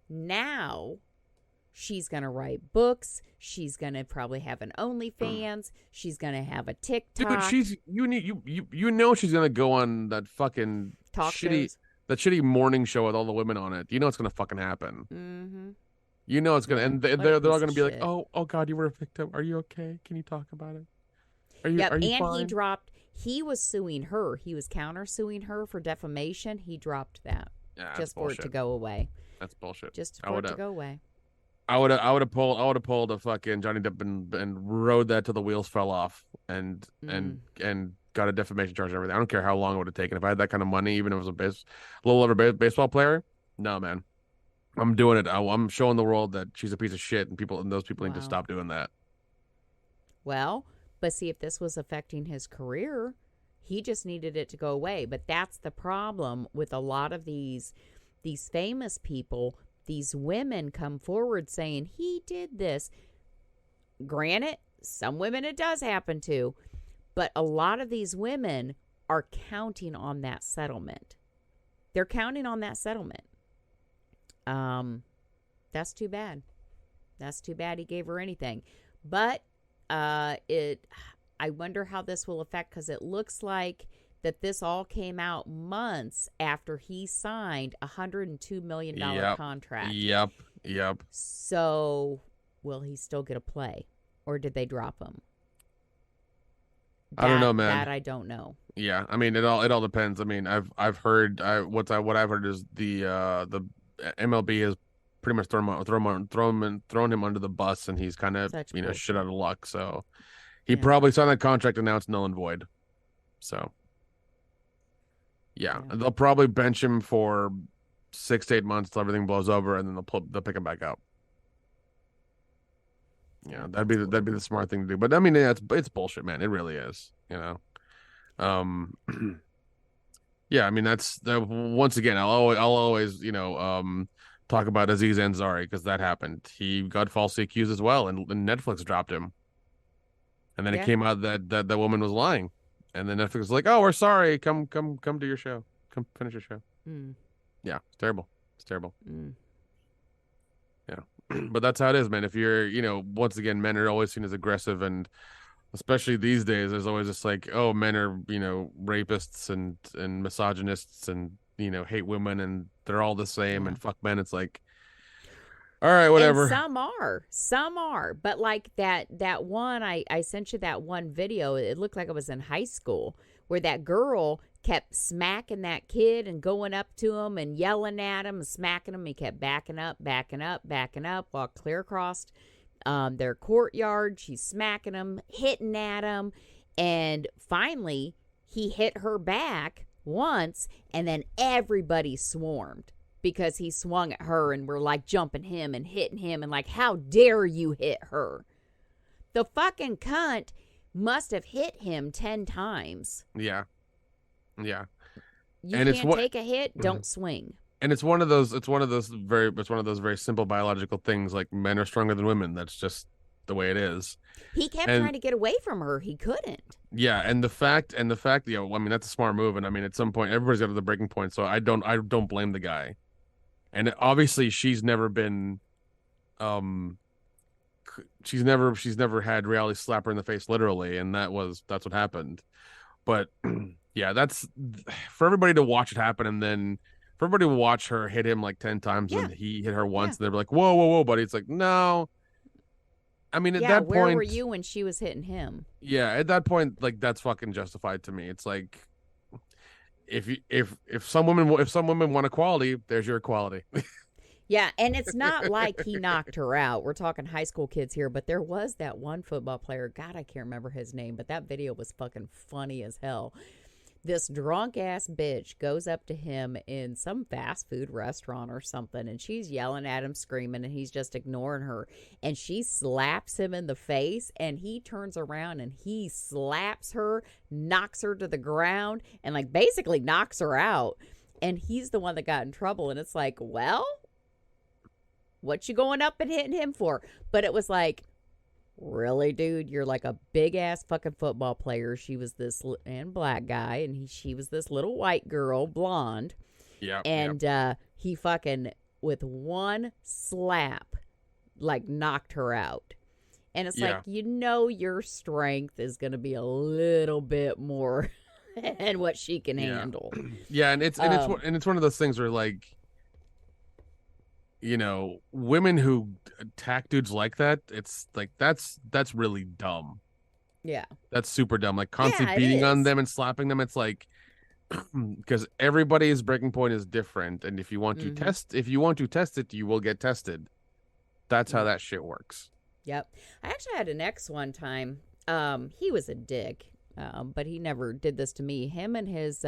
now she's going to write books. She's going to probably have an OnlyFans. She's going to have a TikTok. Dude, you know she's going to go on that fucking shitty morning show with all the women on it. You know it's going to fucking happen. Mm-hmm. You know it's going to, and they're all going to be like, oh God, you were a victim. Are you okay? Can you talk about it? Are you fine? He was suing her. He was countersuing her for defamation. He dropped that just for it to go away. That's bullshit. Just for it to go away. I would have pulled a fucking Johnny Depp and rode that till the wheels fell off and got a defamation charge and everything. I don't care how long it would have taken. If I had that kind of money, even if it was a little over baseball player, no, man, I'm doing it. I'm showing the world that she's a piece of shit, and those people need to stop doing that. Well, but see, if this was affecting his career, he just needed it to go away. But that's the problem with a lot of these famous people. These women come forward saying, he did this. Granted, some women it does happen to, but a lot of these women are counting on that settlement. They're counting on that settlement. That's too bad. That's too bad he gave her anything. But I wonder how this will affect, because it looks like that this all came out months after he signed a $102 million contract. Yep. So will he still get a play, or did they drop him? I don't know, man. That I don't know. Yeah, I mean, it all depends. I mean, I've heard what I've heard is the MLB has pretty much thrown him under the bus, and he's kind of shit out of luck. So he probably signed that contract, and now it's null and void. So yeah, they'll probably bench him for 6 to 8 months till everything blows over, and then they'll pick him back up. Yeah, that'd be the smart thing to do. But I mean, it's bullshit, man. It really is. You know. Yeah, I mean, that's once again, I'll always talk about Aziz Ansari, because that happened. He got falsely accused as well, and Netflix dropped him. And then it came out that woman was lying, and then Netflix was like, "Oh, we're sorry. Come do your show. Come finish your show." Yeah, it's terrible. It's terrible. Yeah, but that's how it is, man. If you're, once again, men are always seen as aggressive, and especially these days, there's always just like, oh, men are, rapists and misogynists and hate women, and they're all the same, and fuck men. It's like, all right, whatever. And some are, but like that one, I sent you that one video. It looked like it was in high school, where that girl kept smacking that kid and going up to him and yelling at him and smacking him. He kept backing up while clear across their courtyard. She's smacking him, hitting at him, and finally he hit her back once, and then everybody swarmed because he swung at her and were like jumping him and hitting him and like, how dare you hit her? The fucking cunt must have hit him 10 times. Yeah. Yeah. You and can't take a hit, don't swing. And it's one of those very simple biological things, like men are stronger than women. That's just the way it is. He kept trying to get away from her. He couldn't. Yeah, and the fact, I mean, that's a smart move, and I mean, at some point, everybody's got to the breaking point. So I don't blame the guy. And obviously, she's never had reality slap her in the face literally, and that's what happened. But yeah, that's for everybody to watch it happen, and then for everybody to watch her hit him like 10 times, and he hit her once, and they're like, whoa, buddy. It's like, no. I mean, at that point, where were you when she was hitting him? Yeah, at that point, like, that's fucking justified to me. It's like, if some women want equality, there's your equality. Yeah, and it's not like he knocked her out. We're talking high school kids here, but there was that one football player. God, I can't remember his name, but that video was fucking funny as hell. This drunk-ass bitch goes up to him in some fast food restaurant or something, and she's yelling at him, screaming, and he's just ignoring her. And she slaps him in the face, and he turns around, and he slaps her, knocks her to the ground, and, like, basically knocks her out. And he's the one that got in trouble. And it's like, well, what you going up and hitting him for? But it was like, really, dude? You're like a big ass fucking football player. She was this and black guy, and she was this little white girl, blonde. Yeah. And he fucking with one slap, like knocked her out. And it's like, your strength is going to be a little bit more than what she can handle. Yeah, and it's one of those things where, like, women who attack dudes like that, it's like that's really dumb. Yeah, that's super dumb. Like constantly beating on them and slapping them. It's like, because everybody's breaking point is different, and if you want to test it, you will get tested. That's how that shit works. Yep. I actually had an ex one time. He was a dick, but he never did this to me. Him and his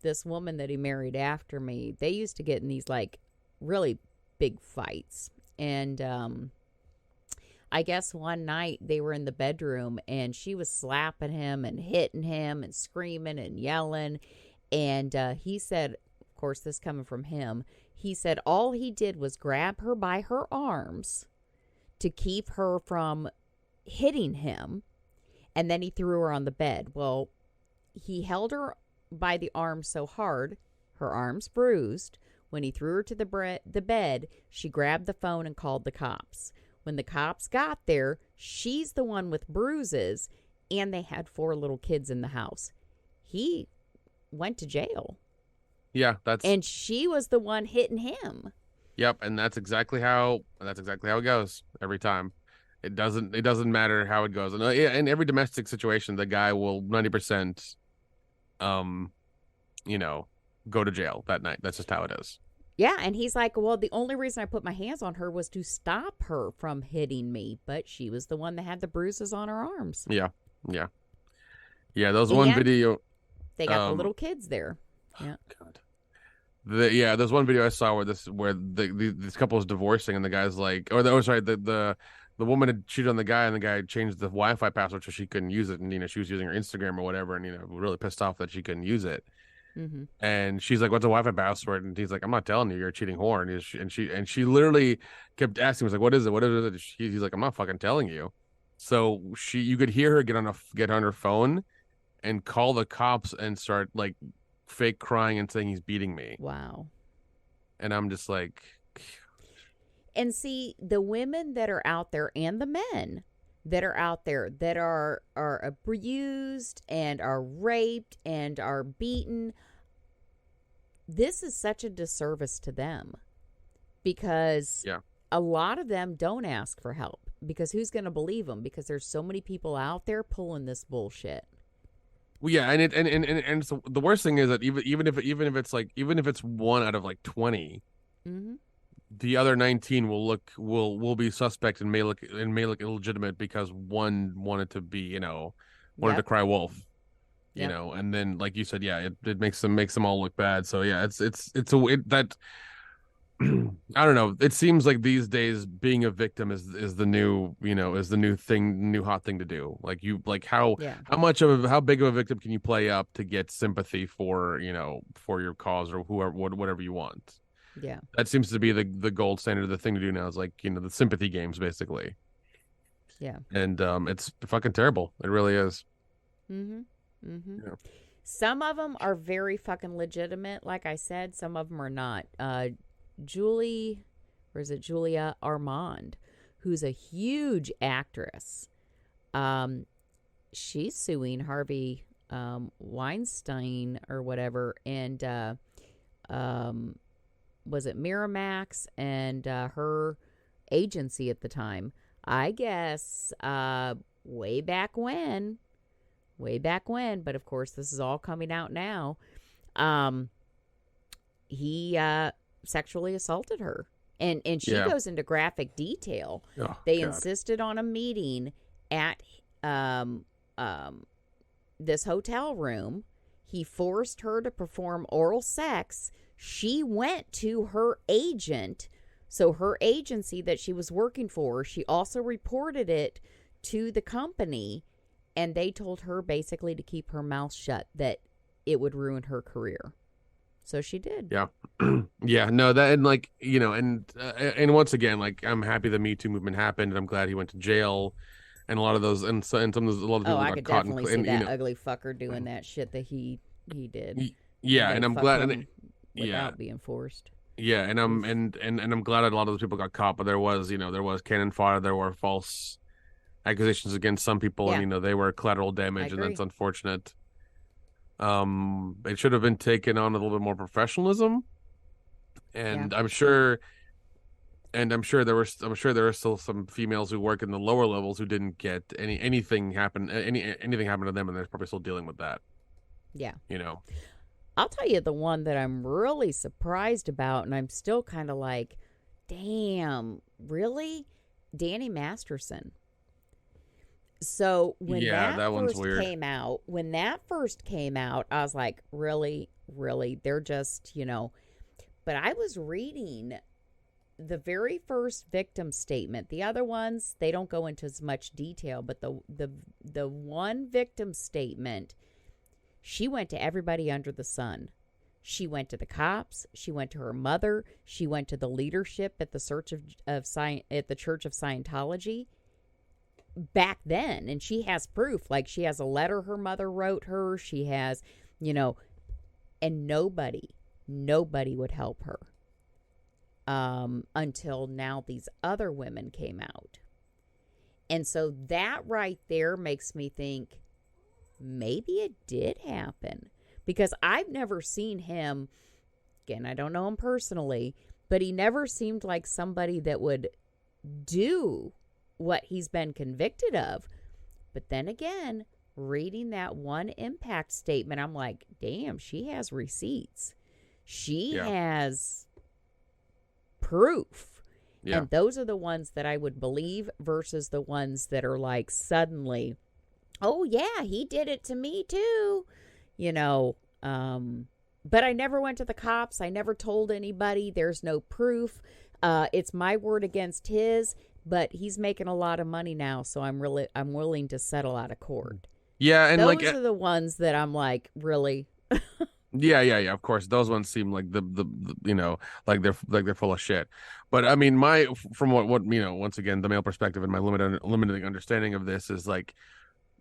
this woman that he married after me, they used to get in these like really big fights. And I guess one night they were in the bedroom, and she was slapping him and hitting him and screaming and yelling. And he said, of course, this coming from him, he said all he did was grab her by her arms to keep her from hitting him, and then he threw her on the bed. Well, he held her by the arms so hard, her arms bruised. When he threw her to the bed, she grabbed the phone and called the cops. When the cops got there, she's the one with bruises, and they had 4 little kids in the house. He went to jail. Yeah, and she was the one hitting him. Yep, and that's exactly how it goes every time. It doesn't matter how it goes. And in every domestic situation, the guy will 90%, go to jail that night. That's just how it is. Yeah, and he's like, well, the only reason I put my hands on her was to stop her from hitting me, but she was the one that had the bruises on her arms. Yeah. Those one video. They got the little kids there. Yeah. God. There's one video I saw where this couple is divorcing, and the guy's like, the woman had cheated on the guy, and the guy changed the Wi-Fi password so she couldn't use it, and she was using her Instagram or whatever, and really pissed off that she couldn't use it. Mm-hmm. And she's like, "What's a Wi-Fi password?" And he's like, "I'm not telling you. You're a cheating whore." And she literally kept asking, was like, "What is it? What is it?" He's like, "I'm not fucking telling you." So you could hear her get on her phone and call the cops and start like fake crying and saying he's beating me. Wow. And I'm just like, and see, the women that are out there and the men that are out there that are abused and are raped and are beaten, this is such a disservice to them, because a lot of them don't ask for help, because who's going to believe them? Because there's so many people out there pulling this bullshit. Well, yeah, and so the worst thing is that even if it's 1 out of like 20, the other 19 will be suspect and may look illegitimate because one wanted to be wanted to cry wolf, and then like you said, it makes them all look bad. So yeah, I don't know. It seems like these days being a victim is the new, is the new thing, new hot thing to do. Like how big of a victim can you play up to get sympathy for, for your cause or whatever you want. Yeah. That seems to be the gold standard. The thing to do now is like, the sympathy games basically. Yeah. And it's fucking terrible. It really is. Mm-hmm. Mm-hmm. Yeah. Some of them are very fucking legitimate. Like I said, some of them are not. Julia Armand, who's a huge actress. She's suing Harvey Weinstein or whatever, and was it Miramax and her agency at the time? I guess way back when, but of course this is all coming out now. He sexually assaulted her, and she goes into graphic detail. Oh, they God. insisted on a meeting at this hotel room. He forced her to perform oral sex. She went to her agent, so her agency that she was working for, she also reported it to the company, and they told her basically to keep her mouth shut, that it would ruin her career. So she did. Yeah. Yeah, no, that, and like, and once again, like, I'm happy the Me Too movement happened, and I'm glad he went to jail, and a lot of those, a lot of people I got could caught definitely see that ugly fucker doing that shit that he did. Yeah, and I'm glad, without being forced. Yeah, and I'm glad that a lot of those people got caught, but there was cannon fodder, there were false accusations against some people, and they were collateral damage, and that's unfortunate. It should have been taken on a little bit more professionalism, and I'm sure there were still some females who work in the lower levels who didn't get anything happen to them, and they're probably still dealing with that. Yeah. I'll tell you the one that I'm really surprised about, and I'm still kind of like, damn, really? Danny Masterson. So when that first came out, I was like, really? They're just, But I was reading the very first victim statement. The other ones, they don't go into as much detail, but the one victim statement, she went to everybody under the sun. She went to the cops. She went to her mother. She went to the leadership at the Church of Scientology back then, and she has proof. Like, she has a letter her mother wrote her. She has, and nobody would help her until now these other women came out. And so that right there makes me think maybe it did happen, because I've never seen him, again, I don't know him personally, but he never seemed like somebody that would do what he's been convicted of. But then again, reading that one impact statement, I'm like, damn, she has receipts. She has proof. Yeah. And those are the ones that I would believe versus the ones that are like suddenly, oh yeah, he did it to me too. But I never went to the cops. I never told anybody. There's no proof. It's my word against his. But he's making a lot of money now, so I'm willing to settle out of court. Yeah, and those are the ones that I'm like, really. Yeah. Of course, those ones seem like the like they're full of shit. But I mean, from what once again, the male perspective and my limited understanding of this is like,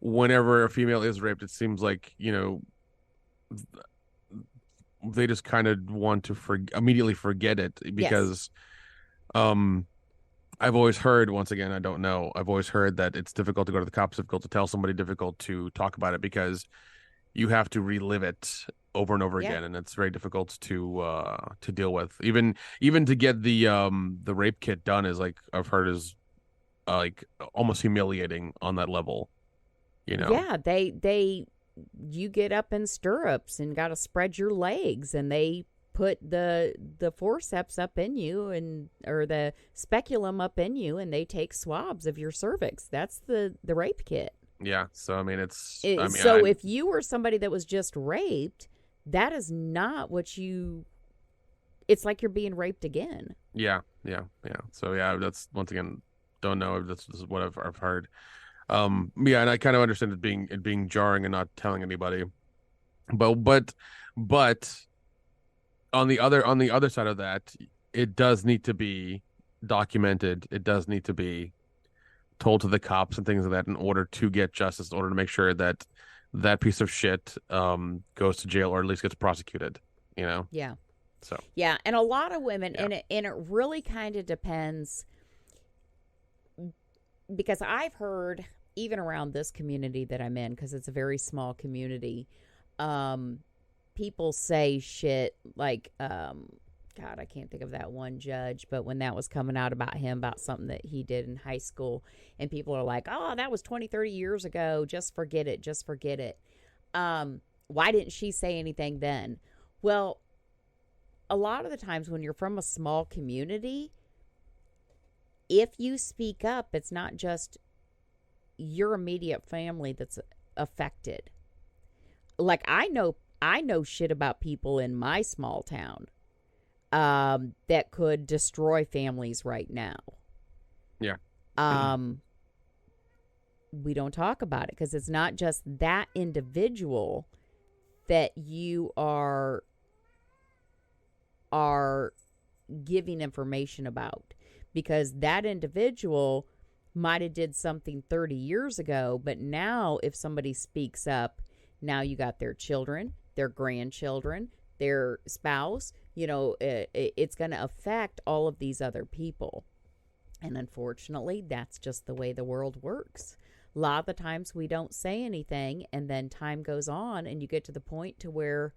whenever a female is raped, it seems like they just kind of want to immediately forget it, because I've always heard, once again, I don't know, I've always heard that it's difficult to go to the cops, difficult to tell somebody, difficult to talk about it, because you have to relive it over and over again, and it's very difficult to deal with. Even to get the rape kit done is, like, I've heard, is like almost humiliating on that level. Yeah, you get up in stirrups and got to spread your legs, and they put the forceps up in you, or the speculum up in you, and they take swabs of your cervix. That's the rape kit. Yeah, so I mean, if you were somebody that was just raped, that is not what you it's like you're being raped again. Yeah. So yeah, that's once again, don't know if this is what I've heard. Yeah, and I kind of understand it being jarring and not telling anybody. But on the other side of that, it does need to be documented. It does need to be told to the cops and things like that in order to get justice, in order to make sure that that piece of shit goes to jail or at least gets prosecuted, you know? Yeah. So yeah, and a lot of women, Yeah. and it really kind of depends, because I've heard, even around this community that I'm in, because it's a very small community, people say shit like, God, I can't think of that one judge, but when that was coming out about him, about something that he did in high school, and people are like, oh, that was 20, 30 years ago. Just forget it. Just forget it. Why didn't she say anything then? Well, a lot of the times when you're from a small community, if you speak up, it's not just your immediate family that's affected. Like, I know shit about people in my small town that could destroy families right now. Yeah. We don't talk about it because it's not just that individual that you are giving information about, because that individual might have did something 30 years ago, but now if somebody speaks up, now you got their children, their grandchildren, their spouse, you know, it's going to affect all of these other people. And unfortunately, that's just the way the world works. A lot of the times we don't say anything, and then time goes on and you get to the point to where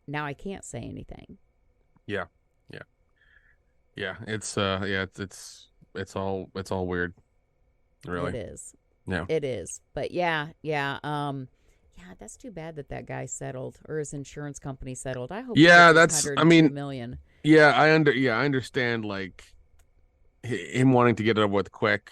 now I can't say anything. Yeah, it's all weird. Really. It is. Yeah. It is. But yeah, that's too bad that guy settled, or his insurance company settled. I hope Yeah, he gets that's, his I mean, $102 million. Yeah, I understand like him wanting to get it over with quick.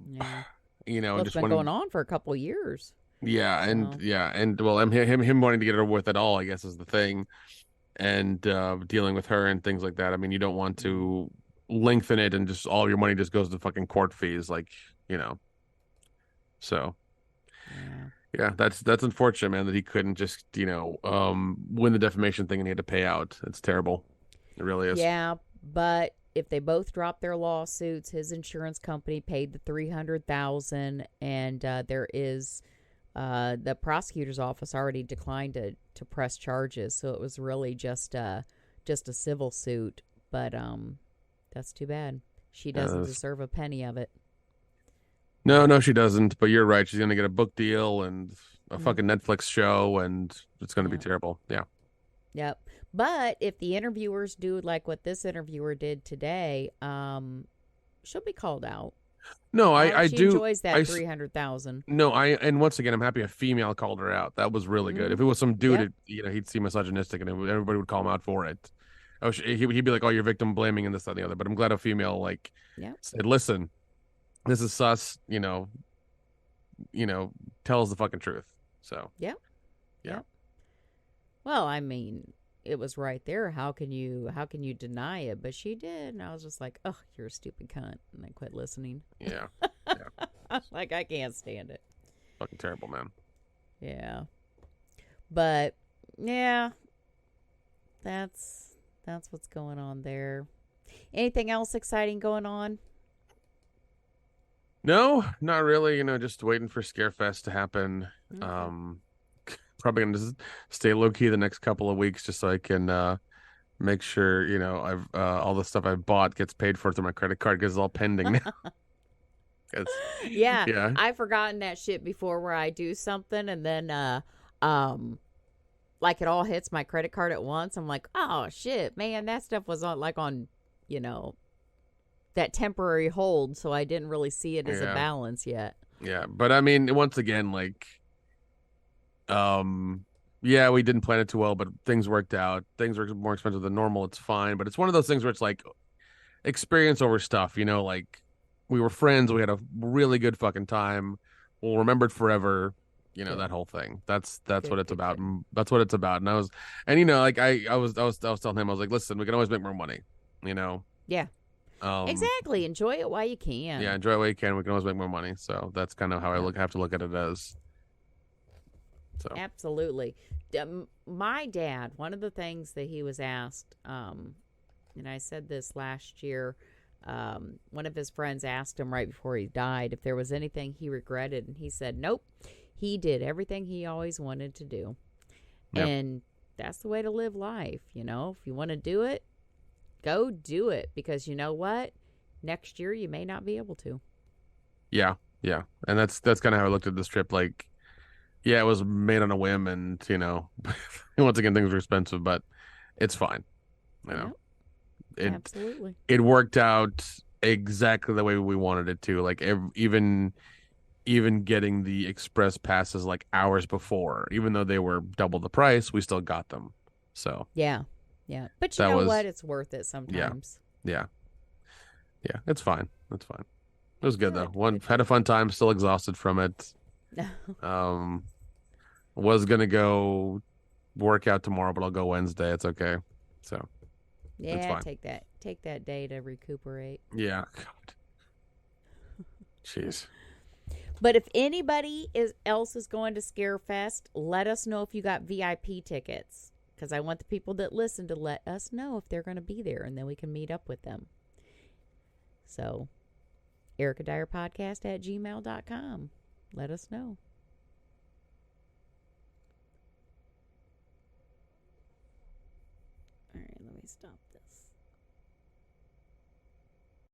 Yeah. You know, Well, it's just been wanting, going on for a couple of years. Yeah, So. and well, him wanting to get it over with at all, I guess, is the thing. And dealing with her and things like that. I mean, you don't want to lengthen it and just all your money just goes to fucking court fees, like, you know. So yeah, that's unfortunate, man, that he couldn't just, you know, win the defamation thing and he had to pay out. It's terrible. It really is. Yeah, but if they both dropped their lawsuits, his insurance company paid the $300,000, and there is the prosecutor's office already declined to press charges, so it was really just a civil suit. But that's too bad. She doesn't deserve a penny of it. No, she doesn't. But you're right. She's gonna get a book deal and a fucking Netflix show, and it's gonna be terrible. Yeah. Yep. But if the interviewers do like what this interviewer did today, she'll be called out. No, I she do. She enjoys that 300,000. No, and once again, I'm happy a female called her out. That was really good. If it was some dude, he'd see misogynistic, and everybody would call him out for it. Oh, he'd be like, "Oh, you're victim blaming and this, that, and the other." But I'm glad a female said, "Listen, this is sus." You know, tells the fucking truth. So yeah. Well, I mean, it was right there. How can you deny it? But she did, and I was just like, "Oh, you're a stupid cunt," and I quit listening. Yeah. Like, I can't stand it. Fucking terrible, man. Yeah. But yeah, that's what's going on there. Anything else exciting going on? No, not really. You know, just waiting for Scarefest to happen. Okay. Probably gonna just stay low key the next couple of weeks, just so I can make sure, you know, I've all the stuff I've bought gets paid for through my credit card because it's all pending now. Yeah, I've forgotten that shit before, where I do something and then like it all hits my credit card at once. I'm like, oh shit, man, that stuff was on you know, that temporary hold, so I didn't really see it as a balance yet. Yeah, but I mean, once again, like, yeah, we didn't plan it too well, but things worked out. Things were more expensive than normal. It's fine, but it's one of those things where it's like experience over stuff, you know, like we were friends. We had a really good fucking time. We'll remember it forever. you know, Good. that whole thing. That's Good, what it's good, about. good. That's what it's about. And you know, like I was telling him, I was like, listen, we can always make more money, you know. Yeah. Um, Exactly. Enjoy it while you yeah, can. enjoy it while you can. We can always make more money. So that's kind of how I Yeah. have to look at it as. So Absolutely. My dad, one of the things that he was asked, and I said this last year, one of his friends asked him right before he died if there was anything he regretted, and he said, nope, he did everything he always wanted to do. Yep. And that's the way to live life. You know, if you want to do it, go do it, because you know what? Next year you may not be able to. yeah, yeah, and that's kind of how I looked at this trip. Like, yeah, it was made on a whim, and you know, once again, things were expensive, but it's fine. You know, Yep, it absolutely. it worked out exactly the way we wanted it to. Like even getting the express passes like hours before, even though they were double the price, we still got them. So Yeah. Yeah. But you that know was what? It's worth it sometimes. yeah, yeah. It's fine. It's fine. It was good though. Good. Had a fun time. Still exhausted from it. Um, was gonna go work out tomorrow, but I'll go Wednesday. It's okay. So it's Yeah, fine. take that day to recuperate. Yeah. God. Jeez. But if anybody else is going to Scarefest, let us know if you got VIP tickets, because I want the people that listen to let us know if they're going to be there, and then we can meet up with them. So, ericadyerpodcast@gmail.com. Let us know. All right, let me stop